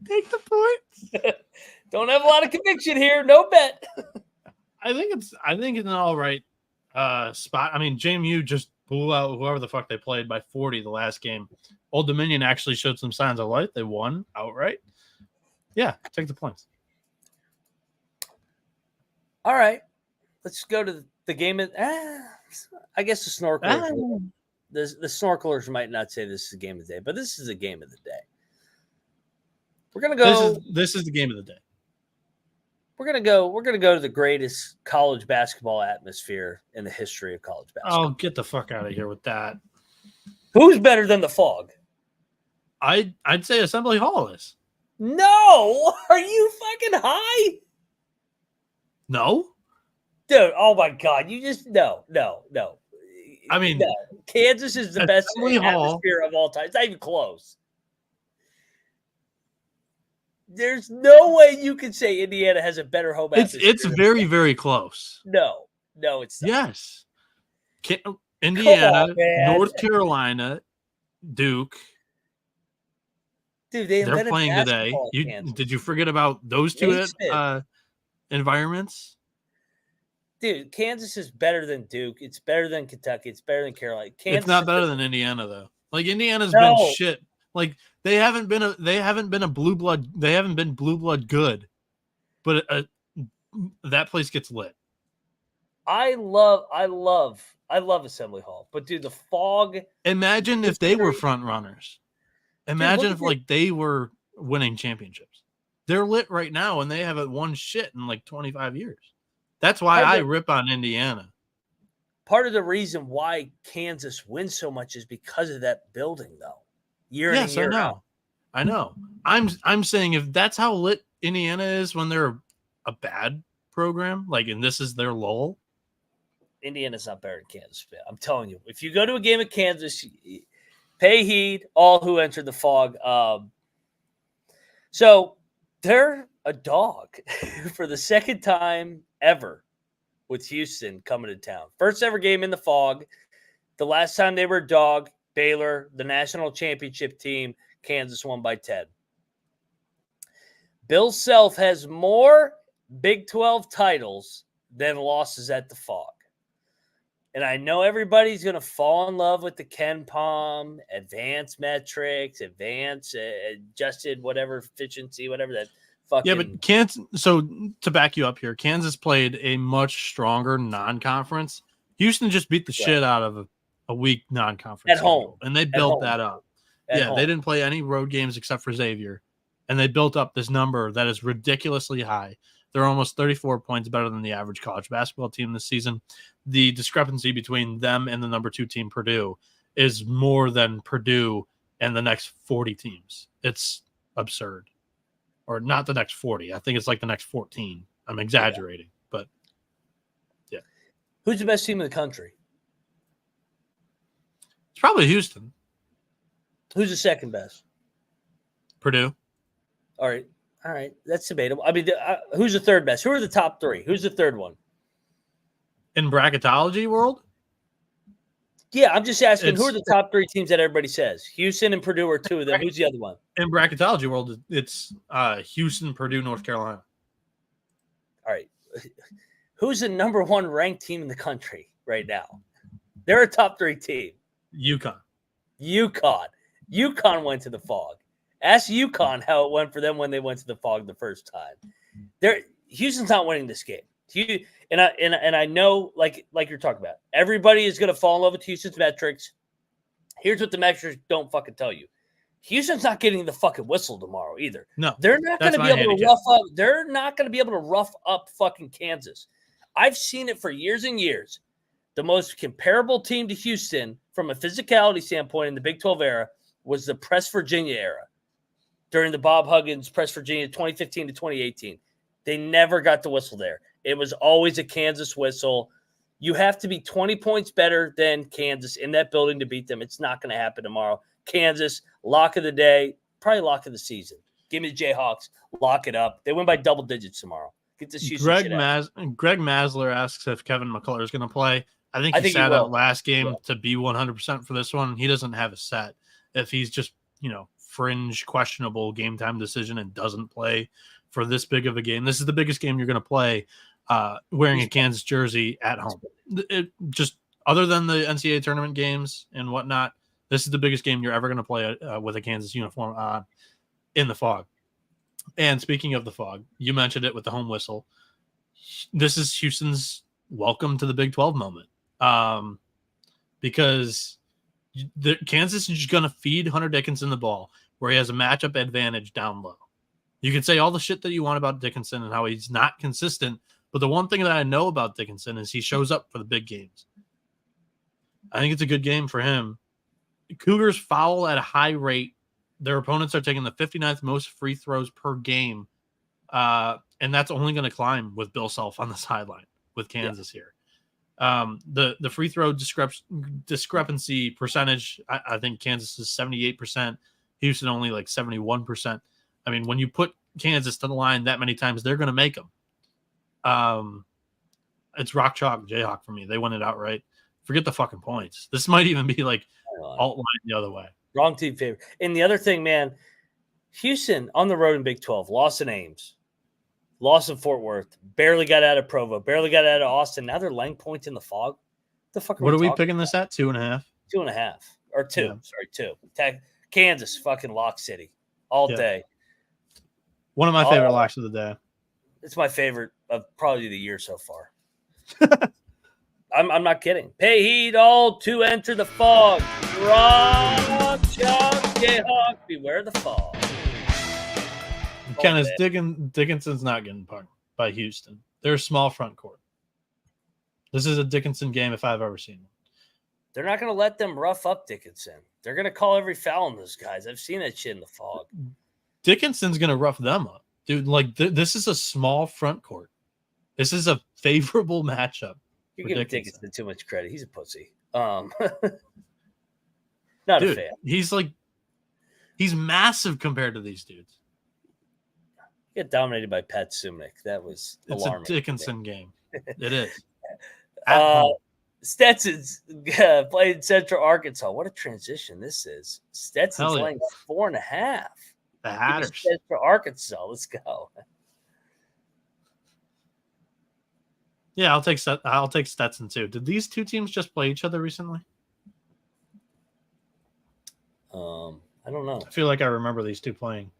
Take the points. Don't have a lot of conviction here. No bet. I think it's an all right. spot. I mean, JMU just blew out whoever the fuck they played by 40 the last game. Old Dominion actually showed some signs of life. They won outright. Yeah, take the points. All right. Let's go to the game. I guess the snorkelers. The snorkelers might not say this is a game of the day, but this is a game of the day. We're gonna go. This is the game of the day. We're gonna go to the greatest college basketball atmosphere in the history of college basketball. Oh, get the fuck out of here with that. Who's better than the PHOG? I'd say Assembly Hall is. No, are you fucking high? No, dude. Oh my god, you just no. I mean, no. Kansas is the best atmosphere of all time. It's not even close. There's no way you can say Indiana has a better home atmosphere. It's very, very close. No, it's not. Yes. Indiana, North Carolina, Duke. Dude, they're playing today. Did you forget about those two environments? Dude, Kansas is better than Duke. It's better than Kentucky. It's better than Carolina. It's not better than Indiana though. Like Indiana's been shit. Like they haven't been a blue blood. They haven't been blue blood good, but that place gets lit. I love Assembly Hall, but dude, the PHOG. Imagine if they were front runners. Imagine if like they were winning championships. They're lit right now, and they haven't won shit in like 25 years. That's why I rip on Indiana. Part of the reason why Kansas wins so much is because of that building, though. Yes, I know. I know. I'm saying if that's how lit Indiana is when they're a bad program, like, and this is their lull. Indiana's not better than Kansas. I'm telling you. If you go to a game of Kansas, pay heed, all who enter the PHOG. So they're a dog for the second time ever with Houston coming to town. First ever game in the PHOG. The last time they were a dog, Baylor, the national championship team, Kansas won by 10. Bill Self has more Big 12 titles than losses at the PHOG. And I know everybody's going to fall in love with the Ken Palm, advanced metrics, advanced adjusted whatever efficiency, whatever that fucking. Yeah, but Kansas. So to back you up here, Kansas played a much stronger non-conference. Houston just beat the shit out of a weak non-conference at home, and they built that up. They didn't play any road games except for Xavier, and they built up this number that is ridiculously high. They're almost 34 points better than the average college basketball team this season. The discrepancy between them and the number 2 team, Purdue, is more than Purdue and the next 40 teams. It's absurd. Or not the next 40. I think it's like the next 14. I'm exaggerating, but yeah. Who's the best team in the country? It's probably Houston. Who's the second best? Purdue. All right. That's debatable. I mean, who's the third best? Who are the top 3? Who's the third one? In bracketology world? Yeah, I'm just asking who are the top 3 teams that everybody says? Houston and Purdue are 2 of them. Who's the other one? In bracketology world, it's Houston, Purdue, North Carolina. All right. Who's the number 1 ranked team in the country right now? They're a top 3 team. UConn. UConn went to the PHOG. Ask UConn how it went for them when they went to the PHOG the first time. Houston's not winning this game. And I know, like you're talking about, everybody is going to fall in love with Houston's metrics. Here's what the metrics don't fucking tell you: Houston's not getting the fucking whistle tomorrow either. No, they're not going to be able to rough up. They're not going to be able to rough up fucking Kansas. I've seen it for years and years. The most comparable team to Houston from a physicality standpoint in the Big 12 era was the Press Virginia era during the Bob Huggins Press Virginia 2015 to 2018. They never got the whistle there. It was always a Kansas whistle. You have to be 20 points better than Kansas in that building to beat them. It's not going to happen tomorrow. Kansas, lock of the day, probably lock of the season. Give me the Jayhawks, lock it up. They win by double digits tomorrow. Get this Houston shit out. Greg Masler asks if Kevin McCullough is going to play. I think he sat out last game to be 100% for this one. He doesn't have a set. If he's just, fringe questionable game time decision and doesn't play for this big of a game, this is the biggest game you're going to play. wearing a Kansas jersey at home. It just other than the NCAA tournament games and whatnot, this is the biggest game you're ever going to play with a Kansas uniform on in the Phog. And speaking of the Phog, you mentioned it with the home whistle. This is Houston's welcome to the Big 12 moment, because Kansas is just going to feed Hunter Dickinson the ball where he has a matchup advantage down low. You can say all the shit that you want about Dickinson and how he's not consistent, but the one thing that I know about Dickinson is he shows up for the big games. I think it's a good game for him. Cougars foul at a high rate. Their opponents are taking the 59th most free throws per game, and that's only going to climb with Bill Self on the sideline with Kansas here. The free throw discrepancy percentage, I think Kansas is 78%, Houston only like 71%. I mean, when you put Kansas to the line that many times, they're going to make them. It's rock chalk Jayhawk for me. They won it outright. Forget the fucking points. This might even be like alt line the other way. Wrong team favorite. And the other thing, man, Houston on the road in Big 12, lost in Ames, lost in Fort Worth, barely got out of Provo, barely got out of Austin. Now they're laying points in the Phog. The fuck what are we picking this at? 2.5? 2.5. Or 2. Yeah. Sorry, 2. Kansas, fucking Lock City all day. One of my favorite locks of the day. It's my favorite of probably the year so far. I'm not kidding. Pay heed all to enter the Phog. Rock, chalk, Jayhawk, beware the Phog. Kenneth, Dickinson's not getting punked by Houston. They're a small front court. This is a Dickinson game if I've ever seen one. They're not going to let them rough up Dickinson. They're going to call every foul on those guys. I've seen that shit in the Phog. Dickinson's going to rough them up. Dude, like this is a small front court. This is a favorable matchup. You're giving Dickinson too much credit. He's a pussy. Not a fan. He's massive compared to these dudes. He got dominated by Pat Sumnick. That was alarming. It's a Dickinson game. It is. Stetson's played Central Arkansas. What a transition this is. Stetson's playing 4.5. The Hatters. Central Arkansas. Let's go. Yeah, I'll take Stetson too. Did these two teams just play each other recently? I don't know. I feel like I remember these two playing.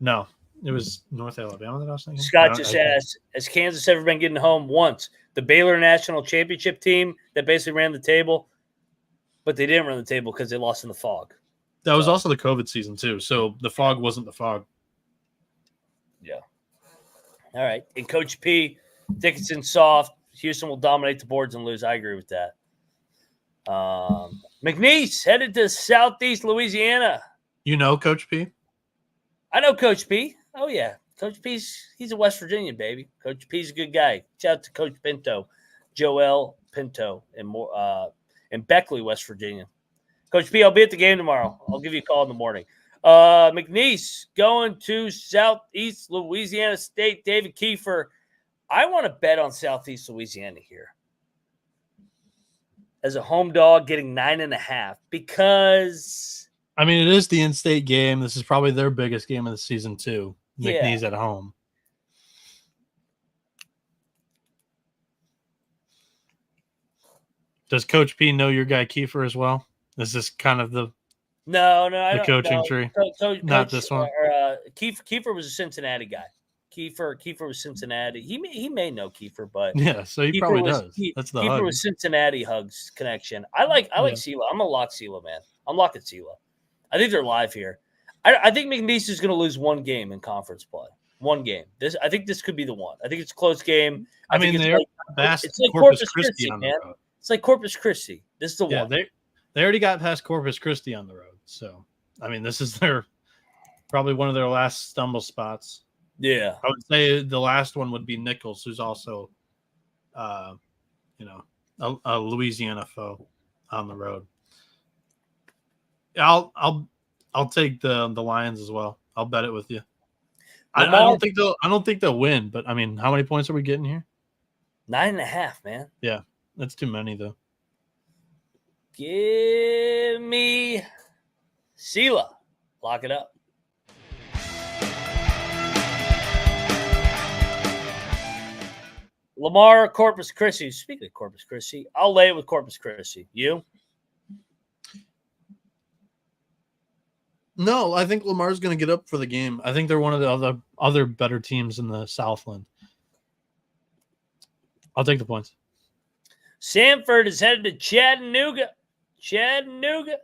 No, it was North Alabama that I was thinking. Scott just asked, has Kansas ever been getting home once? The Baylor National Championship team that basically ran the table, but they didn't run the table because they lost in the Phog. That was also the COVID season too, so the Phog wasn't the Phog. Yeah. All right. And Coach P, Dickinson soft. Houston will dominate the boards and lose. I agree with that. McNeese headed to Southeast Louisiana. You know Coach P? I know Coach P. Oh, yeah. Coach P's he's a West Virginian, baby. Coach P's a good guy. Shout out to Coach Pinto, Joel Pinto, and Beckley, West Virginia. Coach P, I'll be at the game tomorrow. I'll give you a call in the morning. McNeese going to Southeast Louisiana State. David Kiefer. I want to bet on Southeast Louisiana here as a home dog, getting 9.5 because I mean it is the in-state game. This is probably their biggest game of the season too. McNeese at home. Does Coach P know your guy Kiefer as well? Is this kind of the coaching tree? Not this one. Kiefer was a Cincinnati guy. Kiefer was Cincinnati. He may know Kiefer, but yeah, so he probably does. That's the Kiefer was Cincinnati Hugs connection. I like Sela. I'm a lock Sela, man. I'm locking Sela. I think they're live here. I think McNeese is going to lose one game in conference play. One game. I think this could be the one. I think it's a close game. I mean, it's like Corpus Christi, man. It's like Corpus Christi. This is the one. They already got past Corpus Christi on the road. So, I mean, this is probably one of their last stumble spots. Yeah. I would say the last one would be Nichols, who's also, a Louisiana foe on the road. I'll take the Lions as well. I'll bet it with you. I don't think they'll win, but I mean, how many points are we getting here? 9.5, man. Yeah, that's too many though. Give me Sela. Lock it up. Lamar, Corpus Christi. Speaking of Corpus Christi, I'll lay it with Corpus Christi. You? No, I think Lamar's going to get up for the game. I think they're one of the other better teams in the Southland. I'll take the points. Samford is headed to Chattanooga. Chattanooga's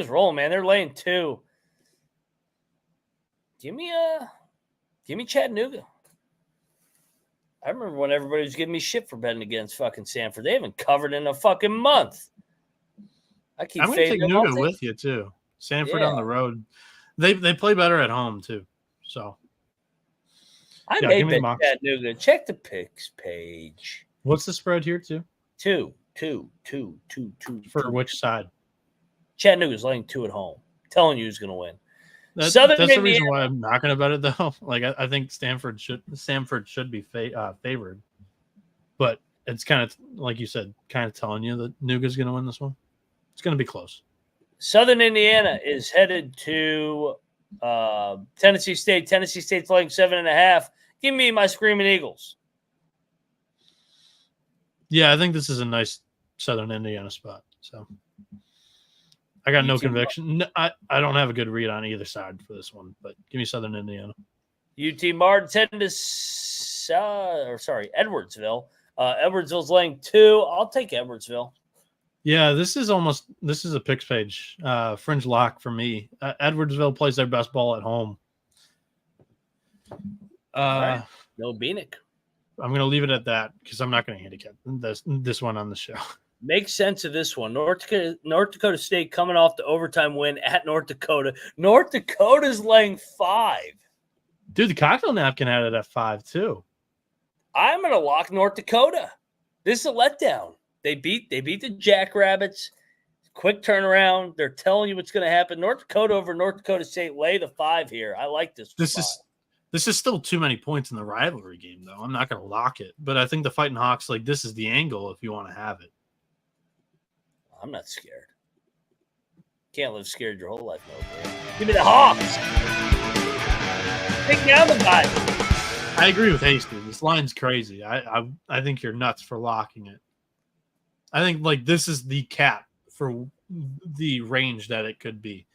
rolling, man. They're laying 2. Give me Chattanooga. I remember when everybody was giving me shit for betting against fucking Samford. They haven't covered in a fucking month. I'm going to take Nooga with you too. Samford on the road. They play better at home too. So I may bet Chattanooga. Check the picks page. What's the spread here too? 2. For which side? Chattanooga's laying 2 at home. I'm telling you who's going to win. That's the reason why I'm not going to bet it though. Like I think Samford should be favored, but it's kind of like you said, kind of telling you that Nooga's going to win this one. It's going to be close. Southern Indiana is headed to Tennessee State. Tennessee State's laying 7.5. Give me my Screaming Eagles. Yeah, I think this is a nice Southern Indiana spot. So I got no conviction. I don't have a good read on either side for this one, but give me Southern Indiana. UT Martin's heading to Edwardsville. Edwardsville's laying 2. I'll take Edwardsville. Yeah, this is a picks page. Fringe lock for me. Edwardsville plays their best ball at home. Right. No Bieniek. I'm going to leave it at that because I'm not going to handicap this one on the show. Make sense of this one. North Dakota State coming off the overtime win at North Dakota. North Dakota's laying 5. Dude, the cocktail napkin had it at 5 too. I'm going to lock North Dakota. This is a letdown. They beat the Jackrabbits. Quick turnaround. They're telling you what's going to happen. North Dakota over North Dakota State. Lay the 5 here. I like this. This is still too many points in the rivalry game, though. I'm not going to lock it, but I think the Fighting Hawks, like, this is the angle if you want to have it. I'm not scared. Can't live scared your whole life, no. Give me the Hawks. Take down the guys. I agree with Hasty. This line's crazy. I think you're nuts for locking it. I think like this is the cap for the range that it could be.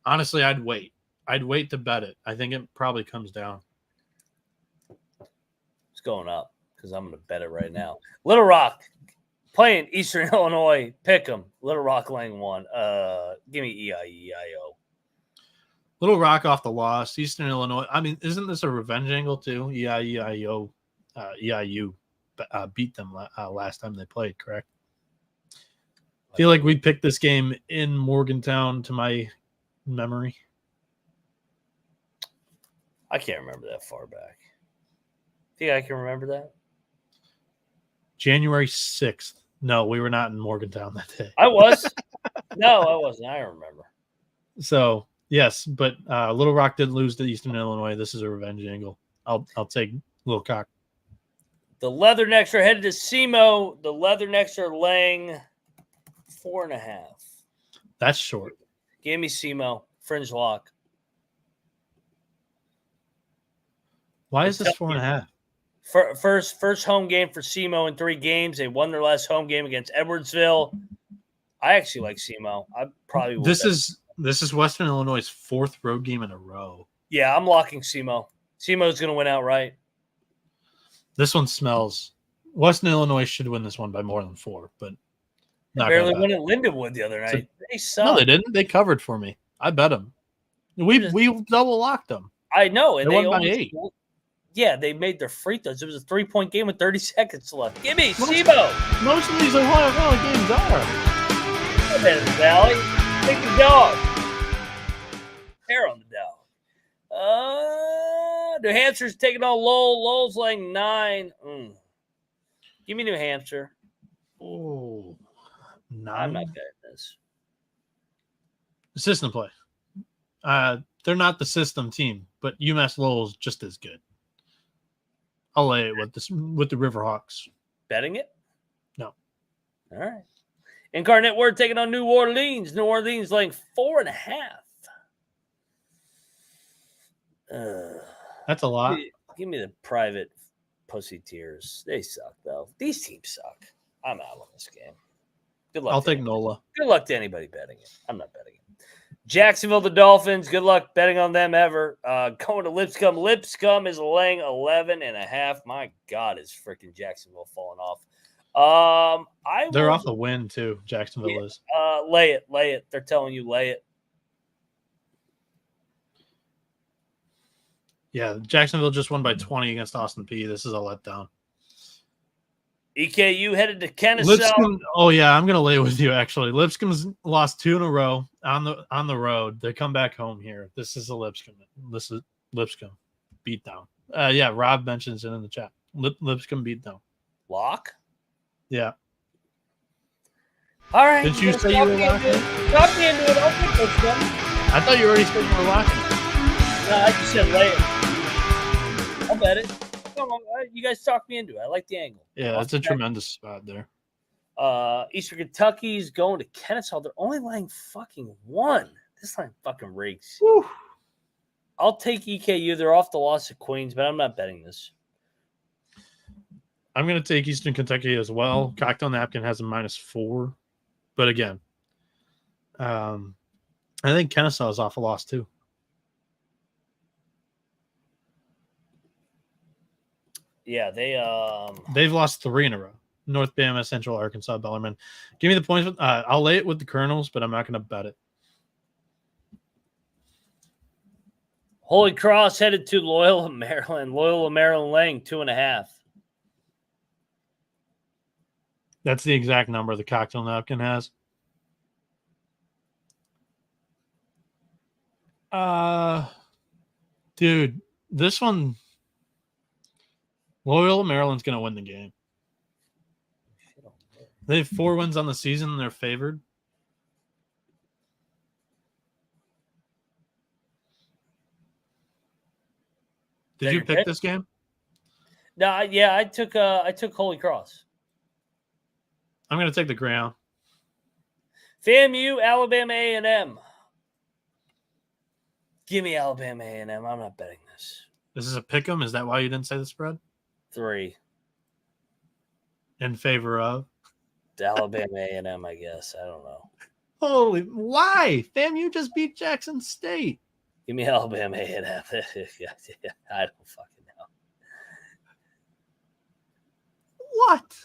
Honestly, I'd wait. I'd wait to bet it. I think it probably comes down. It's going up because I'm going to bet it right now. Little Rock playing Eastern Illinois. Pick them. Little Rock laying 1. Give me EIO. Little Rock off the loss. Eastern Illinois. I mean, isn't this a revenge angle too? EIU beat them last time they played, correct? I feel like we picked this game in Morgantown to my memory. I can't remember that far back. Think I can remember that? January 6th. No, we were not in Morgantown that day. I was. No, I wasn't. I remember. So, yes, but Little Rock did lose to Eastern Illinois. This is a revenge angle. I'll take Little Cock. The Leathernecks are headed to SEMO. The Leathernecks are laying 4.5. That's short. Give me SEMO. Fringe lock. Why is this 4.5? First home game for SEMO in 3 games. They won their last home game against Edwardsville. I actually like SEMO. I probably will. This is Western Illinois' 4th road game in a row. Yeah, I'm locking SEMO. SEMO's going to win outright. This one smells. Western Illinois should win this one by more than 4, but they barely won at Lindenwood the other night. They suck. No, they didn't. They covered for me. I bet them. We double locked them. I know, and they won by 8. Yeah, they made their free throws. It was a 3-point game with 30 seconds left. Give me SEMO. Most of these Ohio Valley games are. Valley. Take the dog. Hair on the dog. New Hampshire's taking on Lowell. Lowell's laying 9. Give me New Hampshire. Oh, 9. I'm not betting this. System play. They're not the system team, but UMass Lowell's just as good. I'll lay it with the Riverhawks. Betting it? No. All right. Incarnate Word taking on New Orleans. New Orleans laying 4.5. That's a lot. Give me the private pussy tears. They suck, though. These teams suck. I'm out on this game. Good luck. I'll take Nola. Good luck to anybody betting it. I'm not betting it. Jacksonville, the Dolphins. Good luck betting on them ever. Going to Lipscomb. Lipscomb is laying 11.5. My God, is freaking Jacksonville falling off. They're off the win too. Jacksonville is. Lay it. They're telling you lay it. Yeah, Jacksonville just won by 20 against Austin Peay. This is a letdown. EKU headed to Kennesaw. Lipscomb. Oh yeah, I'm gonna lay with you. Actually, Lipscomb's lost 2 in a row on the road. They come back home here. This is a Lipscomb. This is Lipscomb beatdown. Yeah, Rob mentions it in the chat. Lipscomb beatdown. Lock. Yeah. All right. Did you say you were locking? Talk me into it. I'll pick Lipscomb. I thought you already said you were locking. No, I just said lay it. I'll bet it. Come on, you guys talked me into it. I like the angle. Yeah, that's a tremendous spot there. Eastern Kentucky's going to Kennesaw. They're only laying fucking 1. This line fucking rigs. Whew. I'll take EKU. They're off the loss of Queens, but I'm not betting this. I'm going to take Eastern Kentucky as well. Cocktail Napkin has a -4. But again, I think Kennesaw is off a loss too. Yeah, they've lost 3 in a row. North Bama, Central Arkansas, Bellarmine. Give me the points. I'll lay it with the Colonels, but I'm not going to bet it. Holy Cross headed to Loyola, Maryland. Loyola, Maryland laying 2.5. That's the exact number the Cocktail Napkin has. Dude, this one, Loyola, Maryland's going to win the game. They have 4 wins on the season, and they're favored. Did you pick this game? No, yeah, I took Holy Cross. I'm going to take the ground. FAMU, Alabama A&M. Give me Alabama A&M. I'm not betting this. This is a pick 'em. Is that why you didn't say the spread? 3. In favor of? Alabama A&M, I guess. I don't know. Holy, why? FAMU just beat Jackson State. Give me Alabama A&M. I don't fucking know. What?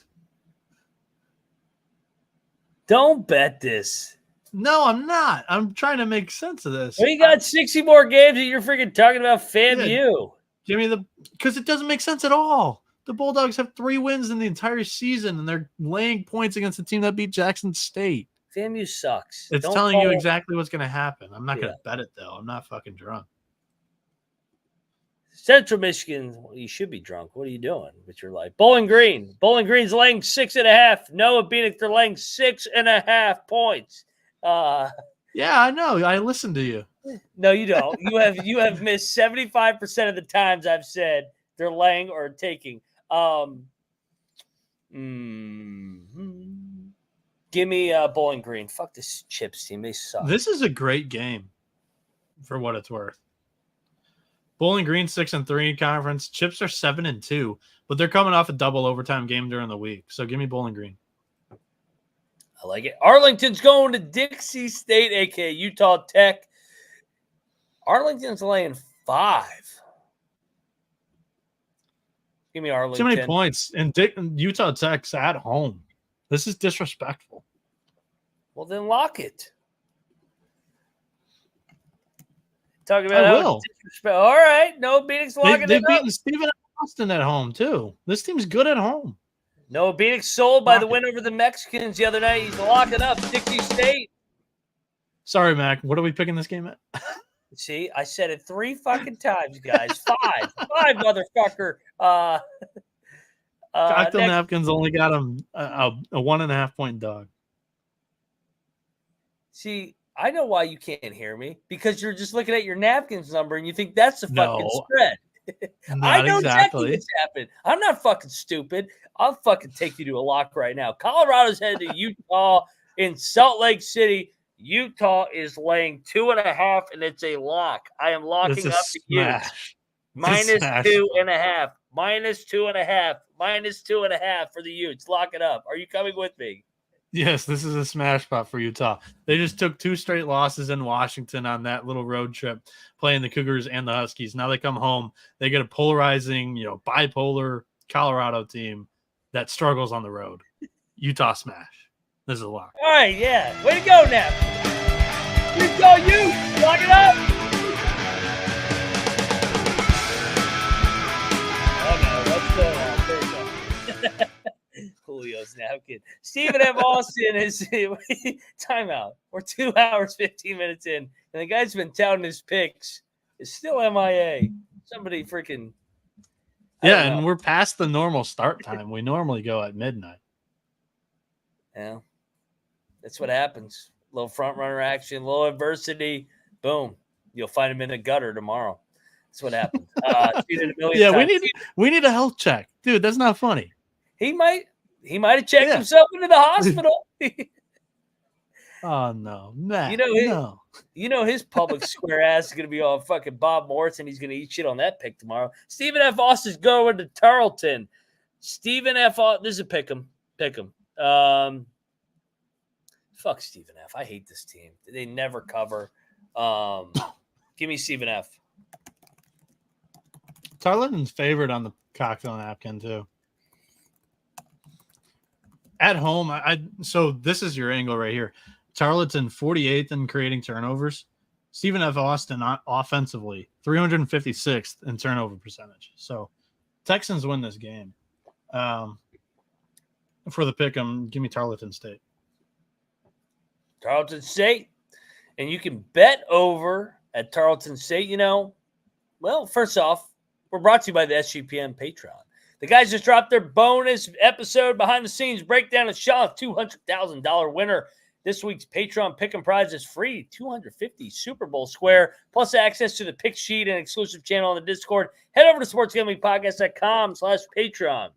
Don't bet this. No, I'm not. I'm trying to make sense of this. We got 60 more games and you're freaking talking about FAMU. Give me because it doesn't make sense at all. The Bulldogs have 3 wins in the entire season, and they're laying points against a team that beat Jackson State. FAMU sucks. It's telling you exactly what's going to happen. I'm not going to bet it, though. I'm not fucking drunk. Central Michigan, well, you should be drunk. What are you doing with your life? Bowling Green. Bowling Green's laying 6.5. Noah Bieniek, they're laying 6.5 points. Yeah, I know. I listened to you. No, you don't. You have missed 75% of the times I've said they're laying or taking. Give me Bowling Green. Fuck this Chips team. They suck. This is a great game for what it's worth. Bowling Green 6-3 conference. Chips are 7-2, but they're coming off a double overtime game during the week. So give me Bowling Green. I like it. Arlington's going to Dixie State, aka Utah Tech. Arlington's laying 5. Give me Arlington. Too many points. And Utah Tech's at home. This is disrespectful. Well, then lock it. Talking about how disrespectful. All right. No, Bieniek's locking it up. They've beaten Stephen Austin at home, too. This team's good at home. No, Bieniek sold by the win over the Mexicans the other night. He's locking up Dixie State. Sorry, Mac. What are we picking this game at? See, I said it 3 fucking times, guys. 5, motherfucker. Cocktail Napkins only got him a 1.5 point dog. See, I know why you can't hear me, because you're just looking at your napkins number and you think that's the fucking spread. I know exactly what's happened. I'm not fucking stupid. I'll fucking take you to a lock right now. Colorado's headed to Utah in Salt Lake City. Utah is laying 2.5, and it's a lock. I am locking up the Utes. -2.5. -2.5. -2.5 for the Utes. Lock it up. Are you coming with me? Yes, this is a smash spot for Utah. They just took 2 straight losses in Washington on that little road trip, playing the Cougars and the Huskies. Now they come home. They get a polarizing, bipolar Colorado team that struggles on the road. Utah smash. This is a lock. All right, yeah. Way to go, Nap. Let's go, Utes. Lock it up. Julio's napkin. Stephen F. Austin is timeout. We're 2 hours, 15 minutes in, and the guy's been touting his picks. Is still MIA. Somebody freaking. Yeah, and we're past the normal start time. We normally go at midnight. Yeah, that's what happens. A little front runner action, a little adversity. Boom. You'll find him in the gutter tomorrow. That's what happens. We need a health check. Dude, that's not funny. He might have checked himself into the hospital. Oh no, Matt, you know his public square ass is gonna be on fucking Bob Morris, and he's gonna eat shit on that pick tomorrow. Stephen F. Austin's going to Tarleton. Stephen F. Austin, this is a pick 'em. Fuck Stephen F. I hate this team. They never cover. Give me Stephen F. Tarleton's favored on the cocktail napkin too. At home, so this is your angle right here. Tarleton 48th in creating turnovers. Stephen F. Austin offensively 356th in turnover percentage. So Texans win this game. For the pick 'em, give me Tarleton State. Tarleton State. And you can bet over at Tarleton State. Well, first off, we're brought to you by the SGPN Patreon. The guys just dropped their bonus episode behind the scenes breakdown of Shaw's $200,000 winner. This week's Patreon pick and prize is free, $250 Super Bowl square, plus access to the pick sheet and exclusive channel on the Discord. Head over to sportsgamblingpodcast.com/Patreon.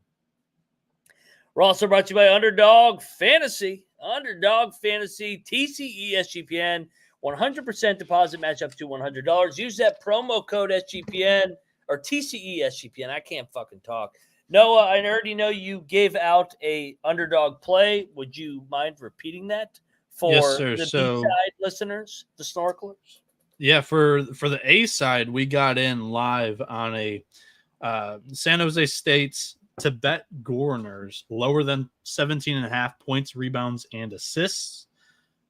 We're also brought to you by Underdog Fantasy. Underdog Fantasy, TCE SGPN, 100% deposit match up to $100. Use that promo code SGPN or TCE SGPN. I can't fucking talk. Noah, I already know you gave out a underdog play. Would you mind repeating that for the B-side listeners, the snorkelers? Yeah, for the A side, we got in live on a San Jose State's to bet Gourners lower than 17.5 points, rebounds, and assists.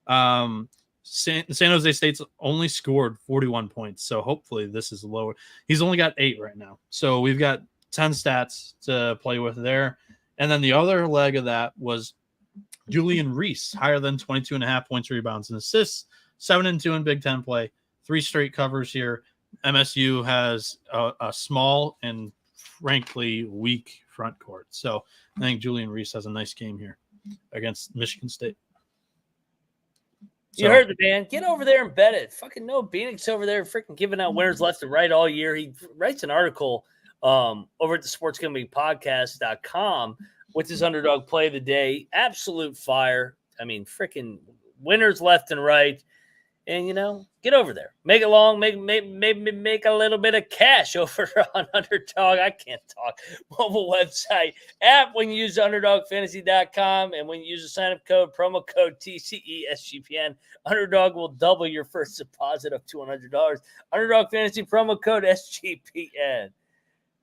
San Jose State's only scored 41 points, so hopefully this is lower. He's only got 8 right now, so we've got 10 stats to play with there. And then the other leg of that was Julian Reese, higher than 22.5 points, rebounds, and assists. 7-2 in Big Ten play, 3 straight covers here. MSU has a small and frankly weak front court, so I think Julian Reese has a nice game here against Michigan State. You heard the man. Get over there and bet it. Fucking Noah Bieniek's over there freaking giving out winners left and right all year. He writes an article over at the sportsgamblingpodcast.com with his underdog play of the day. Absolute fire. I mean, freaking winners left and right. And, get over there. Make it long. Maybe make a little bit of cash over on Underdog. I can't talk. Mobile website app when you use UnderdogFantasy.com. And when you use the sign-up code, promo code TCESGPN, Underdog will double your first deposit up to $100. Underdog Fantasy promo code SGPN.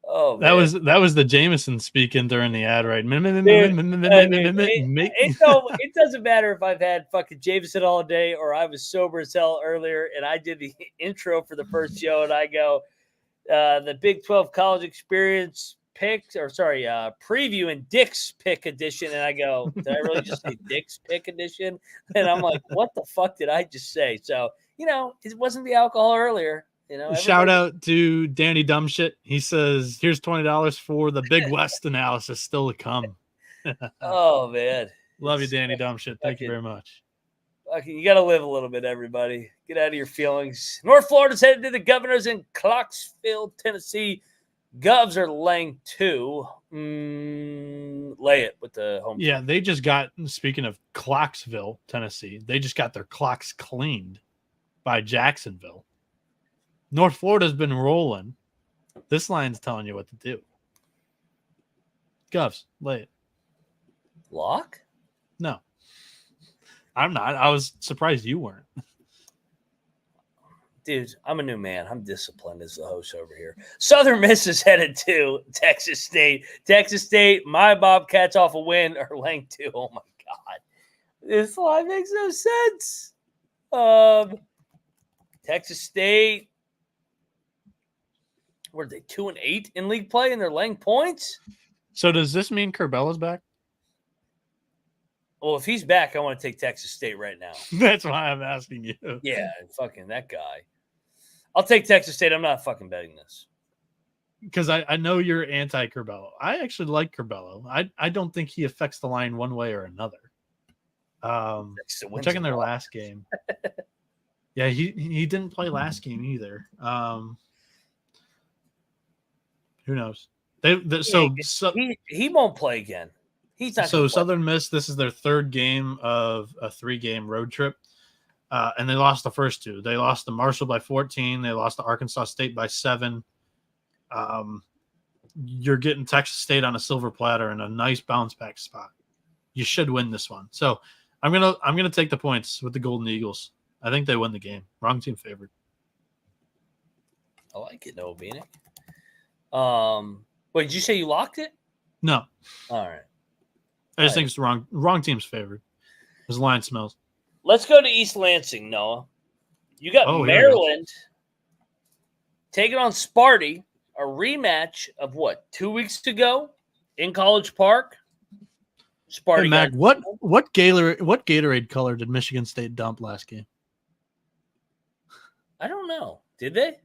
Oh, that was the Jameson speaking during the ad, right? It doesn't matter if I've had fucking Jameson all day or I was sober as hell earlier, and I did the intro for the first show, and I go the Big 12 College Experience preview and Dick's Pick Edition, and I go, did I really just say Dick's Pick Edition? And I'm like, what the fuck did I just say? So it wasn't the alcohol earlier. Shout out to Danny Dumbshit. He says, here's $20 for the Big West analysis still to come. Oh, man. Love you, Danny Dumbshit. Thank you very much. You got to live a little bit, everybody. Get out of your feelings. North Florida's headed to the Governors in Clarksville, Tennessee. Govs are laying 2. Lay it with the home. Yeah, they just got, speaking of Clarksville, Tennessee, they just got their clocks cleaned by Jacksonville. North Florida's been rolling. This line's telling you what to do. Govs, lay it. Lock? No. I'm not. I was surprised you weren't. Dude, I'm a new man. I'm disciplined as the host over here. Southern Miss is headed to Texas State. Texas State, my Bobcats off a win are laying 2. Oh, my God. This line makes no sense. Texas State, what are they, 2-8 in league play, and they're laying points? So does this mean Curbella's back? Well, if he's back, I want to take Texas State right now. That's why I'm asking you. Yeah, fucking that guy. I'll take Texas State. I'm not fucking betting this. Because I know you're anti-Curbelo. I actually like Curbelo. I don't think he affects the line one way or another. I'm checking their last game. Yeah, he didn't play last game either. Who knows? He won't play again. He's not. So Southern Miss, this is their third game of a 3-game road trip, and they lost the first 2. They lost to Marshall by 14. They lost to Arkansas State by 7. You're getting Texas State on a silver platter in a nice bounce back spot. You should win this one. So I'm gonna take the points with the Golden Eagles. I think they win the game. Wrong team favored. I like it, Noah Bieniek. Wait, did you say you locked it? No. All right. I just think it's the wrong team's favored. As the line smells. Let's go to East Lansing, Noah. You got Maryland taking on Sparty, a rematch of what, 2 weeks ago in College Park? Sparty. Hey, Mac, what Gatorade color did Michigan State dump last game? I don't know. Did they?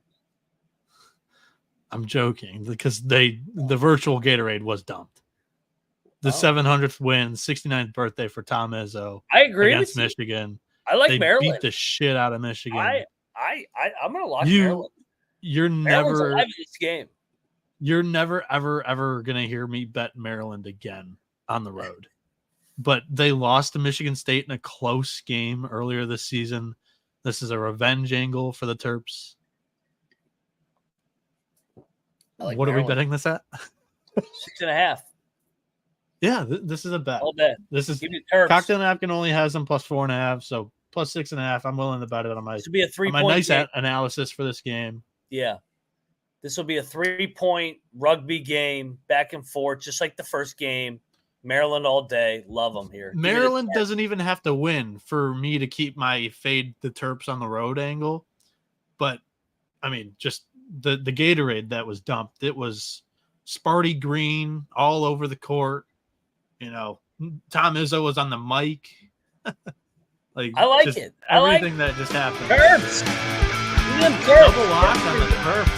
I'm joking because the virtual Gatorade was dumped. The 700th win, 69th birthday for Tom Izzo. I agree against with Michigan. I like they Maryland. Beat the shit out of Michigan. I'm gonna lock Maryland. You're Maryland's never alive in this game. You're never ever gonna hear me bet Maryland again on the road. But they lost to Michigan State in a close game earlier this season. This is a revenge angle for the Terps. What are we betting this at? 6.5. Yeah, this is a bet. All bet. This is Give me Terps. Cocktail Napkin only has them plus 4.5, so plus 6.5. I'm willing to bet it on my. This will be a 3-point. My nice analysis for this game. Yeah, this will be a 3-point rugby game, back and forth, just like the first game. Maryland all day. Love them here. Maryland doesn't even have to win for me to keep my fade the Terps on the road angle. But, I mean, just the Gatorade that was dumped, it was Sparty green all over the court. You know, Tom Izzo was on the mic. I like it. Everything that just happened. Terps. Double lock on the Terps.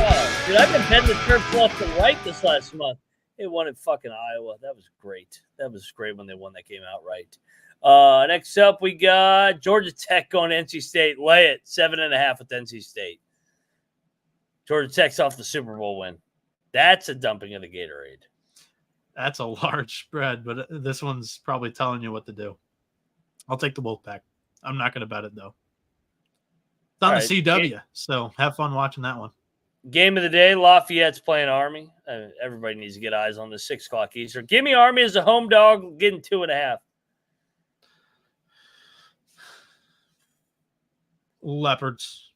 Oh, dude, I've been betting the Terps left and right this last month. They won at fucking Iowa. That was great. That was great when they won that game outright. Next up, we got Georgia Tech going to NC State. Lay it 7.5 with NC State. Georgia Tech's off the Super Bowl win. That's a dumping of the Gatorade. That's a large spread, but this one's probably telling you what to do. I'll take the Wolfpack. I'm not going to bet it, though. It's on the CW, so have fun watching that one. Game of the day, Lafayette's playing Army. Everybody needs to get eyes on the 6 o'clock Eastern. Give me Army as a home dog, getting 2.5. Leopards.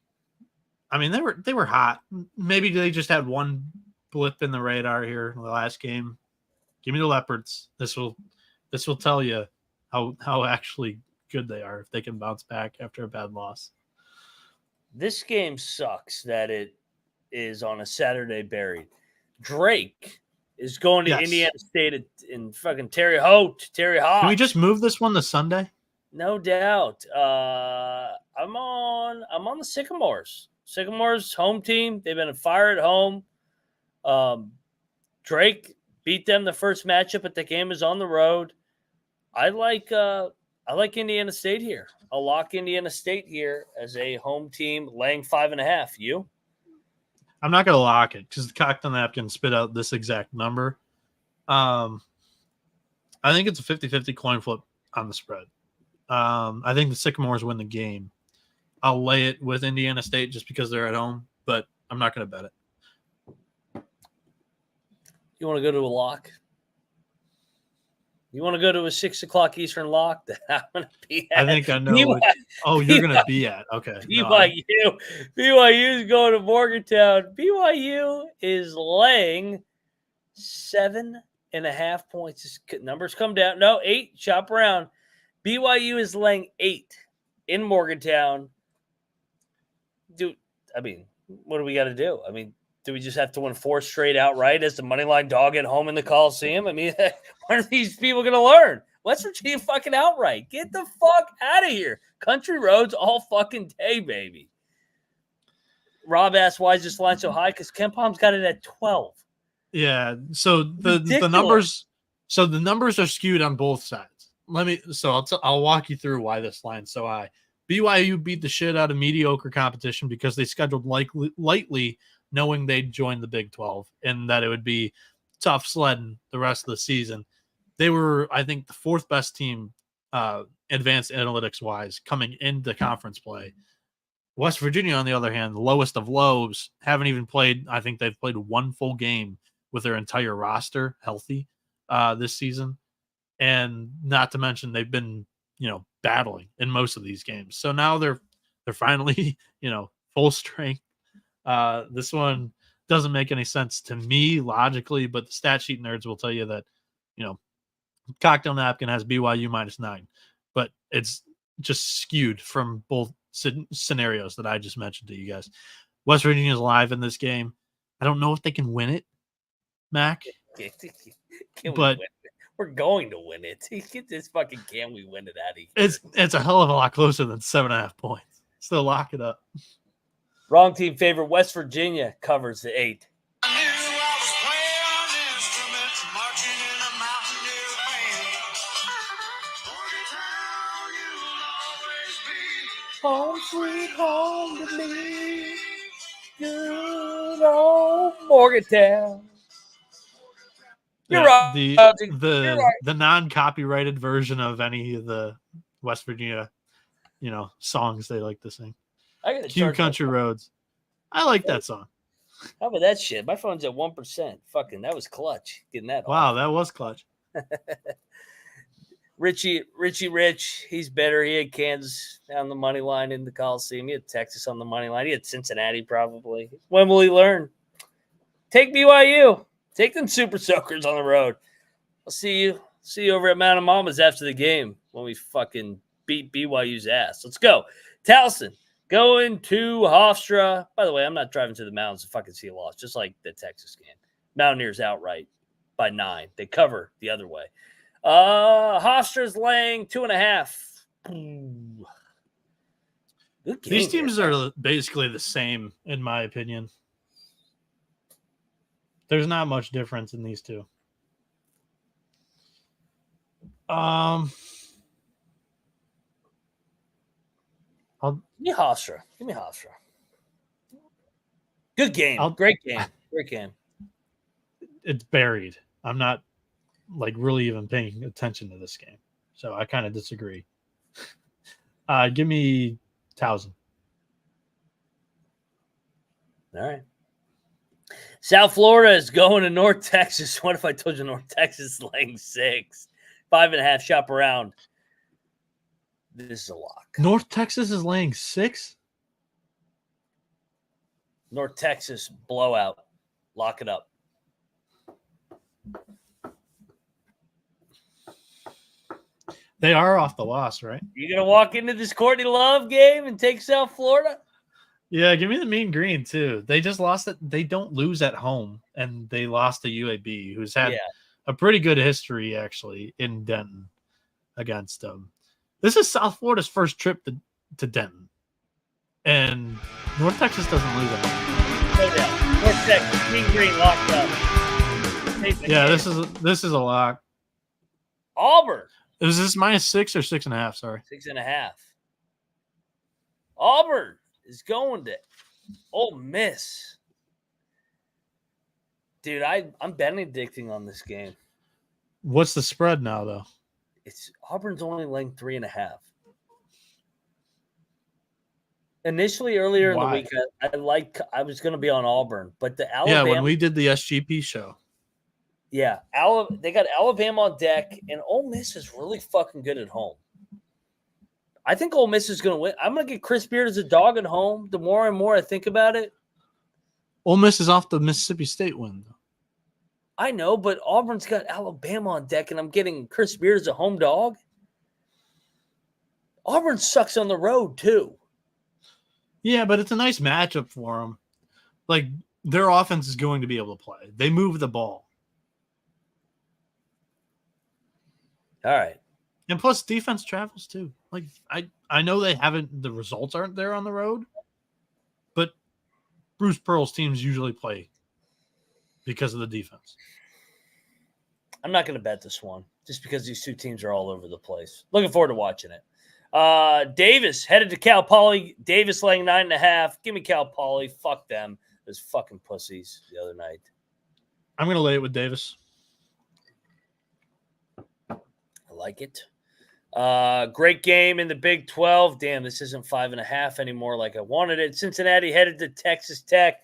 I mean, they were hot. Maybe they just had one blip in the radar here in the last game. Give me the Leopards. This will tell you how actually good they are if they can bounce back after a bad loss. This game sucks that it is on a Saturday buried. Drake is going to Indiana State in fucking Terre Haute. Can we just move this one to Sunday? No doubt. I'm on the Sycamores. Sycamores home team. They've been a fire at home. Drake beat them the first matchup, but the game is on the road. I like Indiana State here. I'll lock Indiana State here as a home team, laying 5.5. You? I'm not going to lock it because the Cocktail Napkin spit out this exact number. I think it's a 50-50 coin flip on the spread. I think the Sycamores win the game. I'll lay it with Indiana State just because they're at home, but I'm not going to bet it. You want to go to a lock? You want to go to a 6 o'clock Eastern lock that I'm going to be at? I think I know. You're going to be at. Okay. BYU is going to Morgantown. BYU is laying 7.5 points. Numbers come down. No, 8. Shop around. BYU is laying 8 in Morgantown. Dude, I mean, what do we got to do? I mean, do we just have to win 4 straight outright as the moneyline dog at home in the Coliseum? I mean, when are these people going to learn? West Virginia fucking outright. Get the fuck out of here. Country roads all fucking day, baby. Rob asked, why is this line so high? Because KenPom's got it at 12. Yeah. So the numbers are skewed on both sides. I'll walk you through why this line's so high. BYU beat the shit out of mediocre competition because they scheduled lightly, knowing they'd join the Big 12 and that it would be tough sledding the rest of the season. They were, I think, the 4th best team advanced analytics-wise coming into conference play. West Virginia, on the other hand, the lowest of lows, haven't even played. I think they've played 1 full game with their entire roster healthy this season. And not to mention they've been, battling in most of these games. So now they're finally, full strength. This one doesn't make any sense to me logically, but the stat sheet nerds will tell you that, Cocktail Napkin has BYU -9, but it's just skewed from both scenarios that I just mentioned to you guys. West Virginia is live in this game. I don't know if they can win it, Mac. But we're going to win it. Get this fucking can we win it out of here? It's a hell of a lot closer than 7.5 points. Still lock it up. Wrong team favorite. West Virginia covers the 8. Home sweet home to me. Good old Morgantown. You're right. The non-copyrighted version of any of the West Virginia, songs they like to sing. Cue Country Roads. I like that song. How about that shit? My phone's at 1%. Fucking, that was clutch. Getting that Wow, off. that was clutch. Richie Rich, he's better. He had Kansas on the money line in the Coliseum. He had Texas on the money line. He had Cincinnati probably. When will he learn? Take BYU. Take them Super Soakers on the road. I'll see you over at Mount Mamas after the game when we fucking beat BYU's ass. Let's go. Towson going to Hofstra. By the way, I'm not driving to the mountains to fucking see a loss, just like the Texas game. Mountaineers outright by 9. They cover the other way. Hofstra's laying 2.5. These teams are basically the same, in my opinion. There's not much difference in these two. Give me Hofstra. Good game. Great game. It's buried. I'm not really even paying attention to this game, so I kind of disagree. Give me Towson. All right. South Florida is going to North Texas. What if I told you North Texas is laying 6? 5.5. Shop around. This is a lock. North Texas is laying 6? North Texas blowout. Lock it up. They are off the loss, right? You going to walk into this Courtney Love game and take South Florida? Yeah, give me the Mean Green, too. They just lost it. They don't lose at home, and they lost to UAB, who's had a pretty good history, actually, in Denton against them. This is South Florida's first trip to Denton, and North Texas doesn't lose at home. No doubt. North Texas, Mean Green locked up. Yeah, this is a lock. Auburn. Is this -6 or 6.5? Sorry. 6.5. Auburn is going to Ole Miss. Dude, I'm Benedicting on this game. What's the spread now, though? It's Auburn's only laying 3.5. Initially, earlier in the week, I was going to be on Auburn, but the Alabama. Yeah, when we did the SGP show. Yeah, they got Alabama on deck, and Ole Miss is really fucking good at home. I think Ole Miss is going to win. I'm going to get Chris Beard as a dog at home. The more and more I think about it. Ole Miss is off the Mississippi State win, though. I know, but Auburn's got Alabama on deck, and I'm getting Chris Beard as a home dog. Auburn sucks on the road, too. Yeah, but it's a nice matchup for them. Like, their offense is going to be able to play. They move the ball. All right. And plus, defense travels, too. Like, I know the results aren't there on the road, but Bruce Pearl's teams usually play because of the defense. I'm not going to bet this one just because these two teams are all over the place. Looking forward to watching it. Davis headed to Cal Poly. Davis laying 9.5. Give me Cal Poly. Fuck them. Those fucking pussies the other night. I'm going to lay it with Davis. I like it. Great game in the Big 12. Damn, this isn't 5.5 anymore like I wanted it. Cincinnati headed to Texas Tech.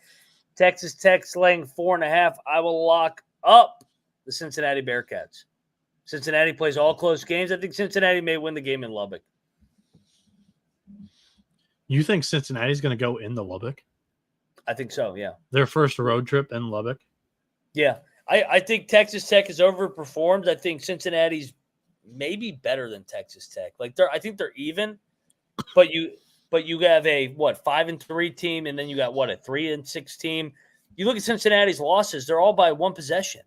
Texas Tech's laying 4.5. I will lock up the Cincinnati Bearcats. Cincinnati plays all close games. I think Cincinnati may win the game in Lubbock. You think Cincinnati's going to go into Lubbock? I think so, yeah. Their first road trip in Lubbock? Yeah. I think Texas Tech has overperformed. I think Cincinnati's maybe better than Texas Tech. Like I think they're even, but you have a 5-3 team, and then you got a 3-6 team. You look at Cincinnati's losses; they're all by one possession.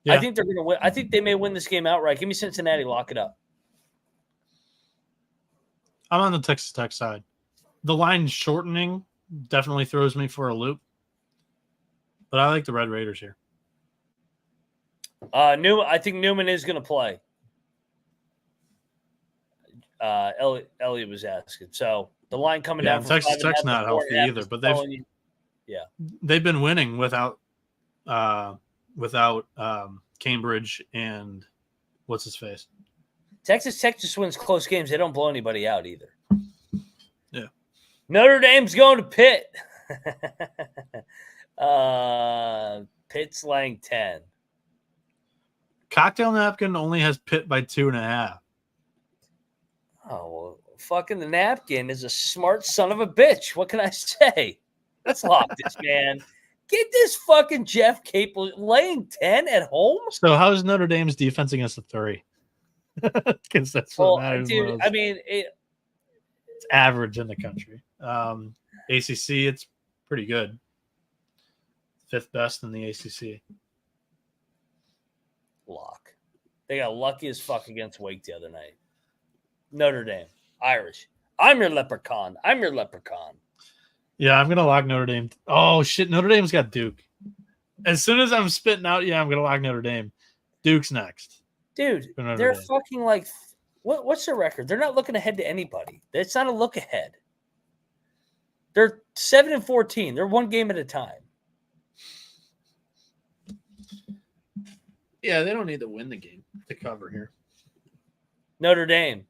Yeah. I think they're going to win. I think they may win this game outright. Give me Cincinnati. Lock it up. I'm on the Texas Tech side. The line shortening definitely throws me for a loop, but I like the Red Raiders here. I think Newman is going to play. Elliot was asking. So the line coming down from Texas Tech's not healthy either, but they've been winning without Cambridge and what's his face. Texas Tech just wins close games. They don't blow anybody out either. Yeah. Notre Dame's going to Pitt. Pitt's laying 10. Cocktail Napkin only has Pitt by 2.5. Oh, well, fucking the napkin is a smart son of a bitch. What can I say? Let's lock this, man. Get this fucking Jeff Capel laying 10 at home. So how is Notre Dame's defense against the 3? Because that's what matters. Dude, most. I mean, it's average in the country. ACC, it's pretty good. 5th best in the ACC. Lock. They got lucky as fuck against Wake the other night. Notre Dame. Irish. I'm your leprechaun. Yeah, I'm going to lock Notre Dame. Oh, shit. Notre Dame's got Duke. As soon as I'm spitting out, I'm going to lock Notre Dame. Duke's next. Dude, they're fucking like – what's their record? They're not looking ahead to anybody. It's not a look ahead. They're 7-14. They're one game at a time. Yeah, they don't need to win the game to cover here. Notre Dame,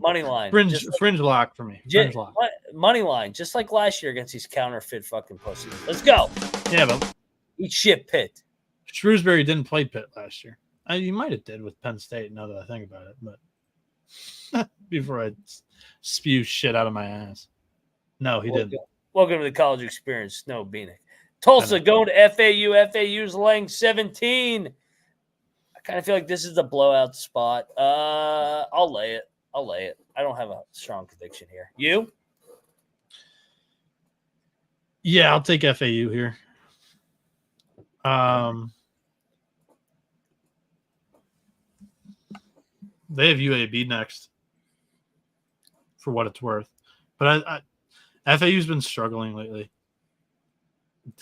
money line. Fringe lock for me. Fringe lock. Money line, just like last year against these counterfeit fucking pussies. Let's go. Yeah, but eat shit, Pitt. Shrewsbury didn't play Pitt last year. You might have did with Penn State now that I think about it, but before I spew shit out of my ass. No, he didn't. Welcome to the college experience, Noah Bieniek. Tulsa going to FAU. FAU's laying 17. I kind of feel like this is the blowout spot. I'll lay it. I don't have a strong conviction here. You? Yeah, I'll take FAU here. They have UAB next, for what it's worth. But FAU's been struggling lately.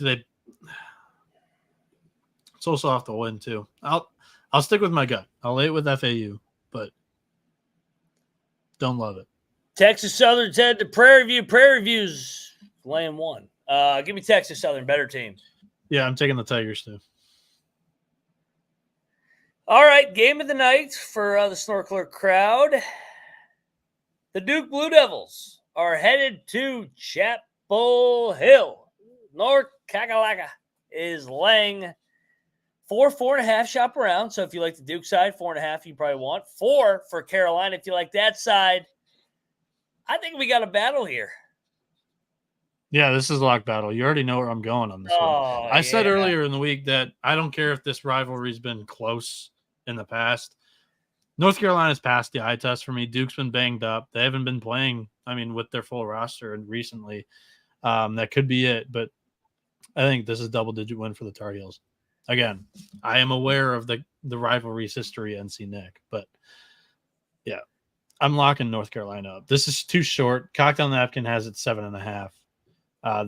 It's also off the win too. I'll stick with my gut. I'll lay it with FAU, but don't love it. Texas Southern's head to Prairie View. Prairie View's laying 1. Give me Texas Southern, better team. Yeah, I'm taking the Tigers too. All right, game of the night for the Snorkeler crowd. The Duke Blue Devils are headed to Chapel Hill. North Kakalaka is laying 4.5 shop around. So if you like the Duke side, 4.5 you probably want. 4 for Carolina if you like that side. I think we got a battle here. Yeah, this is a lock battle. You already know where I'm going on this one. I said earlier in the week that I don't care if this rivalry's been close in the past. North Carolina's passed the eye test for me. Duke's been banged up. They haven't been playing, with their full roster and recently. That could be it, but I think this is a double-digit win for the Tar Heels. Again, I am aware of the rivalry's history, NC Nick, but yeah, I'm locking North Carolina up. This is too short. Cocktail Napkin has it 7.5.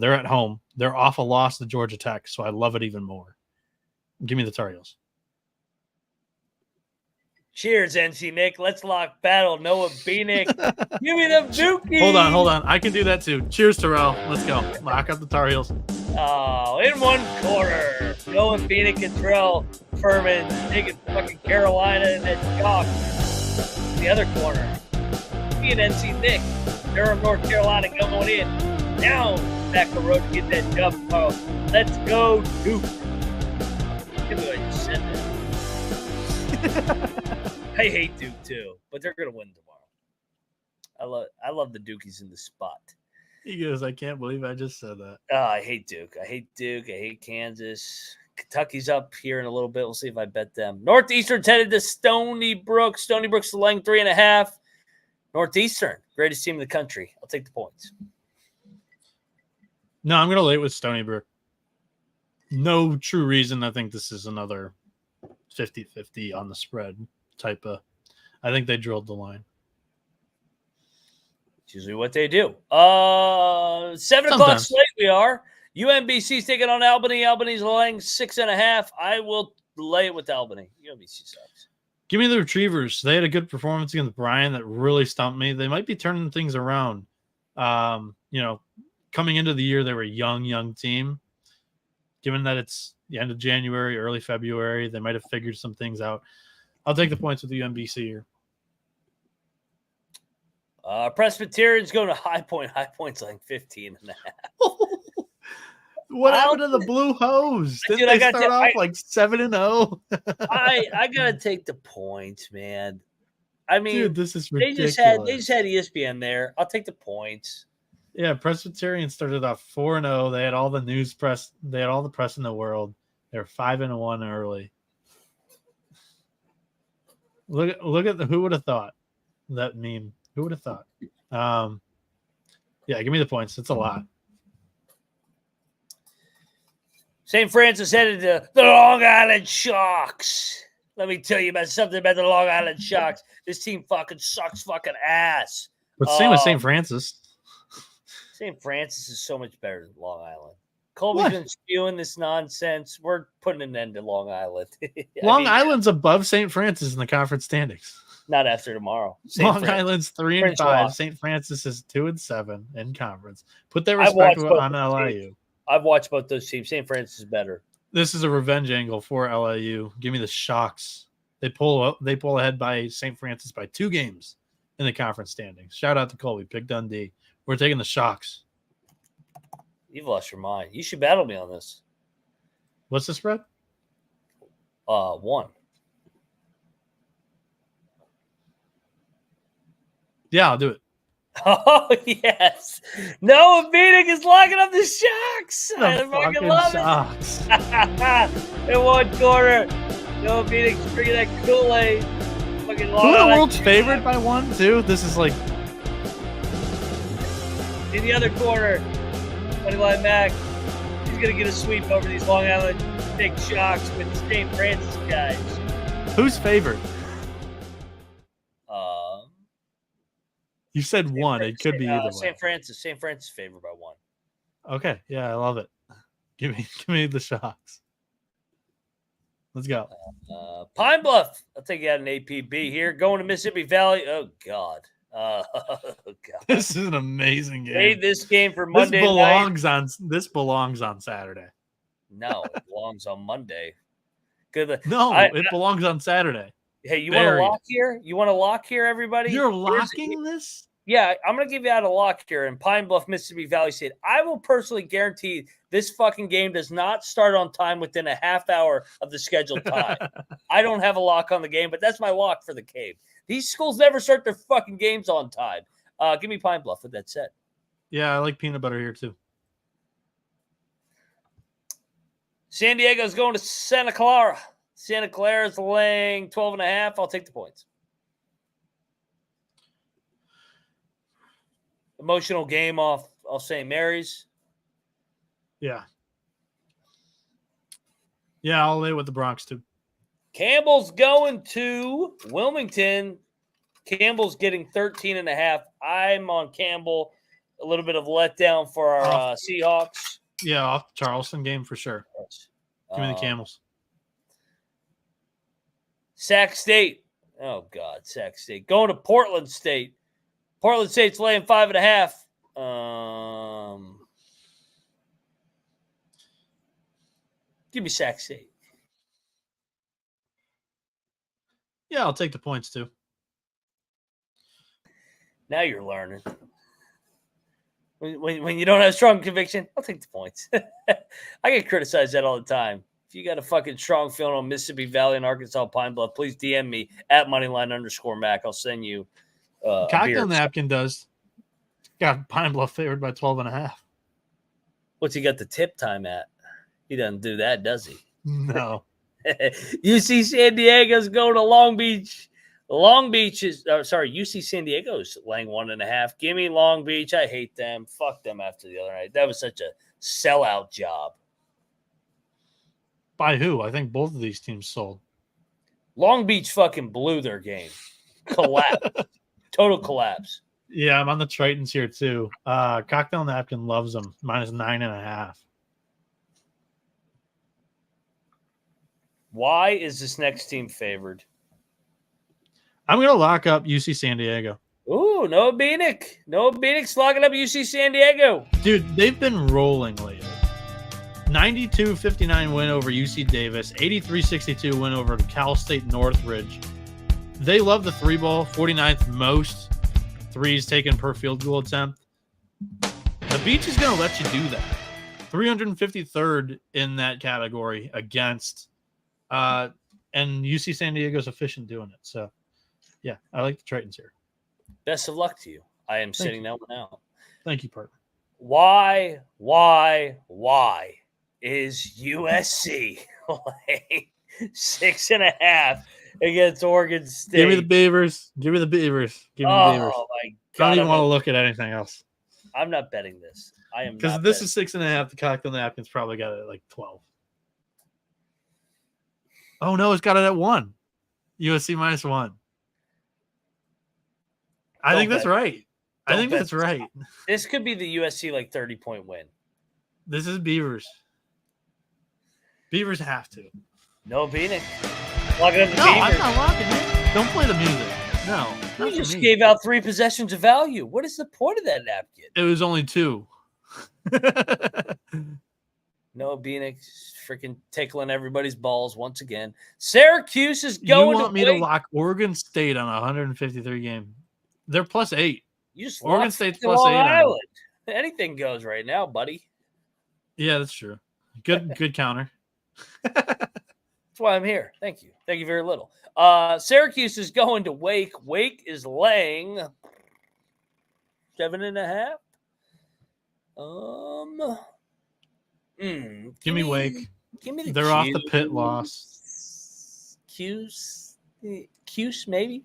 They're at home. They're off a loss to Georgia Tech, so I love it even more. Give me the Tar Heels. Cheers, NC Nick. Let's lock battle. Noah Bieniek. Give me them Dookies. Hold on. I can do that too. Cheers, Terrell. Let's go. Lock up the Tar Heels. Oh, in one corner. Noah Bieniek and Terrell Furman taking fucking Carolina and then Jayhawks. The other corner. Me and NC Nick. Durham, North Carolina going in. Now back the road to get that jump. Oh, let's go, Duke. Give me what you said there. I hate Duke too, but they're gonna win tomorrow. I love the Dukies in the spot. He goes, I can't believe I just said that. I hate Duke. I hate Kansas. Kentucky's up here in a little bit. We'll see if I bet them. Northeastern's headed to Stony Brook. Stony Brook's laying 3.5. Northeastern, greatest team in the country. I'll take the points. No, I'm gonna lay it with Stony Brook. No true reason. I think this is another 50-50 on the spread type of. I think they drilled the line. It's usually what they do. 7 o'clock slate we are. UMBC's taking on Albany. Albany's laying 6.5. I will lay it with Albany. UMBC sucks. Give me the Retrievers. They had a good performance against Bryan that really stumped me. They might be turning things around. Coming into the year, they were a young team. Given that it's the end of January, early February, they might have figured some things out. I'll take the points with the UMBC here. Presbyterian's going to High Point. High Point's like 15.5. What happened to the Blue Hose? Didn't they start off like 7-0? I gotta take the points, man. I mean, dude, this is ridiculous. They just had ESPN there. I'll take the points. Yeah, Presbyterian started off 4-0. They had all the news press. They had all the press in the world. They were 5-1 early. Look at who would have thought that meme? Who would have thought? Yeah, give me the points. It's a lot. St. Francis headed to the Long Island Sharks. Let me tell you about something about the Long Island Sharks. This team fucking sucks fucking ass. But same with St. Francis. St. Francis is so much better than Long Island. Colby's been spewing this nonsense. We're putting an end to Long Island. Long Island's above St. Francis in the conference standings. Not after tomorrow. Long Island's 3-5. St. Francis is 2-7 in conference. Put that respect on LIU. I've watched both those teams. St. Francis is better. This is a revenge angle for LIU. Give me the Sharks. They pull ahead by St. Francis by 2 games in the conference standings. Shout out to Colby. Pick Dundee. We're taking the Sharks. You've lost your mind. You should battle me on this. What's the spread? 1. Yeah, I'll do it. Oh, yes. Noah Bieniek is locking up the Sharks. I fucking love Sharks. it. In one corner, Noah Bieniek's drinking that Kool-Aid. Fucking Who are the world's favored by 1, too? This is like... In the other corner, Moneyline Mac, he's going to get a sweep over these Long Island big Sharks with the St. Francis guys. Who's favored? You said 1. It could be either way. St. Francis favored by 1. Okay. Yeah, I love it. Give me the Sharks. Let's go. Pine Bluff. I'll take you out an APB here. Going to Mississippi Valley. Oh, God. God. This is an amazing game. Made this game for Monday night. This belongs on Saturday. No, it belongs on Monday. It belongs on Saturday. Hey, you want to lock here? You want to lock here, everybody? You're locking this? Yeah, I'm going to give you out a lock here in Pine Bluff, Mississippi Valley State. I will personally guarantee this fucking game does not start on time within a half hour of the scheduled time. I don't have a lock on the game, but that's my lock for the Cave. These schools never start their fucking games on time. Give me Pine Bluff with that said. Yeah, I like peanut butter here too. San Diego's going to Santa Clara. Santa Clara's laying 12.5. I'll take the points. Emotional game off St. Mary's. Yeah. Yeah, I'll lay with the Bronx too. Campbell's going to Wilmington. Campbell's getting 13.5. I'm on Campbell. A little bit of letdown for our Seahawks. Yeah, off Charleston game for sure. Give me the Camels. Sac State. Oh, God, Sac State. Going to Portland State. Portland State's laying 5.5. Give me Sac State. Yeah, I'll take the points too. Now you're learning. When you don't have strong conviction, I'll take the points. I get criticized that all the time. If you got a fucking strong feeling on Mississippi Valley and Arkansas Pine Bluff, please DM me at Moneyline_Mac. I'll send you Cocktail Napkin does. Got Pine Bluff favored by 12.5. What's he got the tip time at? He doesn't do that, does he? No. UC San Diego's going to Long Beach. Long Beach is UC San Diego's laying 1.5. Give me Long Beach. I hate them. Fuck them after the other night. That was such a sellout job. By who? I think both of these teams sold. Long Beach fucking blew their game. Collapse. Total collapse. Yeah, I'm on the Tritons here too. Cocktail Napkin loves them. -9.5. Why is this next team favored? I'm going to lock up UC San Diego. Ooh, Noah Bieniek. Noah Bieniek's locking up UC San Diego. Dude, they've been rolling lately. 92-59 win over UC Davis. 83-62 win over Cal State Northridge. They love the three ball. 49th most threes taken per field goal attempt. The Beach is going to let you do that. 353rd in that category against and UC San Diego's efficient doing it. So, yeah, I like the Tritons here. Best of luck to you. I am sitting that one out. Thank you, partner. Why is USC laying 6.5 against Oregon State? Give me the Beavers. Give me the Beavers. Give me the Beavers. Oh, my God. I don't even want to look at anything else. I'm not betting this. I am because this is 6.5. The Cocktail Napkins probably got it at like 12. Oh no, it's got it at 1. USC -1. I think that's right. I think that's right. This could be the USC like 30-point win. This is Beavers. Beavers have to. No Bieniek. Locking up the No, Beavers. I'm not locking it. Don't play the music. No. You just gave out 3 possessions of value. What is the point of that napkin? It was only 2. No Bieniek freaking tickling everybody's balls once again. Syracuse is going. You want me to lock Oregon State on a 153 game? They're +8. You just Oregon State's +8. Island. Anything goes right now, buddy. Yeah, that's true. Good counter. That's why I'm here. Thank you. Thank you very little. Syracuse is going to Wake. Wake is laying 7.5. Give me Wake. Give me the They're off the Pitt loss. Cuse maybe.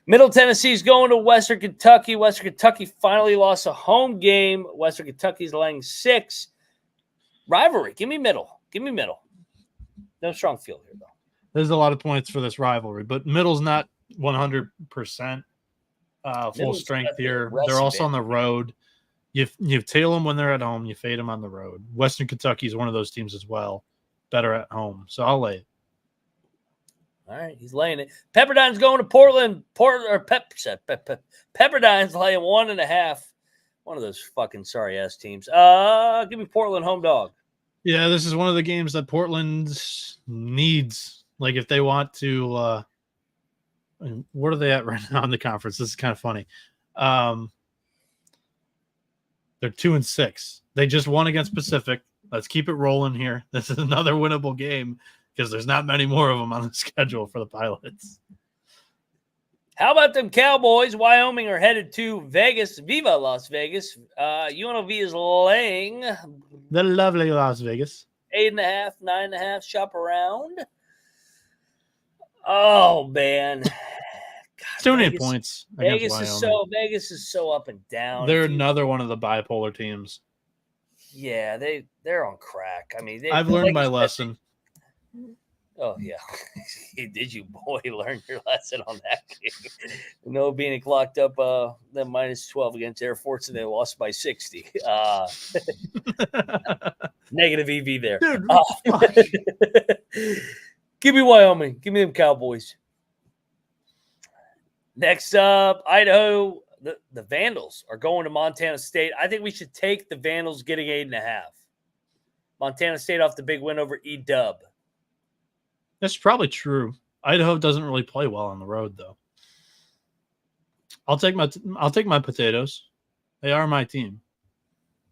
Middle Tennessee is going to Western Kentucky. Western Kentucky finally lost a home game. Western Kentucky's laying 6. Rivalry. Give me middle. No strong field here, though. There's a lot of points for this rivalry, but middle's not 100% full strength here. They're also on the road. You tail them when they're at home. You fade them on the road. Western Kentucky is one of those teams as well. Better at home. So I'll lay it. All right, he's laying it. Pepperdine's going to Portland. Pepperdine's laying 1.5. One of those fucking sorry-ass teams. Give me Portland home dog. Yeah, this is one of the games that Portland needs. Like, if they want to what are they at right now in the conference? This is kind of funny. They're 2-6. They just won against Pacific. Let's keep it rolling here. This is another winnable game because there's not many more of them on the schedule for the Pilots. How about them Cowboys? Wyoming are headed to Vegas. Viva Las Vegas. UNLV is laying the lovely Las Vegas. 8.5, 9.5. Shop around. Oh man, God, too many points. Vegas is so up and down. They're another one of the bipolar teams. Yeah, they're on crack. I mean, I've learned my lesson. Oh yeah, did you, boy, learn your lesson on that game? Noah Bieniek locked up the -12 against Air Force, and they lost by 60. Negative EV there. Dude, give me Wyoming. Give me them Cowboys. Next up, Idaho. The Vandals are going to Montana State. I think we should take the Vandals getting 8.5. Montana State off the big win over E-Dub. That's probably true. Idaho doesn't really play well on the road, though. I'll take my potatoes. They are my team.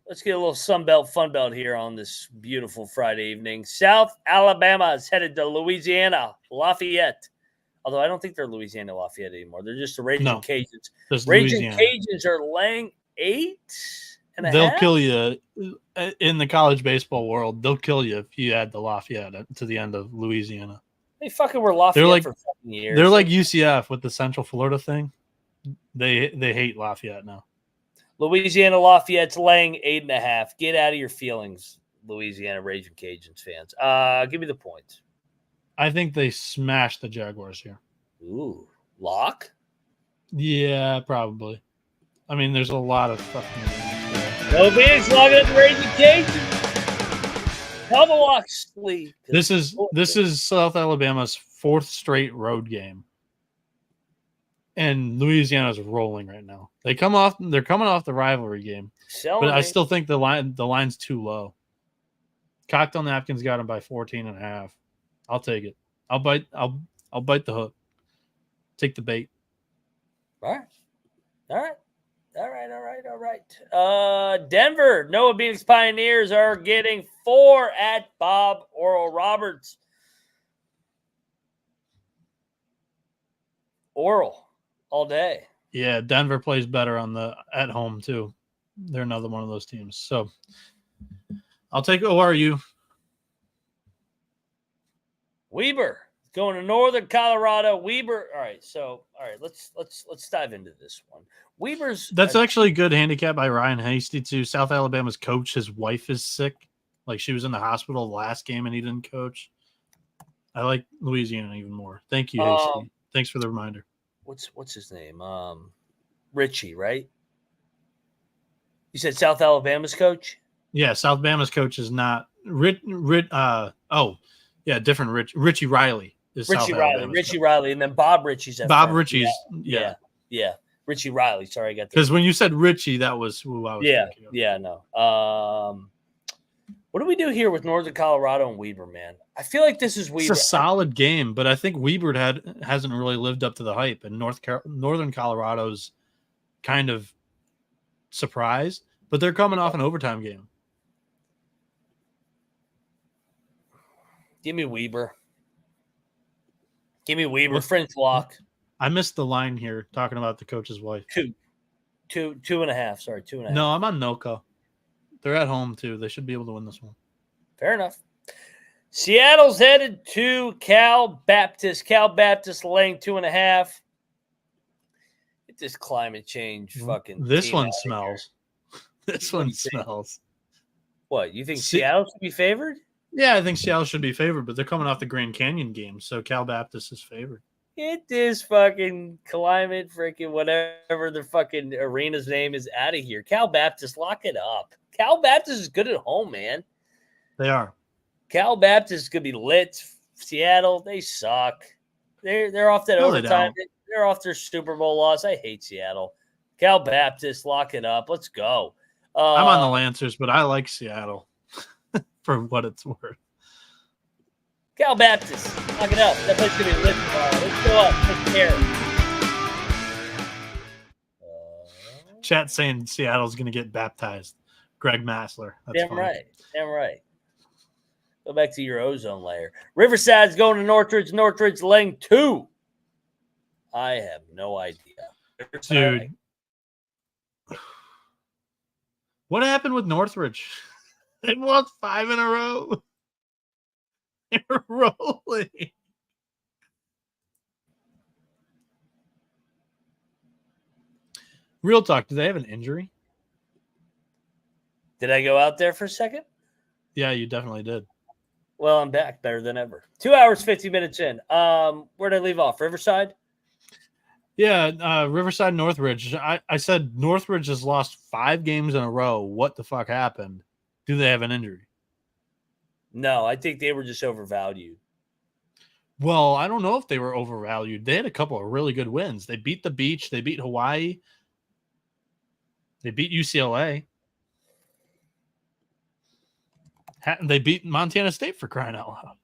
Let's get a little Sunbelt Fun Belt here on this beautiful Friday evening. South Alabama is headed to Louisiana, Lafayette. Although I don't think they're Louisiana Lafayette anymore. They're just the Raging Cajuns. Raging Cajuns are laying 8.5. They'll kill you in the college baseball world. They'll kill you if you add the Lafayette to the end of Louisiana. They fucking were Lafayette for fucking years. They're like UCF with the Central Florida thing. They hate Lafayette now. Louisiana Lafayette's laying 8.5. Get out of your feelings, Louisiana Raging Cajuns fans. Give me the points. I think they smashed the Jaguars here. Ooh, lock? Yeah, probably. I mean, there's a lot of fucking. No Bieniek's locking up the Raging Cajuns. Tell the lock sleep. This is South Alabama's 4th straight road game, and Louisiana's rolling right now. They're coming off the rivalry game, but I still think the line's too low. Cocktail Napkins got them by 14.5. I'll take it. I'll bite the hook. Take the bait. All right. Denver, Noah Bieniek's Pioneers are getting 4 at Bob Oral Roberts. Oral all day. Yeah, Denver plays better at home too. They're another one of those teams. So I'll take ORU. Weber going to Northern Colorado. Weber. All right. Let's dive into this one. That's actually a good handicap by Ryan Hasty too. South Alabama's coach, his wife is sick. Like she was in the hospital last game and he didn't coach. I like Louisiana even more. Thank you, Hasty. Thanks for the reminder. What's his name? Richie, right? You said South Alabama's coach? Yeah, South Alabama's coach is not different Richie Riley. Richie Riley, and then Bob Ritchie's Bob Ritchie's yeah. Richie Riley. Sorry, I got that. Because when you said Richie, that was who I was thinking of. Yeah, no. What do we do here with Northern Colorado and Weber, man? I feel like this is Weber. It's a solid game, but I think Weber hasn't really lived up to the hype, and Northern Colorado's kind of surprised, but they're coming off an overtime game. Give me Weber. French lock. I missed the line here talking about the coach's wife. 2.5. Sorry, 2.5. No, I'm on Noka. They're at home too. They should be able to win this one. Fair enough. Seattle's headed to Cal Baptist. Cal Baptist laying 2.5. Get this climate change fucking. This one smells. This one smells. What, you think Seattle should be favored? Yeah, I think Seattle should be favored, but they're coming off the Grand Canyon game, so Cal Baptist is favored. Get this fucking climate freaking whatever the fucking arena's name is out of here. Cal Baptist, lock it up. Cal Baptist is good at home, man. They are. Cal Baptist could be lit. Seattle, they suck. They're off that overtime. They're off their Super Bowl loss. I hate Seattle. Cal Baptist, lock it up. Let's go. I'm on the Lancers, but I like Seattle for what it's worth. Cal Baptist, lock it up. That place going to be lit tomorrow. Let's go up. Take care. Chat saying Seattle's going to get baptized. Greg Massler. That's Damn funny. right. Damn right. Go back to your ozone layer. Riverside's going to Northridge. Northridge laying 2. I have no idea. Dude. What happened with Northridge? They lost 5 in a row. They're rolling. Real talk, do they have an injury? Did I go out there for a second? Yeah, you definitely did. Well, I'm back better than ever. 2 hours, 50 minutes in. Where'd I leave off? Riverside? Yeah, Riverside, Northridge. I said Northridge has lost 5 games in a row. What the fuck happened? Do they have an injury? No, I think they were just overvalued. Well, I don't know if they were overvalued. They had a couple of really good wins. They beat the Beach. They beat Hawaii. They beat UCLA. They beat Montana State, for crying out loud.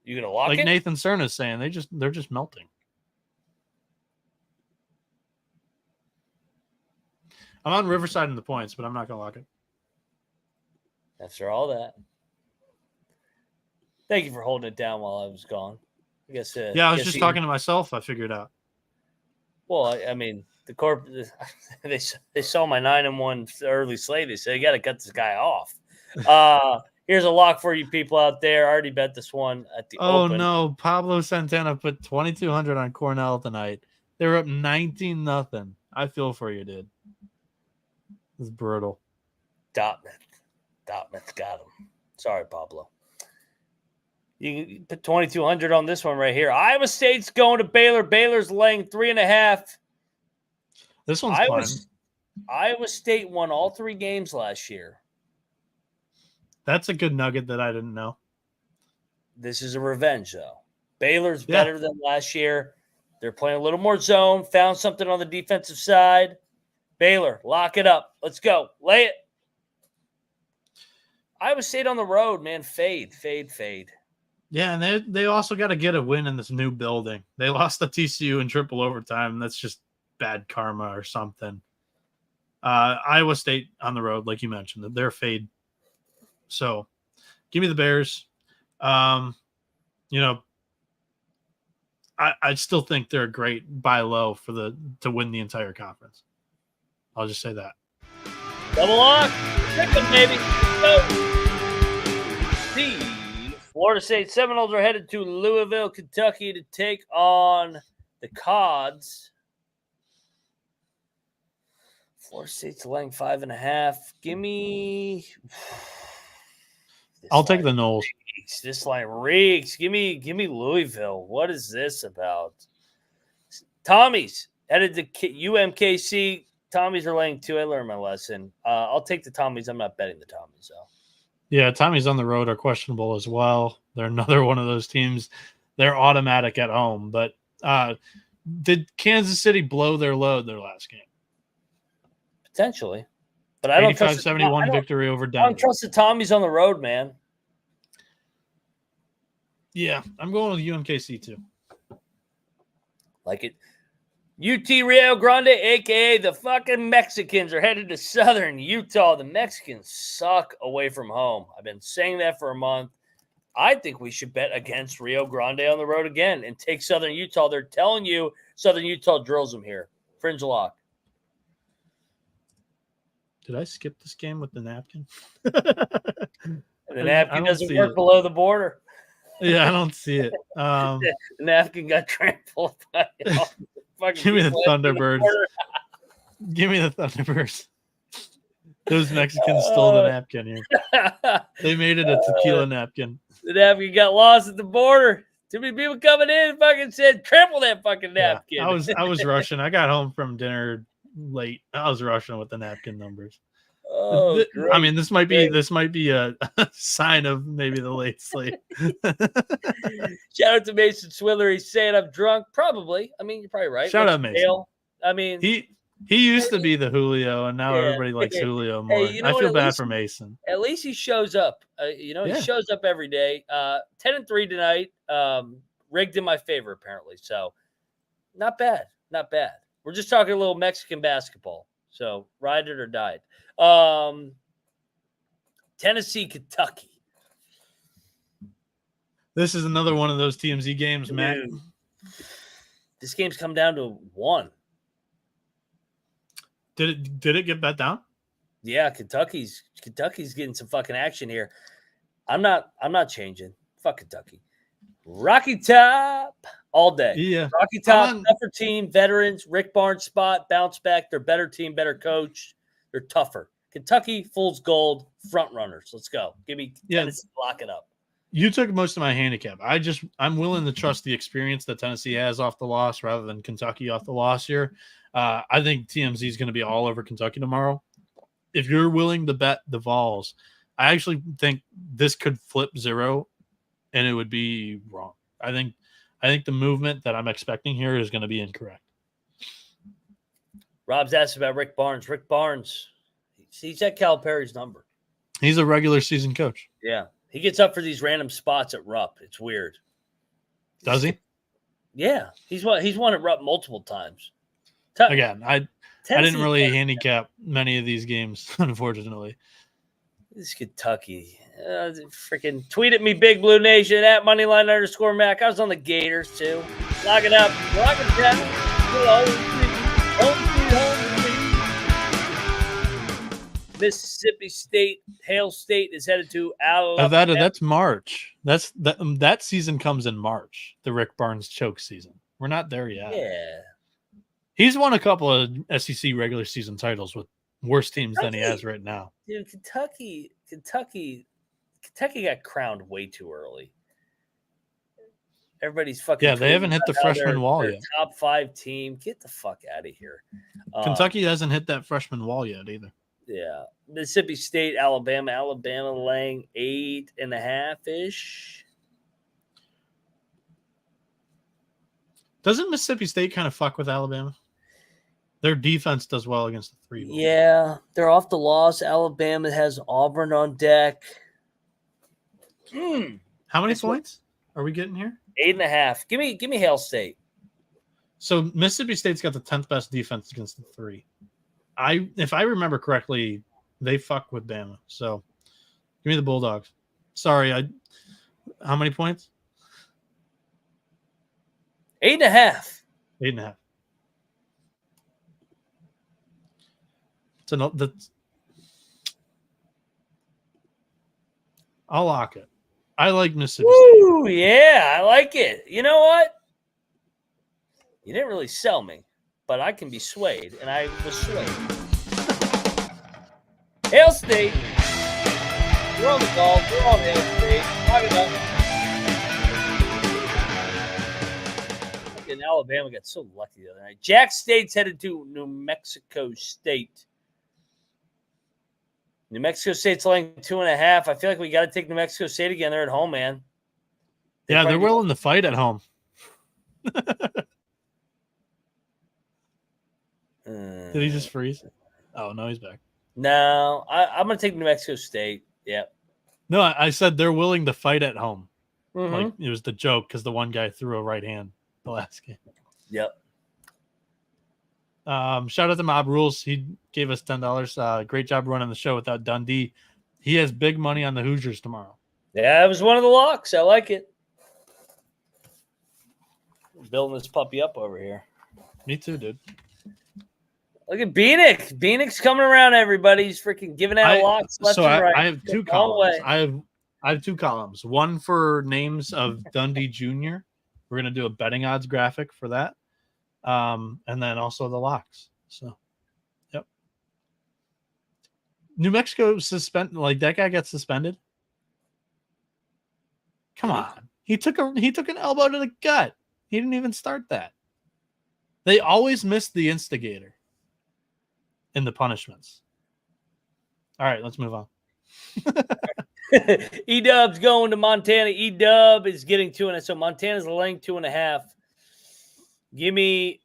You gonna lock like it? Nathan Cerna is saying, they're just melting. I'm on Riverside in the points, but I'm not gonna lock it. After all that, thank you for holding it down while I was gone. I guess. Yeah, I was just talking to myself. I figured out. Well, I mean, the corp they saw my 9-1 early slate. They said you got to cut this guy off. Here's a lock for you people out there. I already bet this one at the open. No, Pablo Santana put 2,200 on Cornell tonight. They were up 19-0. I feel for you, dude. It's brutal. Dartmouth got him. Sorry, Pablo. You put 2,200 on this one right here. Iowa State's going to Baylor. Baylor's laying 3.5. This one's fun. Iowa State won all 3 games last year. That's a good nugget that I didn't know. This is a revenge, though. Baylor's better than last year. They're playing a little more zone. Found something on the defensive side. Baylor, lock it up. Let's go. Lay it. Iowa State on the road, man. Fade. Yeah, and they also got to get a win in this new building. They lost to TCU in triple overtime, and that's just bad karma or something. Iowa State on the road, like you mentioned, they're fade. So give me the Bears. I still think they're a great buy low to win the entire conference. I'll just say that. Double lock. Pick them, baby. Go. The Florida State Seminoles are headed to Louisville, Kentucky to take on the Cods. Florida State's laying 5.5. Give me. I'll take the Noles. This line reeks. Give me Louisville. What is this about? Tommies headed to UMKC. Tommies are laying 2. I learned my lesson. I'll take the Tommies. I'm not betting the Tommies, though. Yeah, Tommies on the road are questionable as well. They're another one of those teams. They're automatic at home. But did Kansas City blow their load their last game? Potentially. But I don't 85-71 victory over Denver. I don't trust the Tommies on the road, man. Yeah, I'm going with UMKC too. Like it. UT Rio Grande, a.k.a. the fucking Mexicans, are headed to Southern Utah. The Mexicans suck away from home. I've been saying that for a month. I think we should bet against Rio Grande on the road again and take Southern Utah. They're telling you Southern Utah drills them here. Fringe lock. Did I skip this game with the napkin? The napkin doesn't work it. Below the border. Yeah, I don't see it. The napkin got trampled by Give me the Thunderbirds. Give me the Thunderbirds. Those Mexicans stole the napkin here. They made it a tequila napkin. The napkin got lost at the border. Too many people coming in fucking said, trample that fucking napkin. Yeah, I was rushing. I got home from dinner late. I was rushing with the napkin numbers. Oh, I mean, this might be a sign of maybe the late slate. Shout out to Mason Swiller. He's saying I'm drunk. Probably. I mean, you're probably right. Shout out Mason. I mean, he used to be the Julio, and now everybody likes Julio more. Hey, I feel bad for Mason. At least he shows up. He shows up every day. 10-3 tonight. Rigged in my favor, apparently. So, not bad. Not bad. We're just talking a little Mexican basketball. So ride it or die it. Tennessee, Kentucky. This is another one of those TMZ games, Matt. Dude, this game's come down to 1. Did it get bet down? Yeah, Kentucky's getting some fucking action here. I'm not changing. Fuck Kentucky. Rocky Top all day. Yeah. Rocky Top, tougher team, veterans, Rick Barnes spot, bounce back. They're better team, better coach. They're tougher. Kentucky, fool's gold, front runners. Let's go. Give me Tennessee, lock it up. You took most of my handicap. I'm willing to trust the experience that Tennessee has off the loss rather than Kentucky off the loss here. I think TMZ is going to be all over Kentucky tomorrow. If you're willing to bet the Vols, I actually think this could flip 0 and it would be wrong. I think the movement that I'm expecting here is going to be incorrect. Rob's asked about Rick Barnes. Rick Barnes, he's at Calipari's number. He's a regular season coach. Yeah. He gets up for these random spots at Rupp. It's weird. Does he? Yeah. He's won at Rupp multiple times. Again, I didn't really handicap many of these games, unfortunately. This is Kentucky. Freaking tweet at me, Big Blue Nation, at Moneyline_Mac. I was on the Gators, too. Lock it up. Lock it down. Home. Mississippi State, Hail State is headed to Alabama. That's March. That season comes in March, the Rick Barnes choke season. We're not there yet. Yeah. He's won a couple of SEC regular season titles with worse teams than he has right now. Dude, Kentucky got crowned way too early. Everybody's fucking. Yeah, they haven't hit the freshman wall yet. Top 5 team. Get the fuck out of here. Kentucky hasn't hit that freshman wall yet either. Yeah. Mississippi State, Alabama. Alabama laying 8.5-ish. Doesn't Mississippi State kind of fuck with Alabama? Their defense does well against the 3 ball. Yeah, they're off the loss. Alabama has Auburn on deck. How many points are we getting here? 8.5. Give me Hail State. So Mississippi State's got the 10th best defense against the 3. If I remember correctly, they fuck with Bama. So give me the Bulldogs. Sorry, how many points? 8.5. 8.5. I'll lock it. I like Mississippi Woo, State. Yeah, I like it. You know what? You didn't really sell me, but I can be swayed, and I was swayed. Hail State. We're on the ball. We're on Hail State. Lock it up. Fucking Alabama got so lucky the other night. Jack State's headed to New Mexico State. New Mexico State's laying 2.5. I feel like we got to take New Mexico State again. They're at home, man. They're willing to fight at home. Did he just freeze? Oh, no, he's back. No, I'm going to take New Mexico State. Yeah. No, I said they're willing to fight at home. Mm-hmm. Like it was the joke because the one guy threw a right hand the last game. Yep. Shout out to Mob Rules. He gave us $10. Great job running the show without Dundee. He has big money on the Hoosiers tomorrow. Yeah, it was one of the locks. I like it. Building this puppy up over here. Me too, dude. Look at Bieniek. Bieniek's coming around, everybody. He's freaking giving out locks left and right. I have 2 columns. I have 2 columns. One for names of Dundee Jr. We're going to do a betting odds graphic for that. And then also the locks. So, yep. New Mexico that guy got suspended. Come on. He took an elbow to the gut. He didn't even start that. They always miss the instigator in the punishments. All right, let's move on. E-Dub's going to Montana. E-Dub is getting 2.5. So Montana's laying 2.5. Give me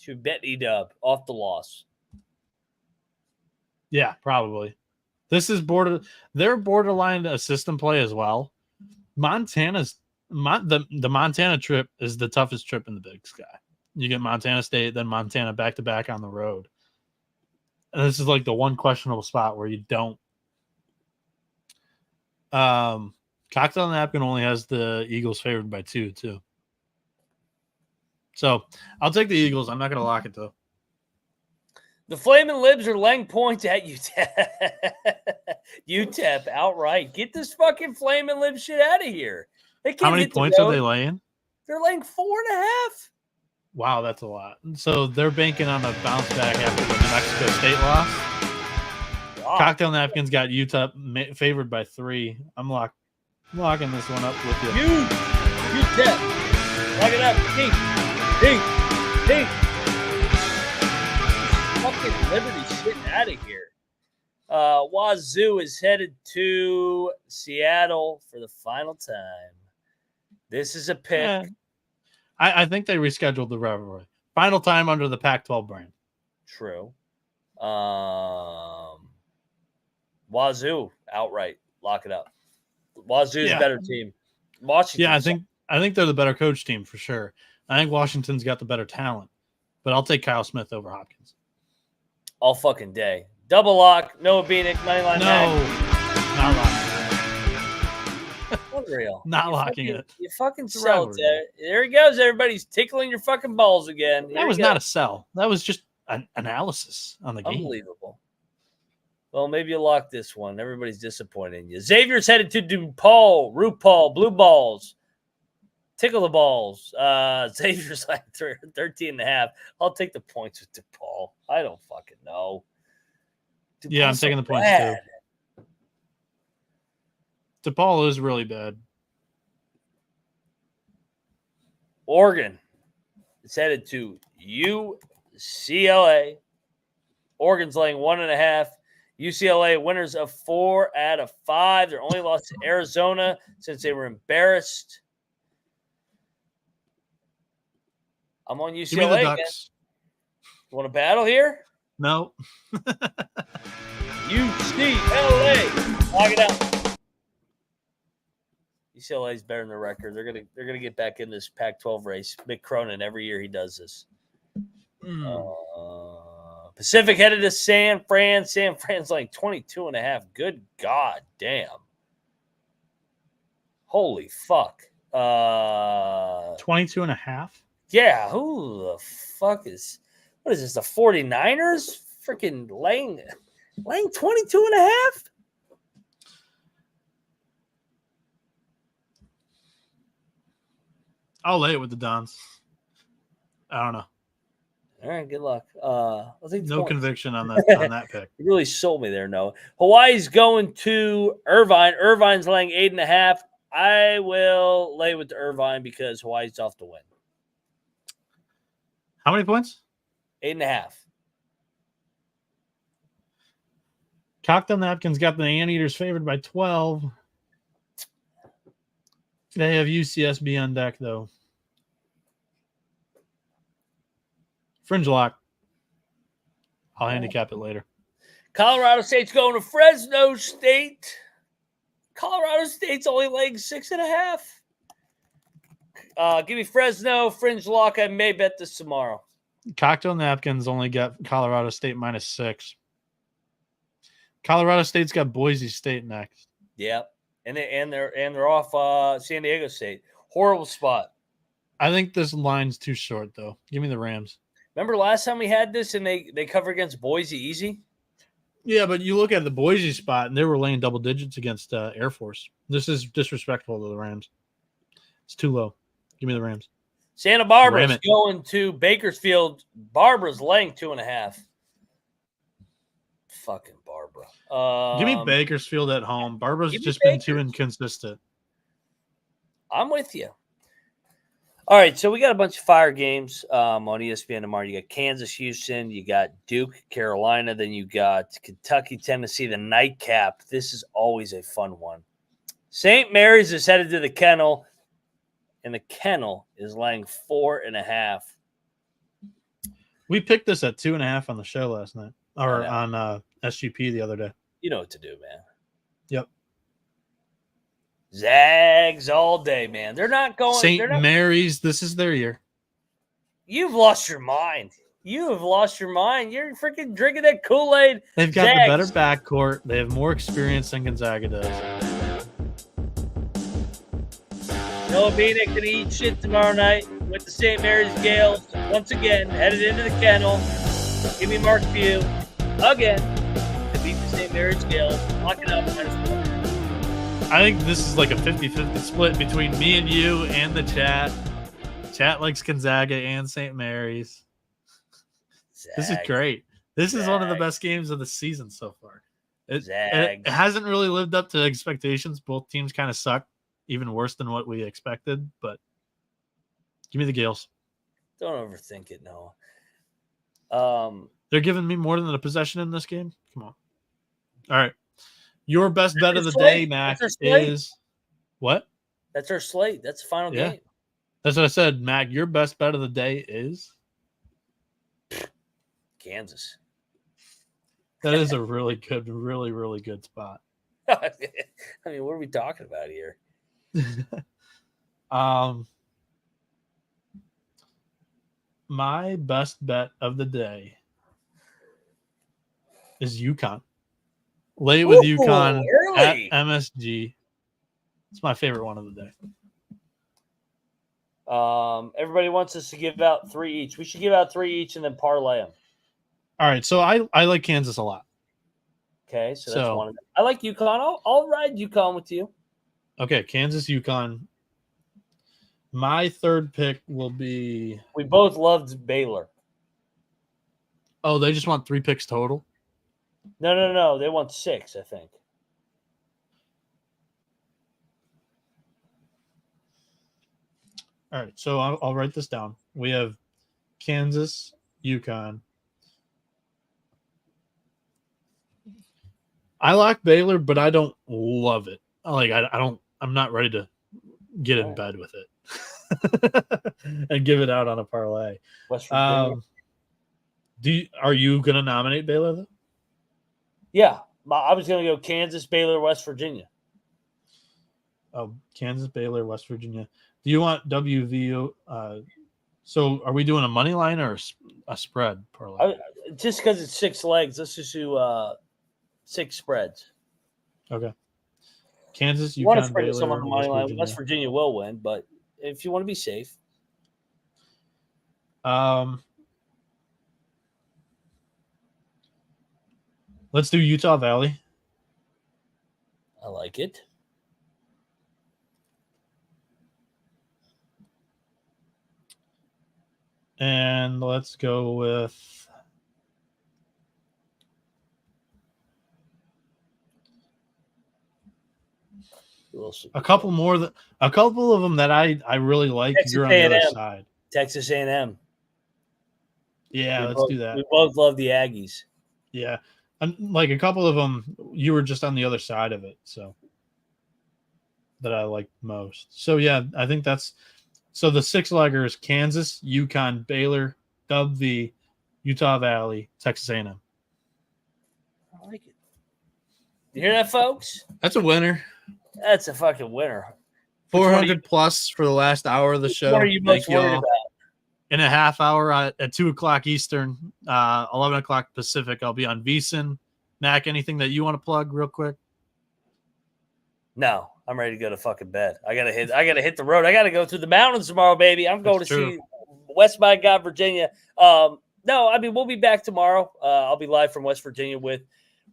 to bet E-Dub off the loss. Yeah, probably. This is they're borderline a system play as well. The Montana trip is the toughest trip in the Big Sky. You get Montana State, then Montana back-to-back on the road. And this is like the one questionable spot where you don't. Cocktail Napkin only has the Eagles favored by 2, too. So I'll take the Eagles. I'm not going to lock it, though. The Flamin' Libs are laying points at UTEP. UTEP outright. Get this fucking Flamin' Lib shit out of here. How many points are they laying? They're laying 4.5. Wow, that's a lot. So they're banking on a bounce back after the New Mexico State loss. Wow. Cocktail Napkins got UTEP favored by 3. I'm locking this one up with you. UTEP. Lock it up. Ding. Fucking Liberty shit out of here. Wazoo is headed to Seattle for the final time. This is a pick. Yeah. I think they rescheduled the rivalry. Final time under the Pac-12 brand. True. Wazoo outright. Lock it up. Wazoo's a better team. Washington. Yeah, I think they're the better coach team for sure. I think Washington's got the better talent, but I'll take Kyle Smith over Hopkins. All fucking day. Double lock. Noah Bieniek, moneyline. No, not locking it. Unreal. Not locking it. You fucking sell it there. There he goes. Everybody's tickling your fucking balls again. That was not a sell. That was just an analysis on the game. Unbelievable. Well, maybe you lock this one. Everybody's disappointed in you. Xavier's headed to RuPaul, Blue Balls. Tickle the balls. Xavier's like 13.5. I'll take the points with DePaul. I don't fucking know. DePaul's I'm taking the points too. DePaul is really bad. Oregon is headed to UCLA. Oregon's laying 1.5. UCLA winners of 4 out of 5. Their only loss to Arizona since they were embarrassed. I'm on UCLA. Give me the again. Ducks. You want to battle here? No. UCLA. Lock it out. UCLA's better than the record. They're gonna get back in this Pac-12 race. Mick Cronin, every year he does this. Pacific headed to San Fran. San Fran's like 22.5. Good God damn. Holy fuck. 22.5? Yeah, who the fuck is – what is this, the 49ers? Freaking laying 22.5? I'll lay it with the Dons. I don't know. All right, good luck. I'll take no conviction on that pick. You really sold me there, Noah. Hawaii's going to Irvine. Irvine's laying 8.5. I will lay with the Irvine because Hawaii's off to win. How many points? 8.5. Cocktail Napkins got the Anteaters favored by 12. They have UCSB on deck, though. Fringe lock. I'll handicap it later. Colorado State's going to Fresno State. Colorado State's only laying 6.5. Give me Fresno, fringe lock. I may bet this tomorrow. Cocktail Napkins only got Colorado State -6. Colorado State's got Boise State next. Yep, and they're off San Diego State. Horrible spot. I think this line's too short though. Give me the Rams. Remember last time we had this and they cover against Boise easy? Yeah, but you look at the Boise spot and they were laying double digits against Air Force. This is disrespectful to the Rams. It's too low. Give me the Rams. Santa Barbara's going to Bakersfield. Barbara's laying 2.5. Fucking Barbara. Give me Bakersfield at home. Barbara's just been too inconsistent. I'm with you. All right, so we got a bunch of fire games on ESPN tomorrow. You got Kansas, Houston. You got Duke, Carolina. Then you got Kentucky, Tennessee, the nightcap. This is always a fun one. St. Mary's is headed to the Kennel, and the Kennel is laying 4.5. We picked this at 2.5 on the show last night, or on SGP the other day. You know what to do, man. Yep. Zags all day, man. They're not going. St. Mary's, this is their year. You've lost your mind. You have lost your mind. You're freaking drinking that Kool-Aid. They've got the better backcourt. They have more experience than Gonzaga does. Noah Bieniek going to eat shit tomorrow night with the St. Mary's Gaels. Once again, headed into the kennel. Give me Mark Few again to beat the St. Mary's Gaels. Lock it up. I think this is like a 50-50 split between me and you and the chat. Chat likes Gonzaga and St. Mary's. This is great. This is one of the best games of the season so far. It hasn't really lived up to expectations. Both teams kind of suck, even worse than what we expected. But give me the Gaels. Don't overthink it, Noah. They're giving me more than a possession in this game. Come on. All right. Your best bet of the day, Mac, is what? That's our slate. That's the final game. That's what I said, Mac. Your best bet of the day is Kansas. That is a really good, really, really good spot. I mean, what are we talking about here? My best bet of the day is UConn. Lay with UConn at MSG. It's my favorite one of the day. Everybody wants us to give out 3 each. We should give out 3 each and then parlay them. All right, so I like Kansas a lot. Okay, so that's one of them. I like UConn. I'll ride UConn with you. Okay, Kansas, UConn. My third pick will be... We both loved Baylor. Oh, they just want 3 picks total? No. They want 6, I think. All right, so I'll write this down. We have Kansas, UConn. I like Baylor, but I don't love it. I'm not ready to get in bed with it and give it out on a parlay. West Virginia. Are you going to nominate Baylor though? Yeah, I was going to go Kansas, Baylor, West Virginia. Oh, Kansas, Baylor, West Virginia. Do you want WVU? So are we doing a money line or a spread parlay? Just because it's 6 legs, let's just do 6 spreads. Okay. Kansas, UConn, you want to spread Baylor, some on the money line. Virginia. West Virginia will win, but if you want to be safe. Let's do Utah Valley. I like it. And let's go with a couple of them that I really like. Texas You're on the A&M. other side. Texas A&M. Yeah, let's do that. We both love the Aggies. Yeah. Like a couple of them, you were just on the other side of it, so that I like most. So yeah, I think that's so the 6-leggers: Kansas, UConn, Baylor, WV, Utah Valley, Texas A&M. I like it. You hear that, folks? That's a winner. That's a fucking winner. 400 plus for the last hour of the show. What are you most worried about? In a half hour at 2 o'clock Eastern, 11 o'clock Pacific, I'll be on VSiN. Mac, anything that you want to plug real quick? No, I'm ready to go to fucking bed. I gotta hit the road. I gotta go through the mountains tomorrow, baby. I'm going to see West by God, Virginia. No, I mean we'll be back tomorrow. I'll be live from West Virginia with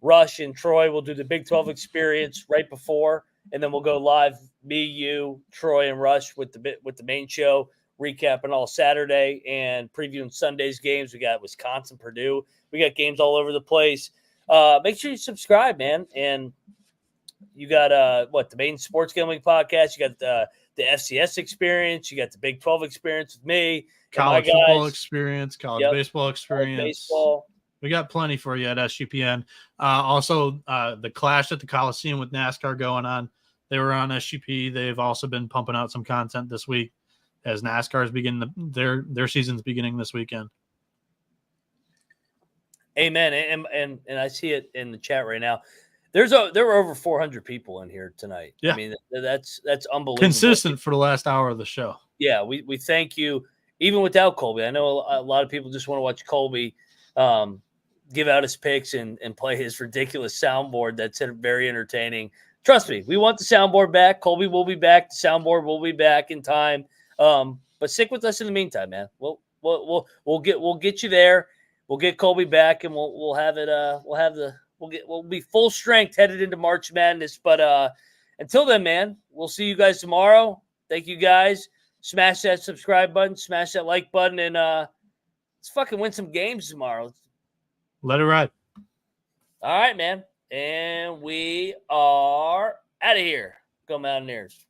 Rush and Troy. We'll do the Big 12 experience right before, and then we'll go live. Me, you, Troy, and Rush with the main show. Recapping all Saturday and previewing Sunday's games. We got Wisconsin, Purdue. We got games all over the place. Make sure you subscribe, man. And you got the main sports gambling podcast. You got the FCS experience. You got the Big 12 experience with me. College football experience. College baseball experience. Baseball. We got plenty for you at SGPN. Also, the Clash at the Coliseum with NASCAR going on. They were on SGP. They've also been pumping out some content this week as NASCAR is beginning their season's beginning this weekend. Amen. And I see it in the chat right now. There were over 400 people in here tonight. Yeah. I mean, that's unbelievable. Consistent for the last hour of the show. Yeah, we thank you. even without Colby. I know a lot of people just want to watch Colby give out his picks and play his ridiculous soundboard. That's very entertaining. Trust me, we want the soundboard back. Colby will be back. The soundboard will be back in time. But stick with us in the meantime, man. We'll get you there. We'll get Colby back, and we'll have it. We'll be full strength headed into March Madness. But until then, man, we'll see you guys tomorrow. Thank you guys. Smash that subscribe button, smash that like button, and let's fucking win some games tomorrow. Let it ride. All right, man. And we are out of here. Go Mountaineers.